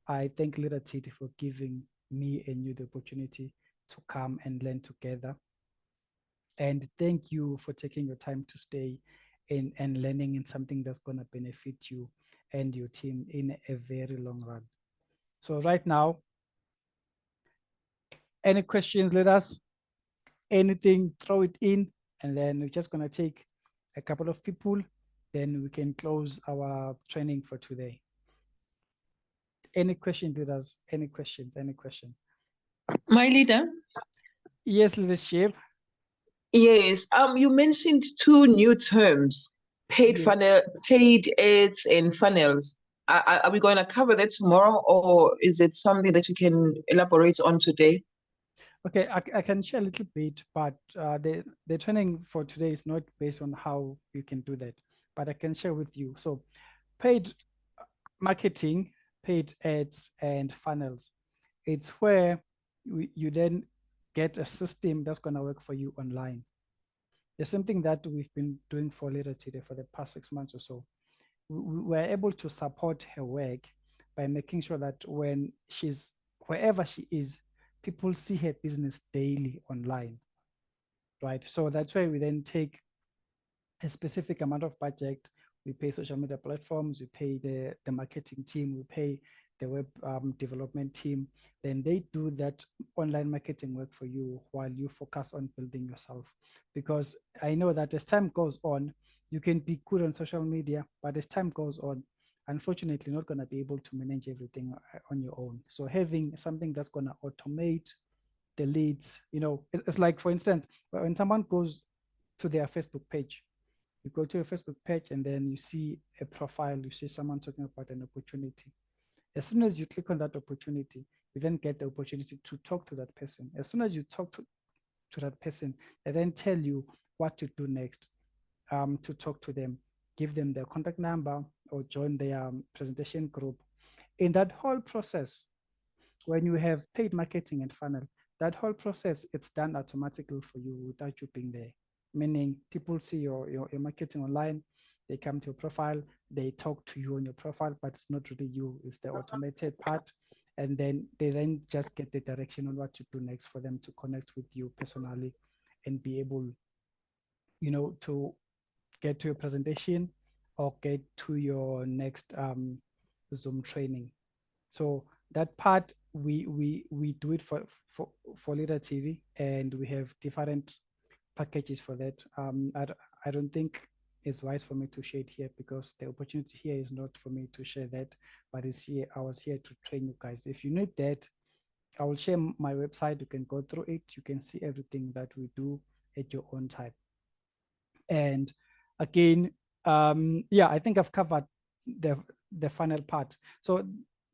I thank Leader Titi for giving me and you the opportunity to come and learn together. And thank you for taking your time to stay in and learning in something that's going to benefit you and your team in a very long run. So right now, any questions, let us, anything, throw it in, and then we're just going to take a couple of people, then we can close our training for today. Any questions, leaders? Any questions? Any questions? My leader? Yes, leadership. Yes. You mentioned two new terms, paid funnel, paid ads and funnels. Are we going to cover that tomorrow, or is it something that you can elaborate on today? Okay, I can share a little bit, but the training for today is not based on how you can do that, but I can share with you. So paid marketing, paid ads and funnels, it's where you then get a system that's going to work for you online. There's something that we've been doing for Leader today for the past 6 months or so. We were able to support her work by making sure that when she's wherever she is, people see her business daily online, right? So that's why we then take a specific amount of budget. We pay social media platforms, we pay the marketing team, we pay the web development team. Then they do that online marketing work for you while you focus on building yourself. Because I know that as time goes on, you can be good on social media, but as time goes on, unfortunately, you're not going to be able to manage everything on your own. So having something that's going to automate the leads, it's like, for instance, when someone goes to their Facebook page, you go to a Facebook page and then you see a profile, you see someone talking about an opportunity. As soon as you click on that opportunity, you then get the opportunity to talk to that person. As soon as you talk to that person, they then tell you what to do next, to talk to them, give them their contact number or join their presentation group. In that whole process, when you have paid marketing and funnel, that whole process, it's done automatically for you without you being there. Meaning people see your marketing online, they come to your profile, they talk to you on your profile, but it's not really you, it's the automated part. And then they then just get the direction on what to do next for them to connect with you personally and be able, to get to your presentation or get to your next Zoom training. So that part, we do it for Leader TV, and we have different packages for that. I don't think it's wise for me to share it here, because the opportunity here is not for me to share that, but it's here. I was here to train you guys. If you need that, I will share my website. You can go through it. You can see everything that we do at your own time. And again, yeah, I think I've covered the final part. So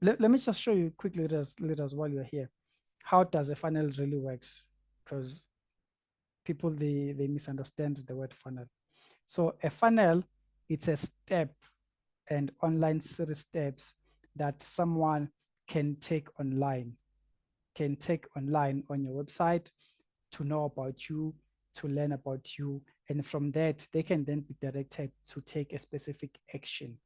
let me just show you quickly, leaders, while you're here, how does a funnel really works, because people, they misunderstand the word funnel. So a funnel, it's a step and online series steps that someone can take online on your website to know about you, to learn about you. And from that, they can then be directed to take a specific action.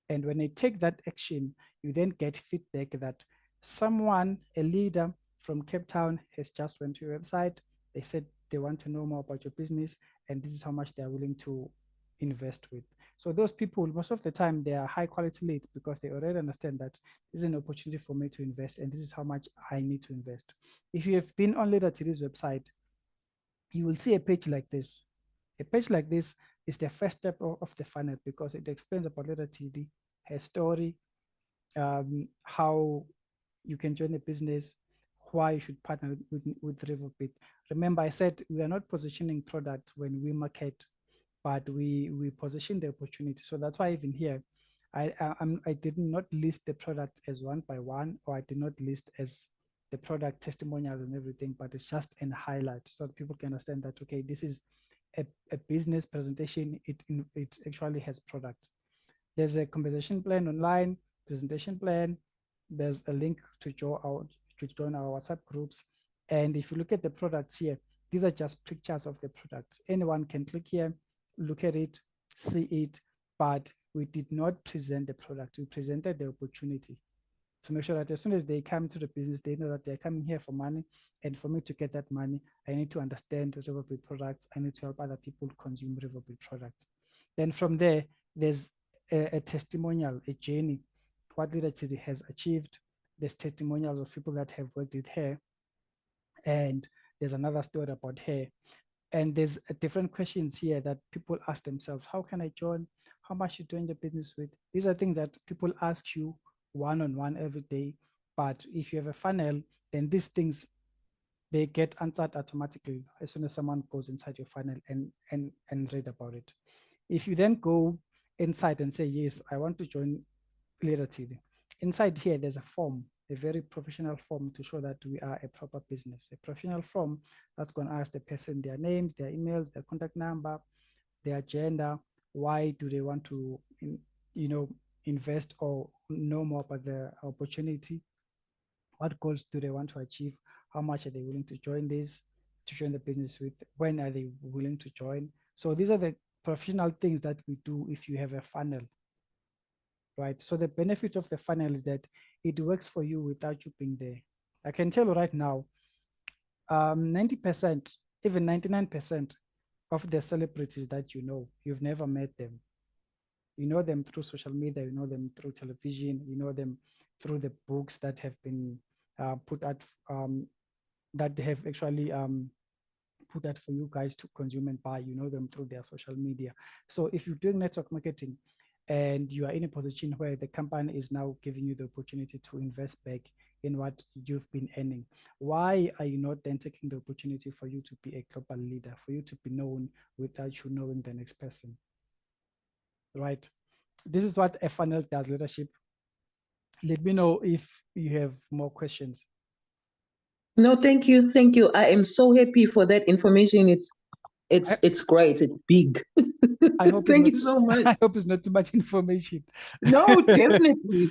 And when they take that action, you then get feedback that someone, a leader from Cape Town, has just went to your website. They said they want to know more about your business, and this is how much they're willing to invest with. So those people, most of the time, they are high quality leads, because they already understand that this is an opportunity for me to invest, and this is how much I need to invest. If you have been on Leader TD's website, you will see a page like this. A page like this is the first step of the funnel, because it explains about Leader TD, her story, how you can join a business, why you should partner with Revoobit. Remember, I said we are not positioning products when we market, but we position the opportunity. So that's why even here, I did not list the product as one by one, or I did not list as the product testimonials and everything, but it's just an highlight so that people can understand that, okay, this is a business presentation. It actually has products. There's a conversation plan online, presentation plan. There's a link to join our WhatsApp groups. And if you look at the products here, these are just pictures of the products. Anyone can click here, look at it, see it, but we did not present the product. We presented the opportunity to make sure that as soon as they come to the business, they know that they're coming here for money. And for me to get that money, I need to understand the Revoobit products. I need to help other people consume Revoobit products. Then from there, there's a testimonial, a journey, what Leader TD has achieved. There's testimonials of people that have worked with her. And there's another story about her. And there's different questions here that people ask themselves. How can I join? How much you doing the business with? These are things that people ask you one-on-one every day. But if you have a funnel, then these things, they get answered automatically as soon as someone goes inside your funnel and read about it. If you then go inside and say, yes, I want to join Leader TD. Inside here, there's a form, a very professional form to show that we are a proper business. A professional form that's going to ask the person their names, their emails, their contact number, their gender, why do they want to, invest or know more about the opportunity, what goals do they want to achieve, how much are they willing to join the business with, when are they willing to join. So these are the professional things that we do if you have a funnel. Right. So the benefit of the funnel is that it works for you without you being there. I can tell you right now, 90%, even 99% of the celebrities that you've never met them. You know them through social media, you know them through television, you know them through the books that have been put out, that they have actually put out for you guys to consume and buy. You know them through their social media. So if you're doing network marketing, and you are in a position where the company is now giving you the opportunity to invest back in what you've been earning, why are you not then taking the opportunity for you to be a global leader, for you to be known without you knowing the next person? Right. This is what a funnel does, leadership. Let me know if you have more questions. No, thank you. Thank you. I am so happy for that information. It's great. It's big. I hope Thank you so much. I hope it's not too much information. No, definitely.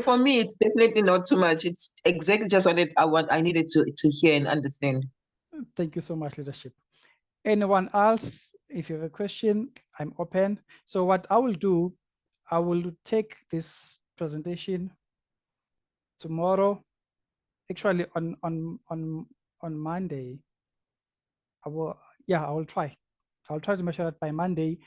For me, it's definitely not too much. It's exactly just what I needed to hear and understand. Thank you so much, leadership. Anyone else? If you have a question, I'm open. So what I will do, I will take this presentation tomorrow. Actually, on Monday, I will try. I'll try to make sure that by Monday,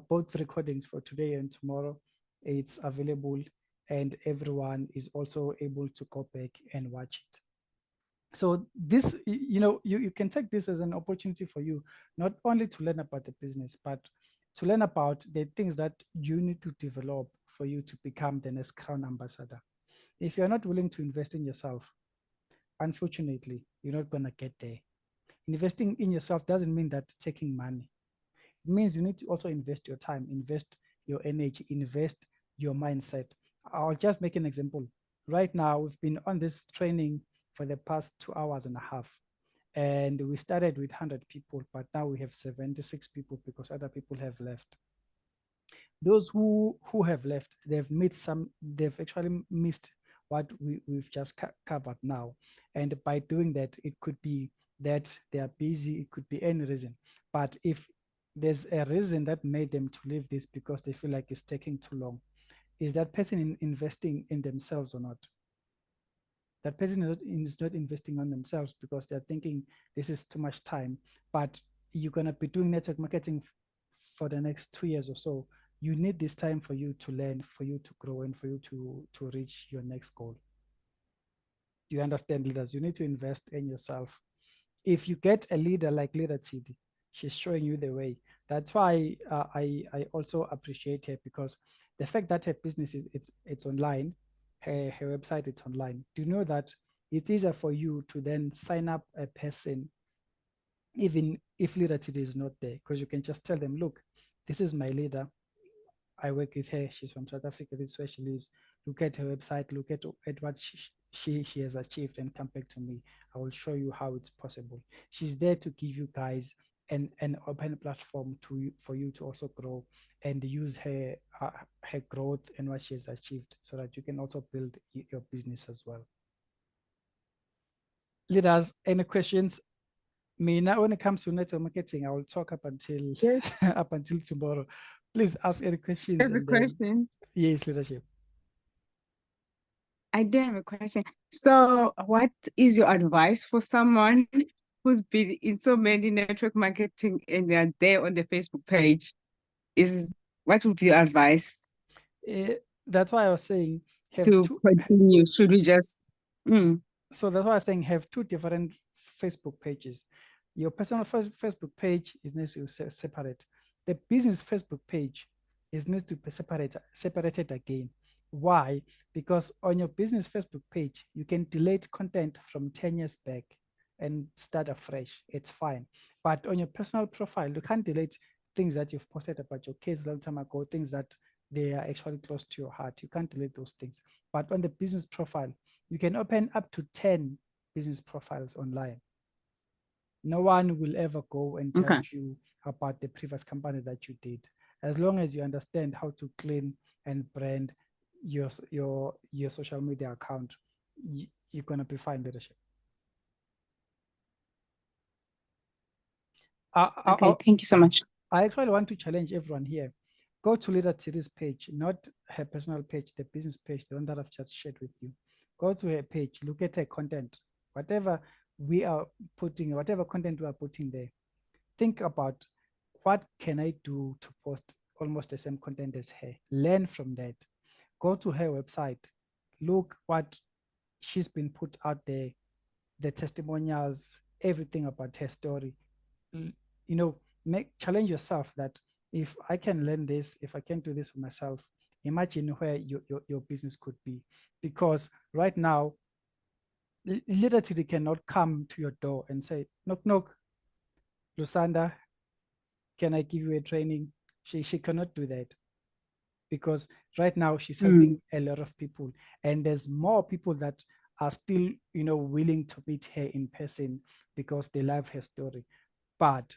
both recordings for today and tomorrow, it's available, and everyone is also able to go back and watch it. So this, you can take this as an opportunity for you, not only to learn about the business, but to learn about the things that you need to develop for you to become the next crown ambassador. If you're not willing to invest in yourself, unfortunately, you're not going to get there. Investing in yourself doesn't mean that taking money. It means you need to also invest your time, invest your energy, invest your mindset. I'll just make an example. Right now, we've been on this training for the past 2 hours and a half. And we started with 100 people, but now we have 76 people because other people have left. Those who have left, they've actually missed what we've just covered now. And by doing that, it could be that they are busy, it could be any reason. But if there's a reason that made them to leave this because they feel like it's taking too long, is that person investing in themselves or not? That person is not investing on themselves because they're thinking this is too much time, but you're going to be doing network marketing for the next 2 years or so. You need this time for you to learn, for you to grow, and for you to reach your next goal. Do you understand, leaders? You need to invest in yourself. If you get a leader like Leader Tidi, she's showing you the way. That's why I also appreciate her, because the fact that her business it's online, her website it's online. Do you know that it's easier for you to then sign up a person even if Leader Tidi is not there, because you can just tell them, look, this is my leader. I work with her. She's from South Africa. This is where she lives. Look at her website. Look at what she has achieved, and come back to me. I will show you how it's possible. She's there to give you guys an open platform for you to also grow and use her growth and what she has achieved, so that you can also build your business as well. Leaders, any questions? Now, when it comes to network marketing, I will talk up until up until tomorrow. Please ask any questions. Every question. Yes, leadership. I do have a question. So, what is your advice for someone who's been in so many network marketing and they're there on the Facebook page? What would be your advice? That's why I was saying to continue. Should we just? So that's why I was saying have two different Facebook pages. Your personal Facebook page is needs to be separate. The business Facebook page is needs to be separated again. Why? Because on your business Facebook page, you can delete content from 10 years back and start afresh. It's fine. But on your personal profile, you can't delete things that you've posted about your kids a long time ago, things that they are actually close to your heart. You can't delete those things. But on the business profile, you can open up to 10 business profiles online. No one will ever go and judge you about the previous company that you did, as long as you understand how to clean and brand your social media account. You're gonna be fine, leadership. Okay, thank you so much. I actually want to challenge everyone here. Go to Leader Tiri's page, not her personal page, the business page, the one that I've just shared with you. Go to her page, look at her content, whatever we are putting, whatever content we are putting there. Think about, what can I do to post almost the same content as her? Learn from that. Go to her website, look what she's been put out there, the testimonials, everything about her story. Challenge yourself that if I can learn this, if I can do this for myself, imagine where your business could be. Because right now, literally cannot come to your door and say, knock, knock, Lusanda, can I give you a training? She cannot do that, because right now she's helping a lot of people, and there's more people that are still, willing to meet her in person because they love her story. But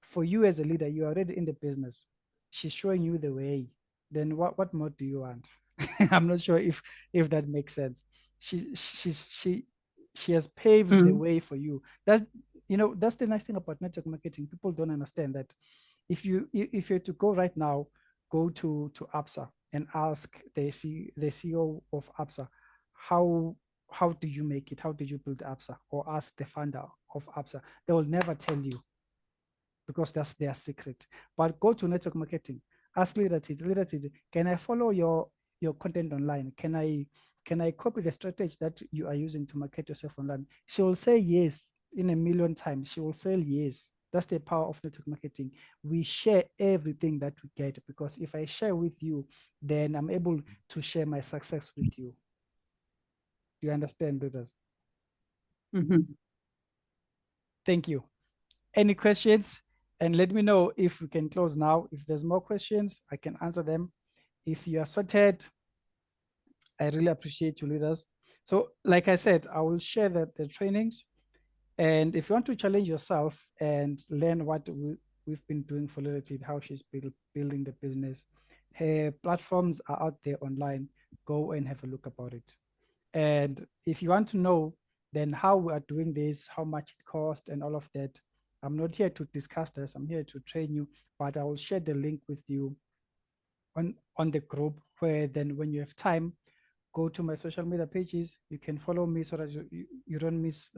for you as a leader, you're already in the business. She's showing you the way. Then what more do you want? I'm not sure if that makes sense. She has paved the way for you. That's the nice thing about network marketing. People don't understand that if you're to go right now, go to ABSA and ask the CEO of ABSA, how do you make it? How did you build ABSA? Or ask the founder of ABSA. They will never tell you, because that's their secret. But go to network marketing, ask Leader Tidi, can I follow your content online? Can I can I copy the strategy that you are using to market yourself online? She will say yes in a million times. She will say yes. That's the power of network marketing. We share everything that we get, because if I share with you, then I'm able to share my success with you. Do you understand, leaders? Thank you. Any questions? And let me know if we can close now. If there's more questions, I can answer them. If you are sorted, I really appreciate you, leaders. So like I said, I will share the trainings. And if you want to challenge yourself and learn what we've been doing for Lilith, how she's building the business, her platforms are out there online. Go and have a look about it. And if you want to know then how we are doing this, how much it costs and all of that, I'm not here to discuss this. I'm here to train you, but I will share the link with you on the group, where then when you have time, go to my social media pages. You can follow me so that you don't miss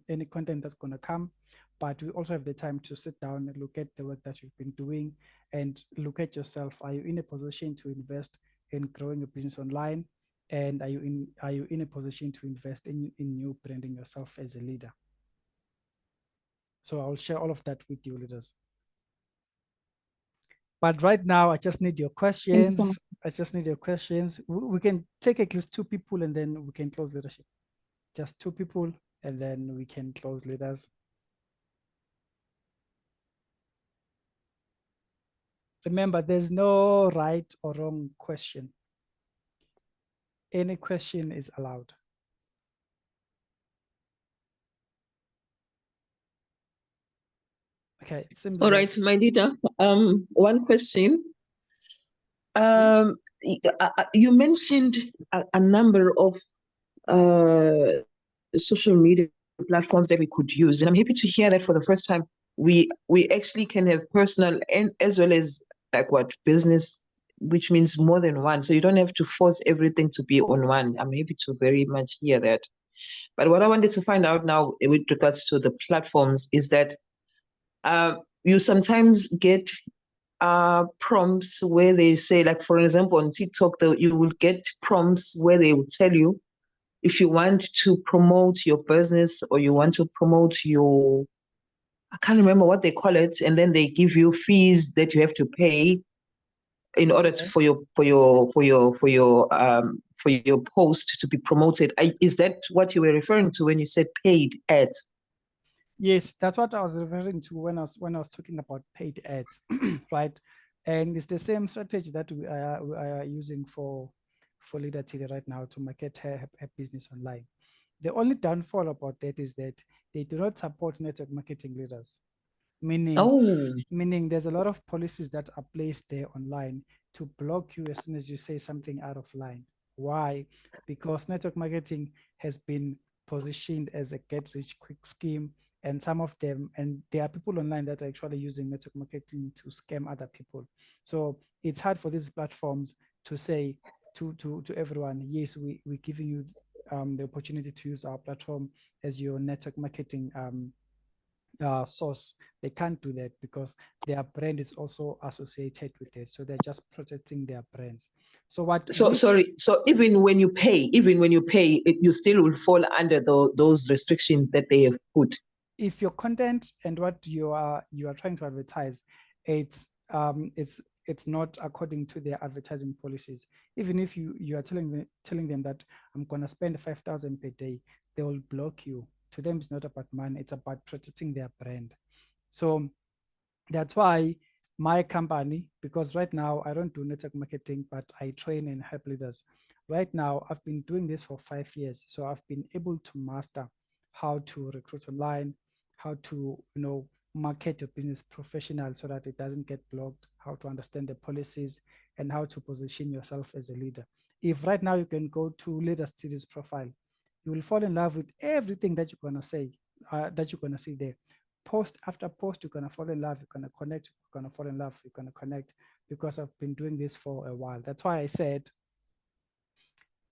any content that's going to come. But we also have the time to sit down and look at the work that you've been doing and look at yourself. Are you in a position to invest in growing a business online? And are you in a position to invest in new branding yourself as a leader? So I'll share all of that with you, leaders. But right now, I just need your questions. I just need your questions. We can take at least 2 people and then we can close leadership. Just 2 people and then we can close leaders. Remember, there's no right or wrong question. Any question is allowed. Okay, it seems All like, right, my leader. One question. You mentioned a number of social media platforms that we could use, and I'm happy to hear that for the first time we actually can have personal and as well as like what business, which means more than one. So you don't have to force everything to be on one. I'm happy to very much hear that. But what I wanted to find out now with regards to the platforms is that you sometimes get prompts where they say, like for example on TikTok, you will get prompts where they will tell you if you want to promote your business or you want to promote your, I can't remember what they call it, and then they give you fees that you have to pay in order to, for your post to be promoted. Is that what you were referring to when you said paid ads? yes, that's what I was referring to when I was talking about paid ads, right? And it's the same strategy that we are using for Leader Tilly right now to market her business online. The only downfall about that is that they do not support network marketing leaders, meaning there's a lot of policies that are placed there online to block you as soon as you say something out of line. Why? Because network marketing has been positioned as a get-rich-quick scheme, and some of them, and there are people online that are actually using network marketing to scam other people. So it's hard for these platforms to say to everyone, yes, we're giving you the opportunity to use our platform as your network marketing source. They can't do that because their brand is also associated with it. So they're just protecting their brands. So so even when you pay, you still will fall under those restrictions that they have put. If your content and what you are trying to advertise, it's not according to their advertising policies. Even if you are telling them that I'm gonna spend 5,000 per day, they will block you. To them, it's not about money, it's about protecting their brand. So that's why my company, because right now I don't do network marketing, but I train and help leaders. Right now, I've been doing this for 5 years. So I've been able to master how to recruit online, how to, market your business professional so that it doesn't get blocked, how to understand the policies, and how to position yourself as a leader. If right now you can go to Leader Studios profile, you will fall in love with everything that you're gonna say, that you're gonna see there. Post after post, you're gonna fall in love, you're gonna connect, you're gonna fall in love, you're gonna connect, because I've been doing this for a while. That's why I said,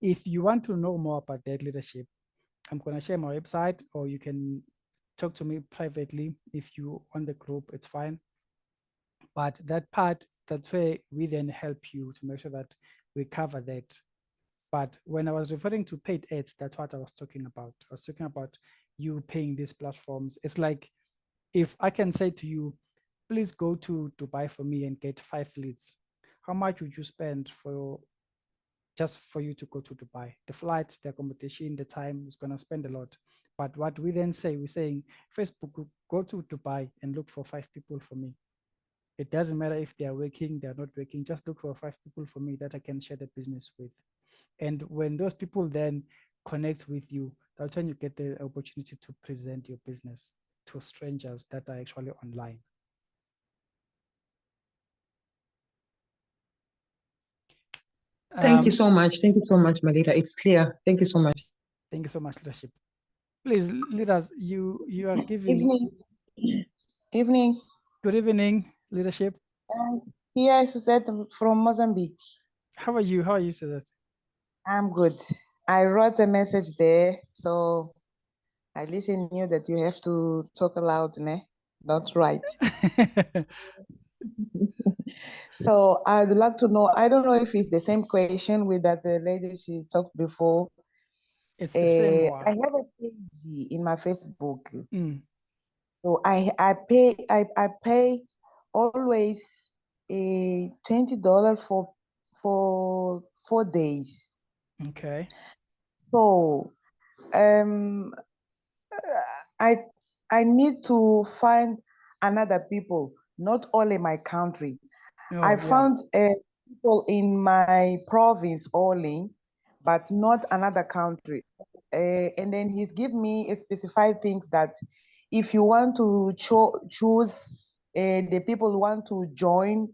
if you want to know more about that leadership, I'm gonna share my website, or you can talk to me privately. If you on the group, it's fine. But that part, that's where we then help you to make sure that we cover that. But when I was referring to paid ads, that's what I was talking about. I was talking about you paying these platforms. It's like if I can say to you, please go to Dubai for me and get 5 leads. How much would you spend for just for you to go to Dubai? The flights, the accommodation, the time is going to spend a lot. But what we then say, we're saying, Facebook, go to Dubai and look for 5 people for me. It doesn't matter if they are working, they're not working, just look for 5 people for me that I can share the business with. And when those people then connect with you, that's when you get the opportunity to present your business to strangers that are actually online. Thank you so much. Thank you so much, Malita. It's clear. Thank you so much. Thank you so much, leadership. Please, leaders, you are giving. Evening. Evening. Good evening, leadership. Here is Suzette from Mozambique. How are you? How are you, Suzette? I'm good. I wrote a message there, so at least I knew that you have to talk aloud, ne? Not write. So I'd like to know, I don't know if it's the same question with that the lady she talked before. It's the same one. I have a page in my Facebook. Mm. So I pay always $20 for 4 days. Okay. So I need to find another people, not only my country. I found people in my province only, but not another country. And then he's give me a specified things that if you want to choose the people who want to join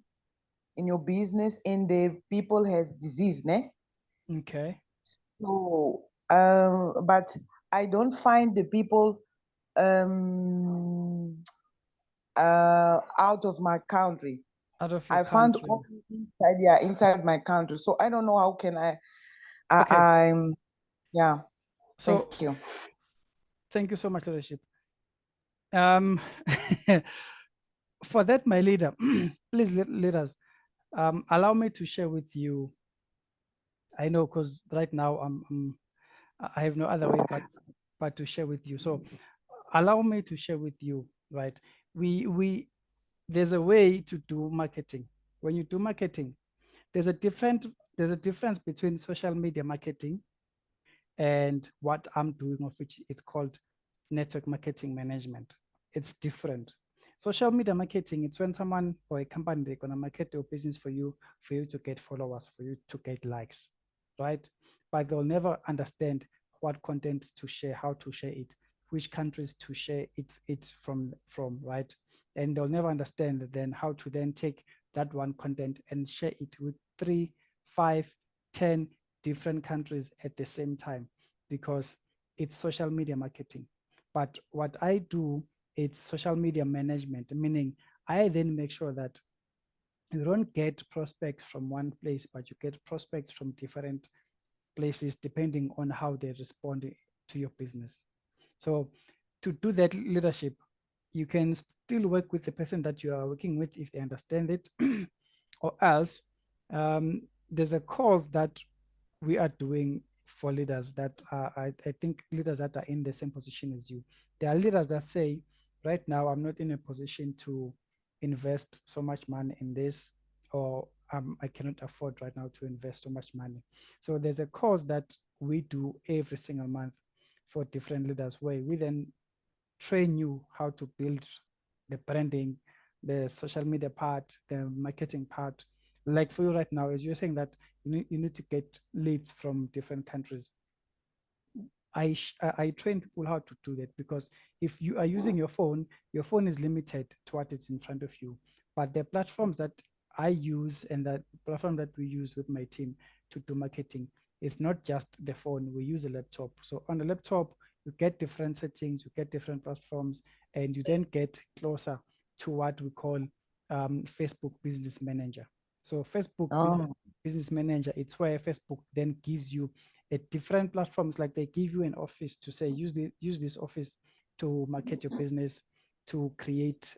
in your business and the people has disease, ne? Okay. So, but I don't find the people out of my country. Out of your I found country. only inside my country. So I don't know how can I'm So, thank you. Thank you so much, leadership. For that, my leader, please, leaders, allow me to share with you. I know, because right now I have no other way but to share with you. So, allow me to share with you. Right, there's a way to do marketing. When you do marketing, there's a difference between social media marketing and what I'm doing, of which it's called network marketing management. It's different. Social media marketing, it's when someone or a company, they're going to market your business for you to get followers, for you to get likes, right? But they'll never understand what content to share, how to share it, which countries to share it from, right? And they'll never understand then how to then take that one content and share it with 3, 5, 10 different countries at the same time, because it's social media marketing. But what I do, it's social media management, meaning I then make sure that you don't get prospects from one place, but you get prospects from different places depending on how they respond to your business. So to do that leadership, you can still work with the person that you are working with if they understand it, or else there's a course that we are doing for leaders that I think leaders that are in the same position as you. There are leaders that say, right now, I'm not in a position to invest so much money in this, or I cannot afford right now to invest so much money. So there's a course that we do every single month for different leaders, where we then train you how to build the branding, the social media part, the marketing part. Like for you right now, as you're saying that you need to get leads from different countries. I train people how to do that, because if you are using your phone is limited to what is in front of you. But the platforms that I use and that platform that we use with my team to do marketing, it's not just the phone, we use a laptop. So on the laptop, you get different settings, you get different platforms, and you then get closer to what we call Facebook Business Manager. So Facebook Business Manager, it's where Facebook then gives you a different platforms, like they give you an office to say, use this office to market your business, to create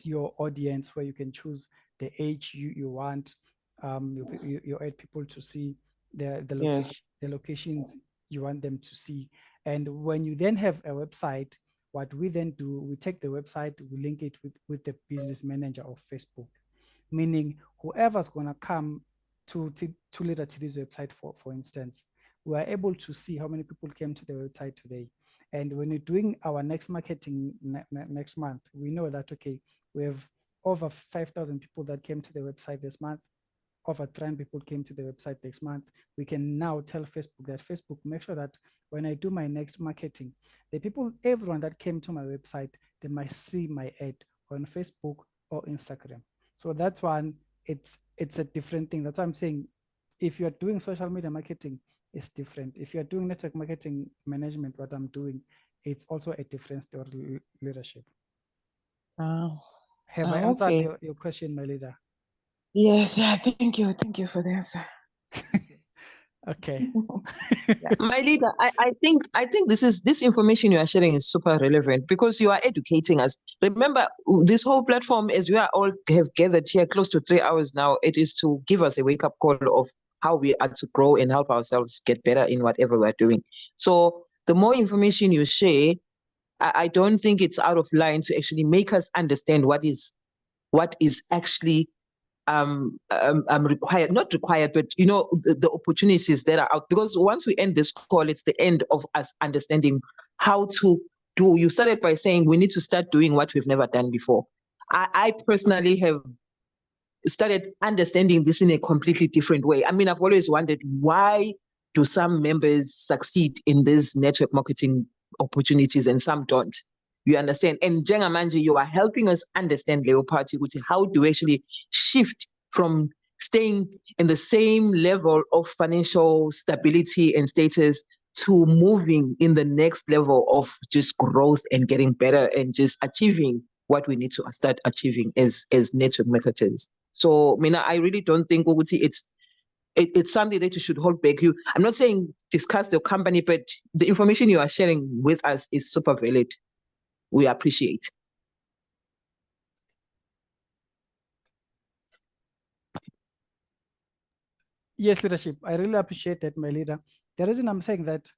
your audience, where you can choose the age you want, you add people to see the Yes. locations you want them to see. And when you then have a website, what we then do, we take the website, we link it with the business manager of Facebook, meaning whoever's gonna come to Leader TD's website, for instance, we are able to see how many people came to the website today. And when we're doing our next marketing next month, we know that, okay, we have over 5,000 people that came to the website this month, over 300 people came to the website next month. We can now tell Facebook that, Facebook, make sure that when I do my next marketing, the people, everyone that came to my website, they might see my ad on Facebook or Instagram. So that's one, it's a different thing. That's why I'm saying, if you're doing social media marketing, it's different. If you're doing network marketing management, what I'm doing, it's also a different story, leadership. Have I answered okay. your question, my leader? Yes, yeah, thank you for the answer. Okay. My leader, I think this information you are sharing is super relevant because you are educating us. Remember, this whole platform, as we are all have gathered here close to 3 hours now, it is to give us a wake-up call of how we are to grow and help ourselves get better in whatever we're doing. So the more information you share, I don't think it's out of line to actually make us understand what is actually required, not required, but the opportunities that are out. Because once we end this call, it's the end of us understanding how to do. You started by saying we need to start doing what we've never done before. I personally have started understanding this in a completely different way. I mean, I've always wondered, why do some members succeed in these network marketing opportunities and some don't? You understand? And Njengamanje, you are helping us understand, Leopati, how do we actually shift from staying in the same level of financial stability and status to moving in the next level of just growth and getting better and just achieving what we need to start achieving as network marketers. So, Mina, I really don't think it's something that you should hold back. I'm not saying discuss your company, but the information you are sharing with us is super valid. We appreciate. Yes, leadership. I really appreciate that, my leader. The reason I'm saying that,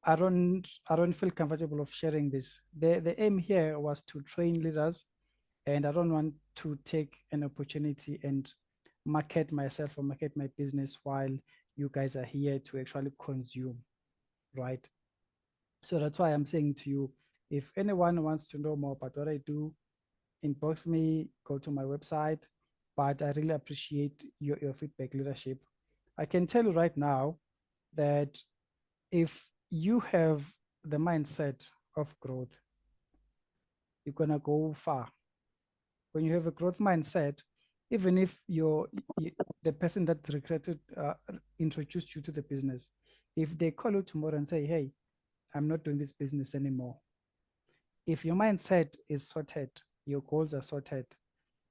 I don't feel comfortable of sharing this. The aim here was to train leaders, and I don't want to take an opportunity and market myself or market my business while you guys are here to actually consume, right? So that's why I'm saying to you, if anyone wants to know more about what I do, inbox me, go to my website. But I really appreciate your feedback, leadership. I can tell you right now that if you have the mindset of growth, you're gonna go far. When you have a growth mindset, even if the person that recruited introduced you to the business, if they call you tomorrow and say, hey, I'm not doing this business anymore, if your mindset is sorted, your goals are sorted,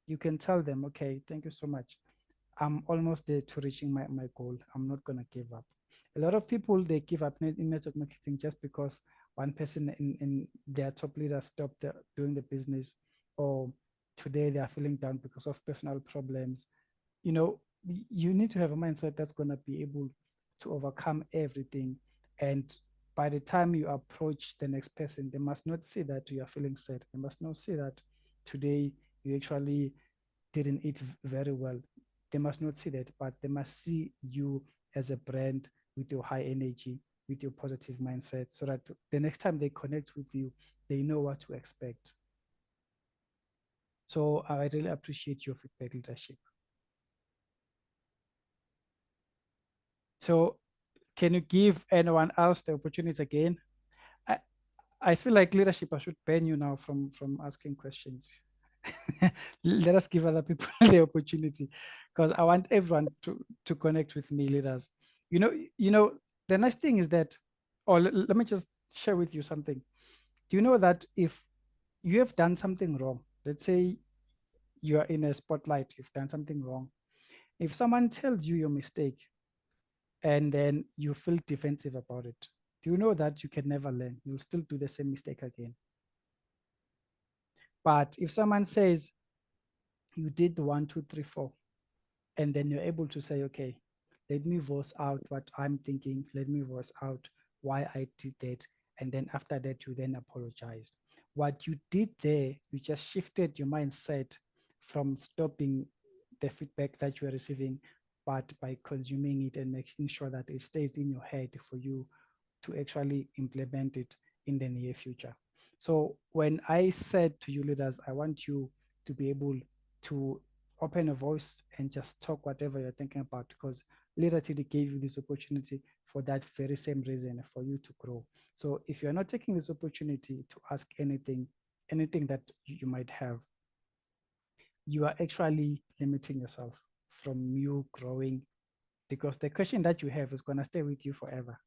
you can tell them, okay, thank you so much. I'm almost there to reaching my goal. I'm not going to give up. A lot of people, they give up in network marketing just because one person in their top leader stopped doing the business, or today they are feeling down because of personal problems. You need to have a mindset that's going to be able to overcome everything. And by the time you approach the next person, they must not see that you are feeling sad. They must not see that today you actually didn't eat very well. They must not see that, but they must see you as a brand with your high energy, with your positive mindset, so that the next time they connect with you, they know what to expect. So I really appreciate your feedback, leadership. So can you give anyone else the opportunity again? I feel like leadership, I should ban you now from asking questions. Let us give other people the opportunity, because I want everyone to connect with me, leaders. The nice thing is that, or let me just share with you something. Do you know that if you have done something wrong, let's say you are in a spotlight, you've done something wrong. If someone tells you your mistake and then you feel defensive about it, do you know that you can never learn? You'll still do the same mistake again. But if someone says you did the 1, 2, 3, 4, And then you're able to say, okay, let me voice out what I'm thinking. Let me voice out why I did that. And then after that, you then apologize. What you did there, you just shifted your mindset from stopping the feedback that you are receiving, but by consuming it and making sure that it stays in your head for you to actually implement it in the near future. So when I said to you leaders, I want you to be able to open a voice and just talk whatever you're thinking about, because Leader TD gave you this opportunity for that very same reason, for you to grow. So if you're not taking this opportunity to ask anything that you might have, you are actually limiting yourself from you growing, because the question that you have is going to stay with you forever.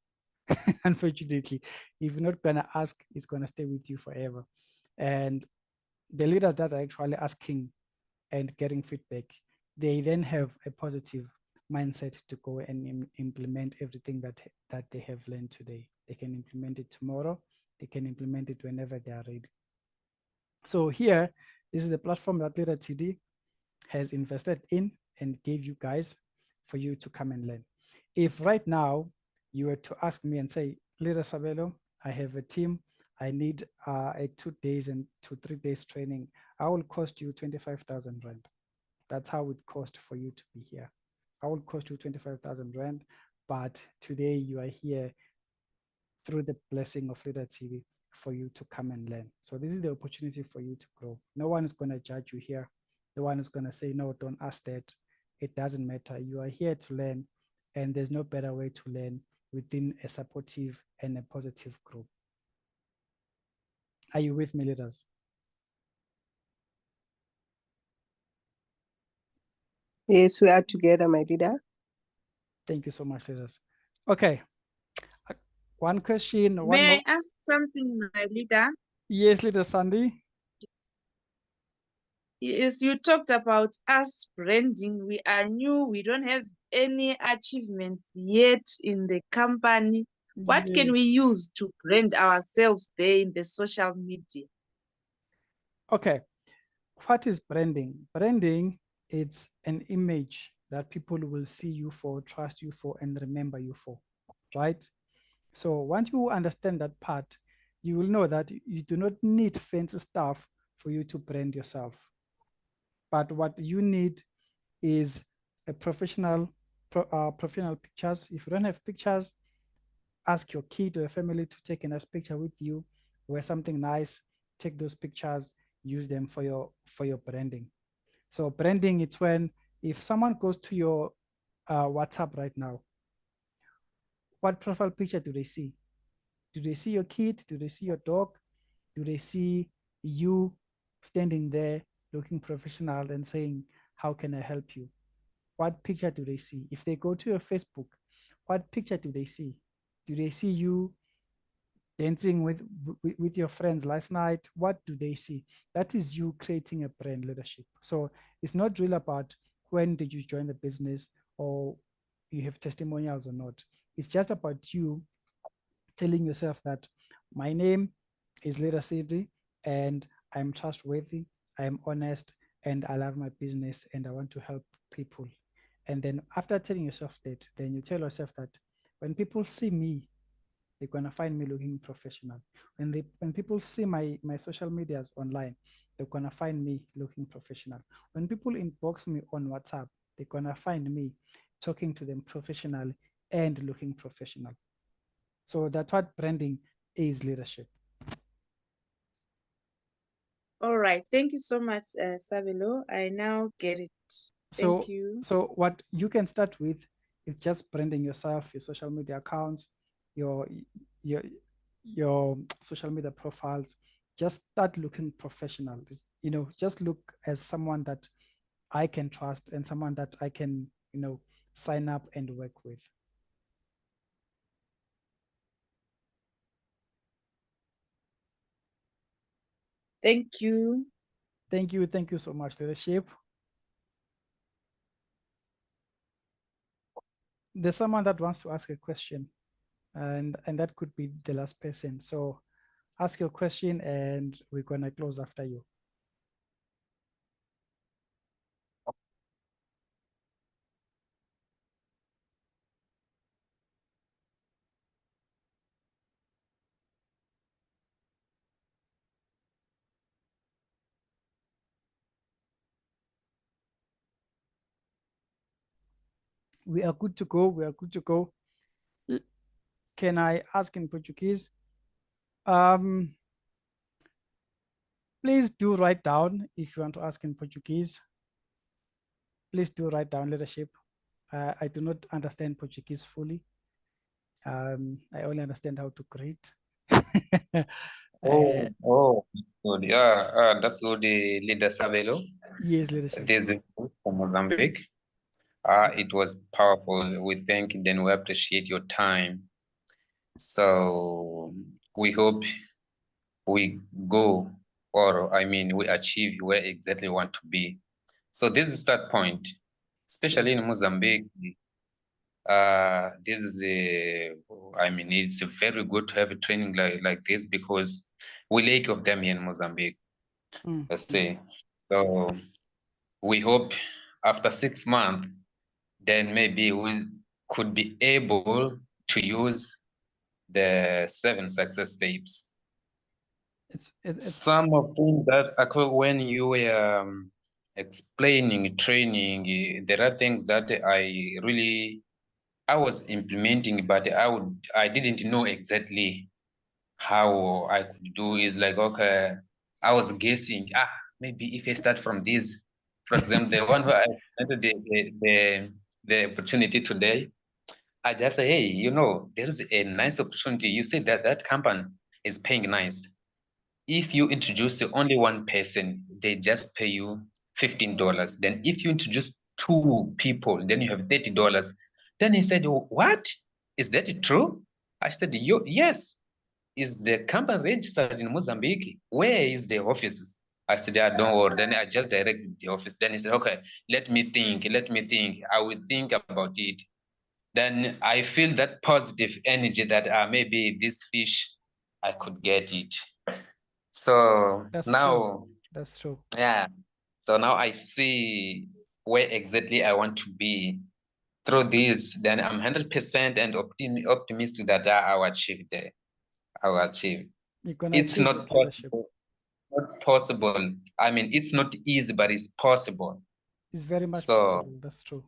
Unfortunately, if you're not going to ask, it's going to stay with you forever. And the leaders that are actually asking and getting feedback, they then have a positive mindset to go and implement everything that they have learned today. They can implement it tomorrow. They can implement it whenever they are ready. So here, this is the platform that Leader TD has invested in and gave you guys for you to come and learn. If right now you were to ask me and say, Leader Sabelo, I have a team, I need a 2 days and 3 days training, I will cost you 25,000 Rand. That's how it cost for you to be here. I will cost you 25,000 Rand, but today you are here through the blessing of Leader TV for you to come and learn. So this is the opportunity for you to grow. No one is going to judge you here. No one is going to say, no, don't ask that. It doesn't matter. You are here to learn, and there's no better way to learn within a supportive and a positive group. Are you with me, leaders? Yes, we are together, my leader. Thank you so much, leaders. Okay. One question. May I ask something, my leader? Yes, Leader Sandy. Yes, you talked about us branding. We are new. We don't have any achievements yet in the company. What can we use to brand ourselves there in the social media? Okay. What is branding? Branding, it's an image that people will see you for, trust you for, and remember you for, right? So once you understand that part, you will know that you do not need fancy stuff for you to brand yourself. But what you need is a professional pictures. If you don't have pictures, ask your kid or your family to take a nice picture with you, wear something nice, take those pictures, use them for your branding. So branding, it's when if someone goes to your WhatsApp right now, what profile picture do they see? Do they see your kid? Do they see your dog? Do they see you standing there looking professional and saying, how can I help you? What picture do they see? If they go to your Facebook, what picture do they see? Do they see you dancing with your friends last night? What do they see? That is you creating a brand leadership. So it's not really about when did you join the business or you have testimonials or not. It's just about you telling yourself that my name is Leader City and I'm trustworthy, I'm honest, and I love my business and I want to help people. And then after telling yourself that, then you tell yourself that when people see me, they're gonna find me looking professional. When people see my social medias online, they're gonna find me looking professional. When people inbox me on WhatsApp, they're gonna find me talking to them professionally and looking professional. So that's what branding is, leadership. All right. Thank you so much, Sabelo. I now get it. Thank you. So what you can start with is just branding yourself, your social media accounts, your social media profiles. Just start looking professional. You know, just look as someone that I can trust and someone that I can, sign up and work with. Thank you. Thank you. Thank you so much, leadership. There's someone that wants to ask a question, and that could be the last person. So ask your question and we're gonna close after you. We are good to go. We are good to go. Can I ask in Portuguese? Please do write down if you want to ask in Portuguese. Please do write down leadership. I do not understand Portuguese fully. I only understand how to greet. Oh, that's good. Yeah, that's good, Leader Sabelo. Yes, leadership. This is from Mozambique. It was powerful. We thank you, then we appreciate your time. So we hope we go, or I mean, we achieve where exactly we want to be. So this is start point, especially in Mozambique. This is I mean, it's very good to have a training like this because we lack of them here in Mozambique. Let's say. So we hope after 6 months, then maybe we could be able to use the 7 success steps. Some of them that when you were explaining training, there are things that I was implementing, but I didn't know exactly how I could do. Is like, okay, I was guessing, maybe if I start from this, for example, the one who I presented the opportunity today, I just say, hey, you know, there's a nice opportunity. You say that that company is paying nice. If you introduce only one person, they just pay you $15. Then if you introduce 2 people, then you have $30. Then he said, what? Is that true? I said, yes. Is the company registered in Mozambique? Where is the offices? I said, don't worry. Then I just directed the office. Then he said, okay, let me think. I will think about it. Then I feel that positive energy that maybe this fish, I could get it. So That's now, true. That's true. yeah. So now I see where exactly I want to be through this. Then I'm 100% and optimistic that I will achieve there. I will achieve. It's not possible. Not possible. I mean, it's not easy, but it's possible. It's very much possible. That's true.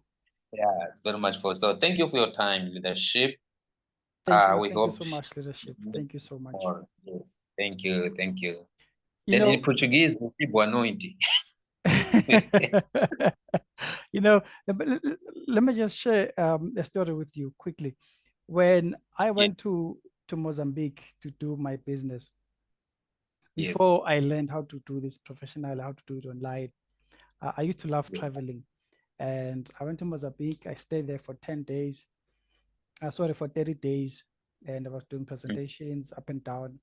Yeah, it's very much possible. So thank you for your time, leadership. Thank you so much, leadership. Thank you so much. Yes. Thank you. You then know, in Portuguese, people anointing. You know, let me just share a story with you quickly. When I went to Mozambique to do my business, before I learned how to do this professionally, how to do it online, I used to love traveling. And I went to Mozambique. I stayed there for 10 days. For 30 days. And I was doing presentations up and down.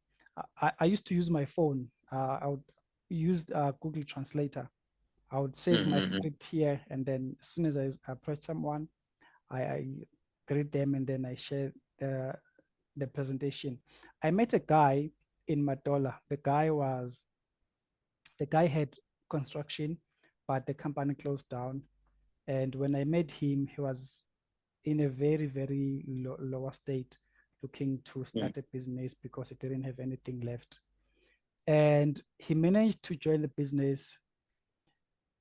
I used to use my phone. I would use Google Translator. I would save my script here, and then as soon as I approach someone, I greet them, and then I share the presentation. I met a guy in Madola. The guy had construction, but the company closed down. And when I met him, he was in a very, very lower state, looking to start a business because he didn't have anything left. And he managed to join the business.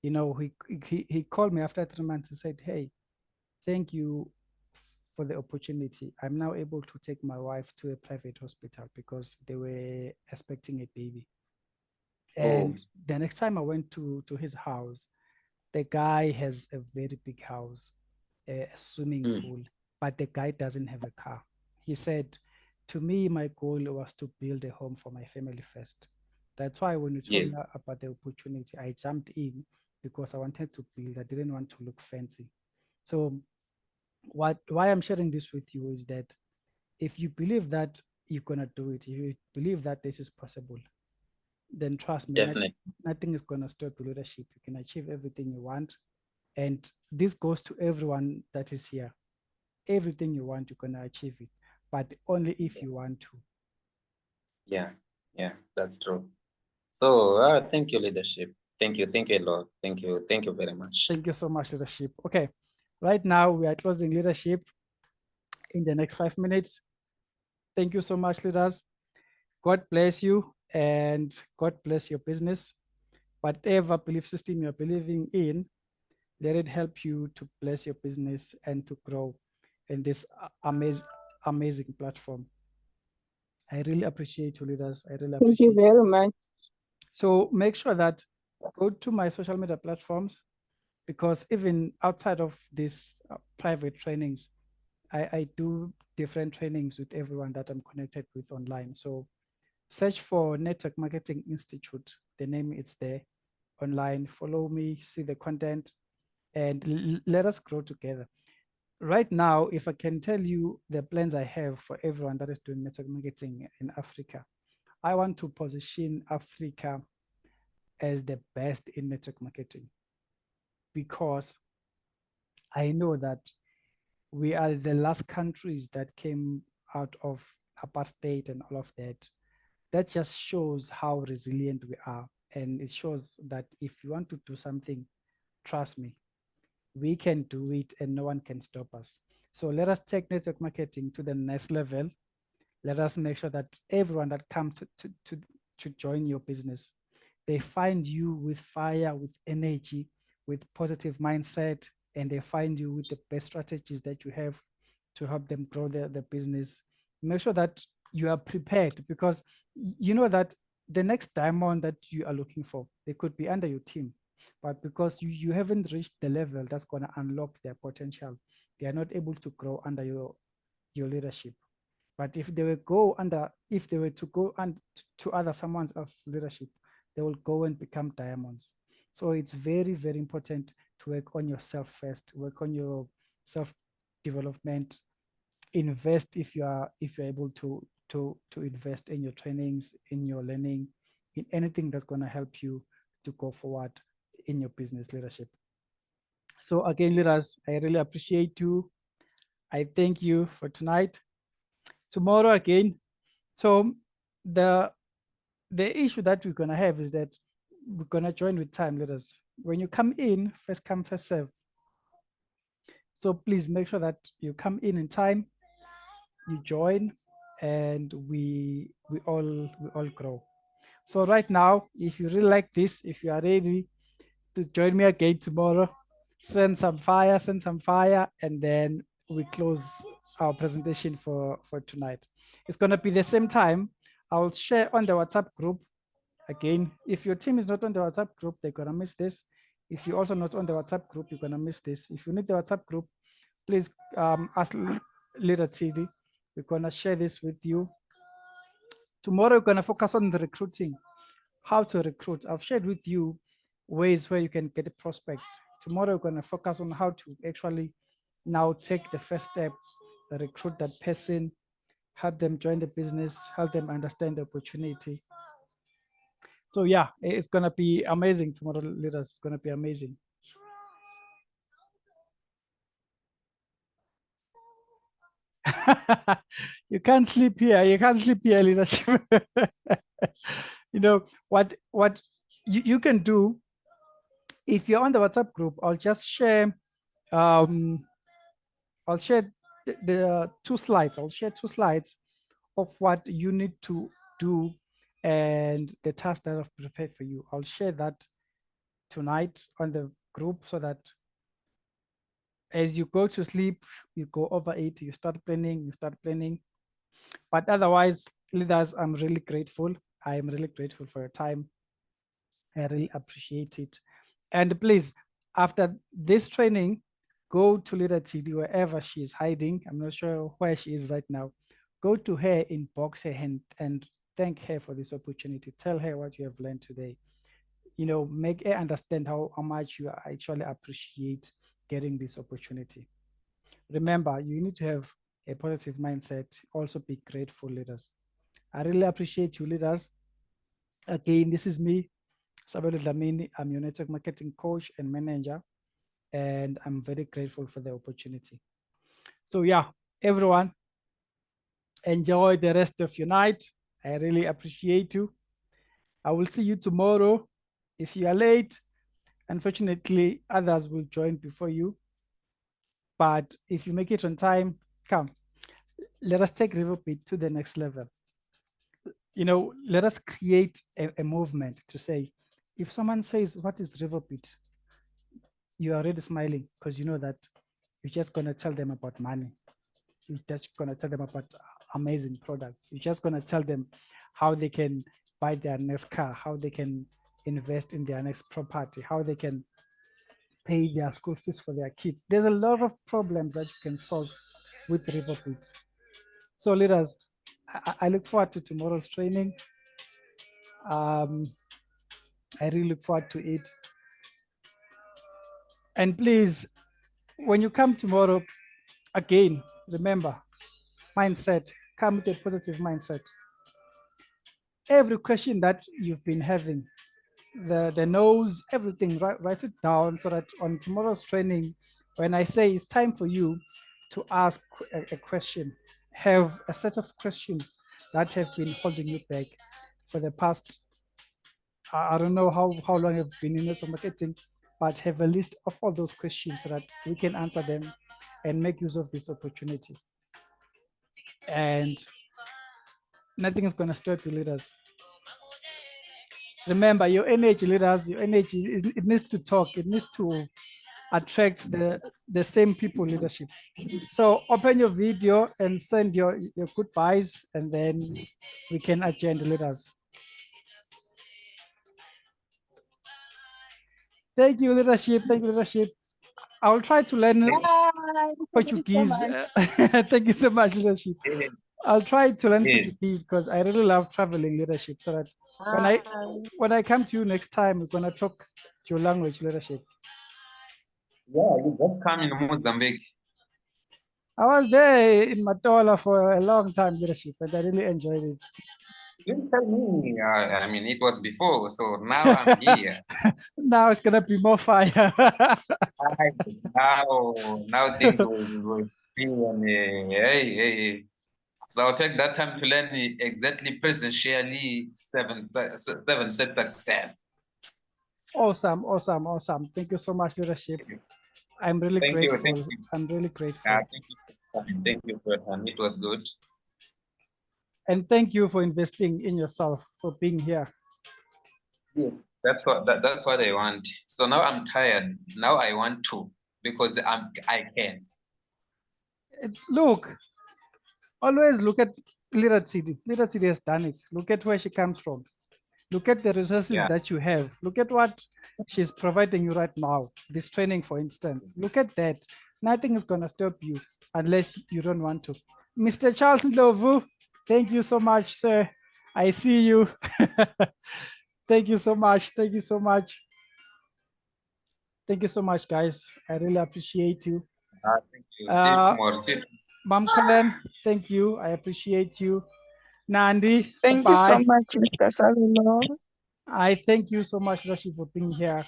You know, he called me after 3 months and said, hey, thank you for the opportunity. I'm now able to take my wife to a private hospital because they were expecting a baby. And the next time I went to his house, the guy has a very big house, a swimming pool, but the guy doesn't have a car. He said, to me, my goal was to build a home for my family first. That's why when you told me about the opportunity, I jumped in because I wanted to build. I didn't want to look fancy. So why I'm sharing this with you is that if you believe that you're going to do it, you believe that this is possible, then trust me, nothing is going to stop your leadership. You can achieve everything you want. And this goes to everyone that is here. Everything you want, you're going to achieve it, but only if you want to. Yeah, that's true. So thank you, leadership. Thank you a lot. Thank you very much. Thank you so much, leadership. Okay, right now we are closing leadership in the next 5 minutes. Thank you so much, leaders. God bless you and God bless your business. Whatever belief system you're believing in, Let it help you to bless your business and to grow in this amazing platform. I really appreciate you, leaders. I really Thank you appreciate very much. So make sure that go to my social media platforms, because even outside of these private trainings, I do different trainings with everyone that I'm connected with online. So search for Network Marketing Institute. The name is there online. Follow me, see the content, and let us grow together. Right now, if I can tell you the plans I have for everyone that is doing network marketing in Africa, I want to position Africa as the best in network marketing, because I know that we are the last countries that came out of apartheid and all of that. That just shows how resilient we are. And it shows that if you want to do something, trust me, we can do it and no one can stop us. So let us take network marketing to the next level. Let us make sure that everyone that comes to join your business, they find you with fire, with energy, with positive mindset, and they find you with the best strategies that you have to help them grow their business. Make sure that you are prepared, because you know that the next diamond that you are looking for, they could be under your team, but because you haven't reached the level that's going to unlock their potential, they are not able to grow under your leadership. But if they were to go to other someone's leadership, they will go and become diamonds. So it's very, very important to work on yourself first, work on your self-development, invest if you're able to invest in your trainings, in your learning, in anything that's going to help you to go forward in your business leadership. So again, leaders, I really appreciate you. I thank you for tonight. Tomorrow again. So the issue that we're gonna have is that we're gonna join with time, leaders. When you come in, first come, first serve. So please make sure that you come in time, you join, and we all grow. So right now, if you really like this, if you are ready to join me again tomorrow, send some fire, and then we close our presentation for tonight. It's going to be the same time. I'll share on the WhatsApp group. Again, if your team is not on the WhatsApp group, they're going to miss this. If you're also not on the WhatsApp group, you're going to miss this. If you need the WhatsApp group, please ask Leader CD. We're going to share this with you. Tomorrow, we're going to focus on the recruiting, how to recruit. I've shared with you ways where you can get prospects. Tomorrow, we're going to focus on how to actually now take the first step, recruit that person, help them join the business, help them understand the opportunity. So yeah, it's going to be amazing tomorrow, leaders. It's going to be amazing. You can't sleep here. You can't sleep here, leadership. You know, what you can do, if you're on the WhatsApp group, I'll just share, I'll share the 2 slides. I'll share 2 slides of what you need to do and the task that I've prepared for you. I'll share that tonight on the group, so that as you go to sleep, you go over it, you start planning. But otherwise, leaders, I'm really grateful. I am really grateful for your time. I really appreciate it. And please, after this training, go to Leader TD wherever she is hiding. I'm not sure where she is right now. Go to her, inbox her, and thank her for this opportunity. Tell her what you have learned today. You know, make her understand how much you actually appreciate getting this opportunity. Remember, you need to have a positive mindset. Also be grateful, leaders. I really appreciate you, leaders. Again, this is me, Sabelo M. I'm your network marketing coach and manager, and I'm very grateful for the opportunity. So yeah, everyone, enjoy the rest of your night. I really appreciate you. I will see you tomorrow. If you are late, unfortunately, others will join before you. But if you make it on time, come. Let us take Revoobit to the next level. You know, let us create a movement to say, if someone says, what is Revoobit? you are already smiling because you know that you're just going to tell them about money. You're just going to tell them about amazing products. You're just going to tell them how they can buy their next car, how they can invest in their next property, how they can pay their school fees for their kids. There's a lot of problems that you can solve with Revoobit. So leaders, I look forward to tomorrow's training. I really look forward to it. And please, when you come tomorrow, again, remember, mindset, come with a positive mindset. Every question that you've been having, the no's, everything, write it down so that on tomorrow's training, when I say it's time for you to ask a question, have a set of questions that have been holding you back for the past, I don't know how long you've been in network marketing, but have a list of all those questions so that we can answer them and make use of this opportunity. And nothing is going to stop you, leaders. Remember, your energy, leaders, your energy, it needs to talk. It needs to attract the same people leadership. So open your video and send your goodbyes, and then we can adjourn the leaders. Thank you, leadership. Thank you, leadership. I will try to learn Portuguese. Thank you so much, leadership. I'll try to learn Portuguese because I really love traveling, leadership. So that when I come to you next time, we're gonna talk your language, leadership. Yeah, you just come in Mozambique. I was there in Matola for a long time, leadership, and I really enjoyed it. You didn't tell me. I mean, it was before, so now I'm here. Now it's gonna be more fire. now things will be on hey. So I'll take that time to learn exactly presentially seven set success. Awesome. Thank you so much, leadership. I'm really grateful. Thank you. I'm really grateful. Thank you for your time. It was good. And thank you for investing in yourself, for being here. Yes, that's what I want. So now I'm tired. Now I want to, because I can. Look, always look at Lira City. Lira City has done it. Look at where she comes from. Look at the resources that you have. Look at what she's providing you right now. This training, for instance. Look at that. Nothing is going to stop you unless you don't want to. Mr. Charles Ndovu, thank you so much, sir. I see you. Thank you so much. Thank you so much. Thank you so much, guys. I really appreciate you. Thank you. See you tomorrow. Mam Kalen, thank you. I appreciate you. Nandi, thank you so much, Mr. Sabelo. I thank you so much, Rashi, for being here.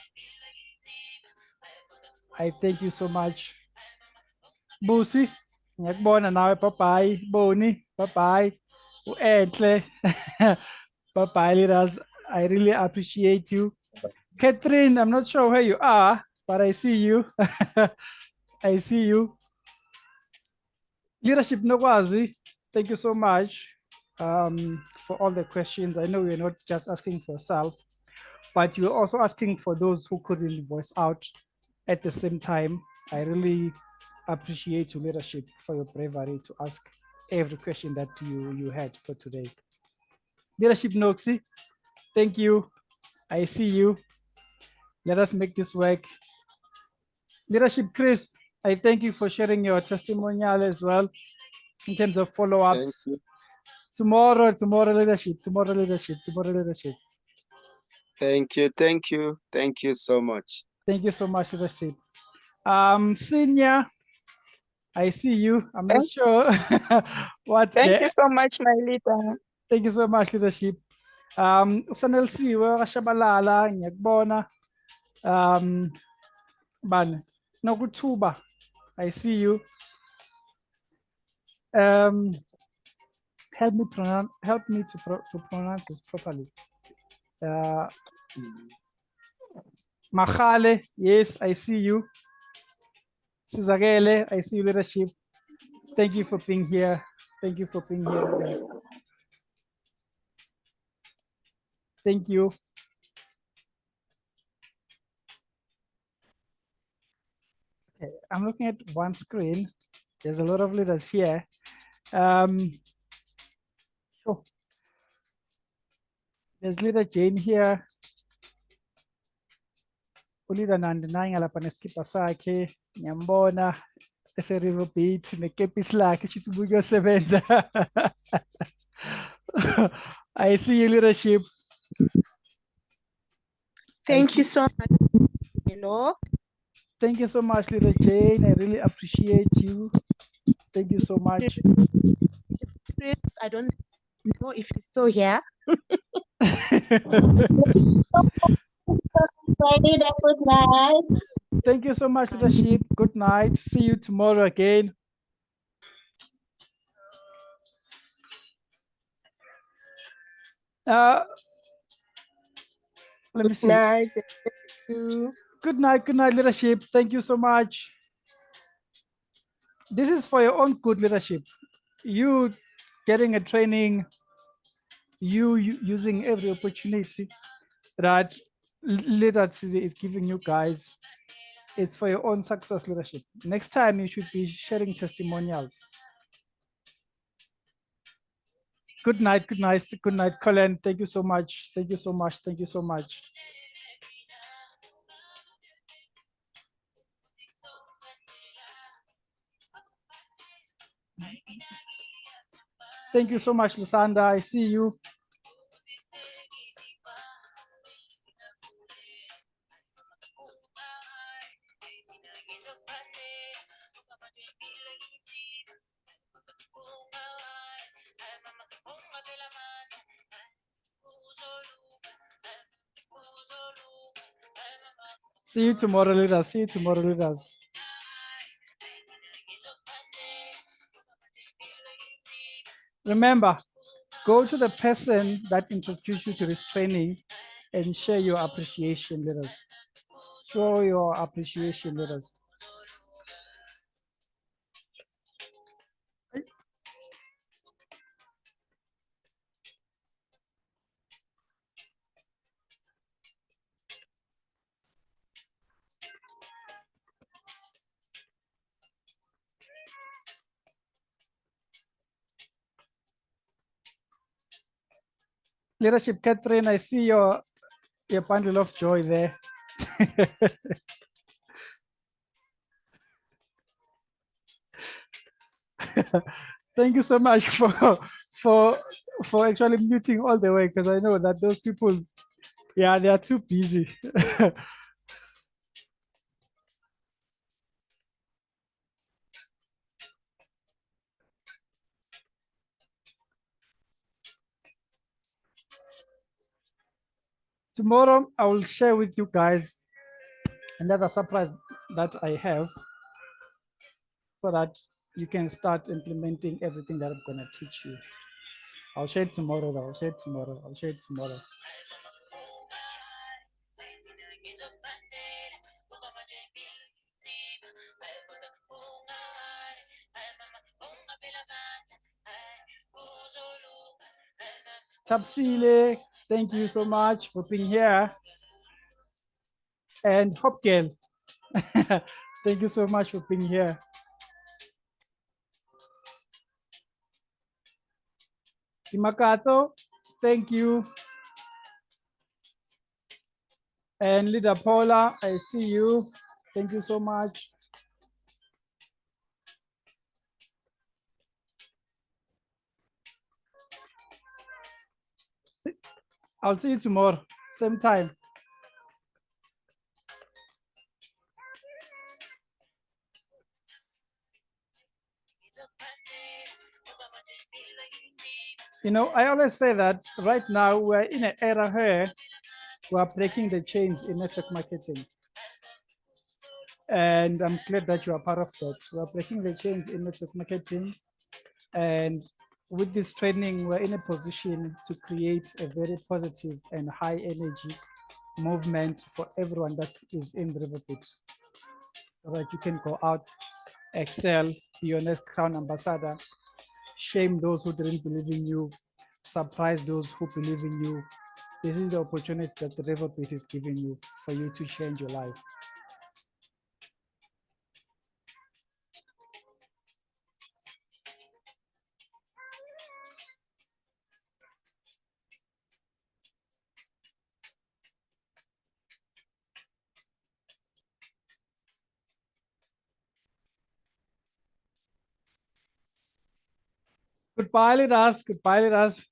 I thank you so much. Busi, ngiyakubona nawe, bye-bye. Boni, bye-bye. Uenhle. Bye-bye, leaders. I really appreciate you. Catherine, I'm not sure where you are, but I see you. I see you. Leadership Nokwazi, thank you so much for all the questions. I know you're not just asking for yourself, but you're also asking for those who couldn't voice out at the same time. I really appreciate your leadership, for your bravery to ask every question that you had for today. Leadership Noxie, thank you. I see you. Let us make this work. Leadership Chris, I thank you for sharing your testimonial as well in terms of follow-ups. Tomorrow leadership. Thank you so much. Thank you so much, leadership. Senior, I see you. I'm not sure what. Thank you so much, my leader. Thank you so much, leadership. Usanelsiwe kashabalala ngiyakubona. Bani Nokuthuba, I see you. Help me to pronounce this properly. Mahale, yes, I see you. Sizagele, I see you, leadership. Thank you for being here. Thank you for being here, guys. Thank you. Okay, I'm looking at one screen. There's a lot of leaders here. Sure. There's leader Jane here. Ulida nandinanga lapha neskipa sakhe. Ngiyambona ese-Revoobit nekepisi lakhe shithi ubuye uyosebenza. I see you, leadership. Thank you so much. Hello. Thank you so much, Leader Jane. I really appreciate you. Thank you so much. Chris, I don't know if he's still here. Good night. Thank you so much, leadership. Good night. See you tomorrow again. Let me see. Good night. Thank you. Good night, leadership. Thank you so much. This is for your own good, leadership. You getting a training, you using every opportunity that leadership is giving you guys. It's for your own success, leadership. Next time, you should be sharing testimonials. Good night, Colin. Thank you so much. Thank you so much. Thank you so much. Thank you so much, Lusanda. I see you. See you tomorrow, leaders. See you tomorrow, leaders. Remember, go to the person that introduced you to this training and share your appreciation, leaders. Show your appreciation, leaders. Leadership, Catherine, I see your bundle of joy there. Thank you so much for actually muting all the way, because I know that those people, yeah, they are too busy. Tomorrow, I will share with you guys another surprise that I have so that you can start implementing everything that I'm going to teach you. I'll share it tomorrow, though. I'll share it tomorrow. I'll share it tomorrow. Tapsile, thank you so much for being here. And Hopkel, thank you so much for being here. Timakato, thank you. And Leader Paula, I see you. Thank you so much. I'll see you tomorrow, same time. You know, I always say that right now we're in an era where we're breaking the chains in network marketing. And I'm glad that you are part of that. We're breaking the chains in network marketing. And with this training, we're in a position to create a very positive and high energy movement for everyone that is in Revoobit. So that you can go out, excel, be your next crown ambassador, shame those who didn't believe in you, surprise those who believe in you. This is the opportunity that the Revoobit is giving you for you to change your life. Could pilot us.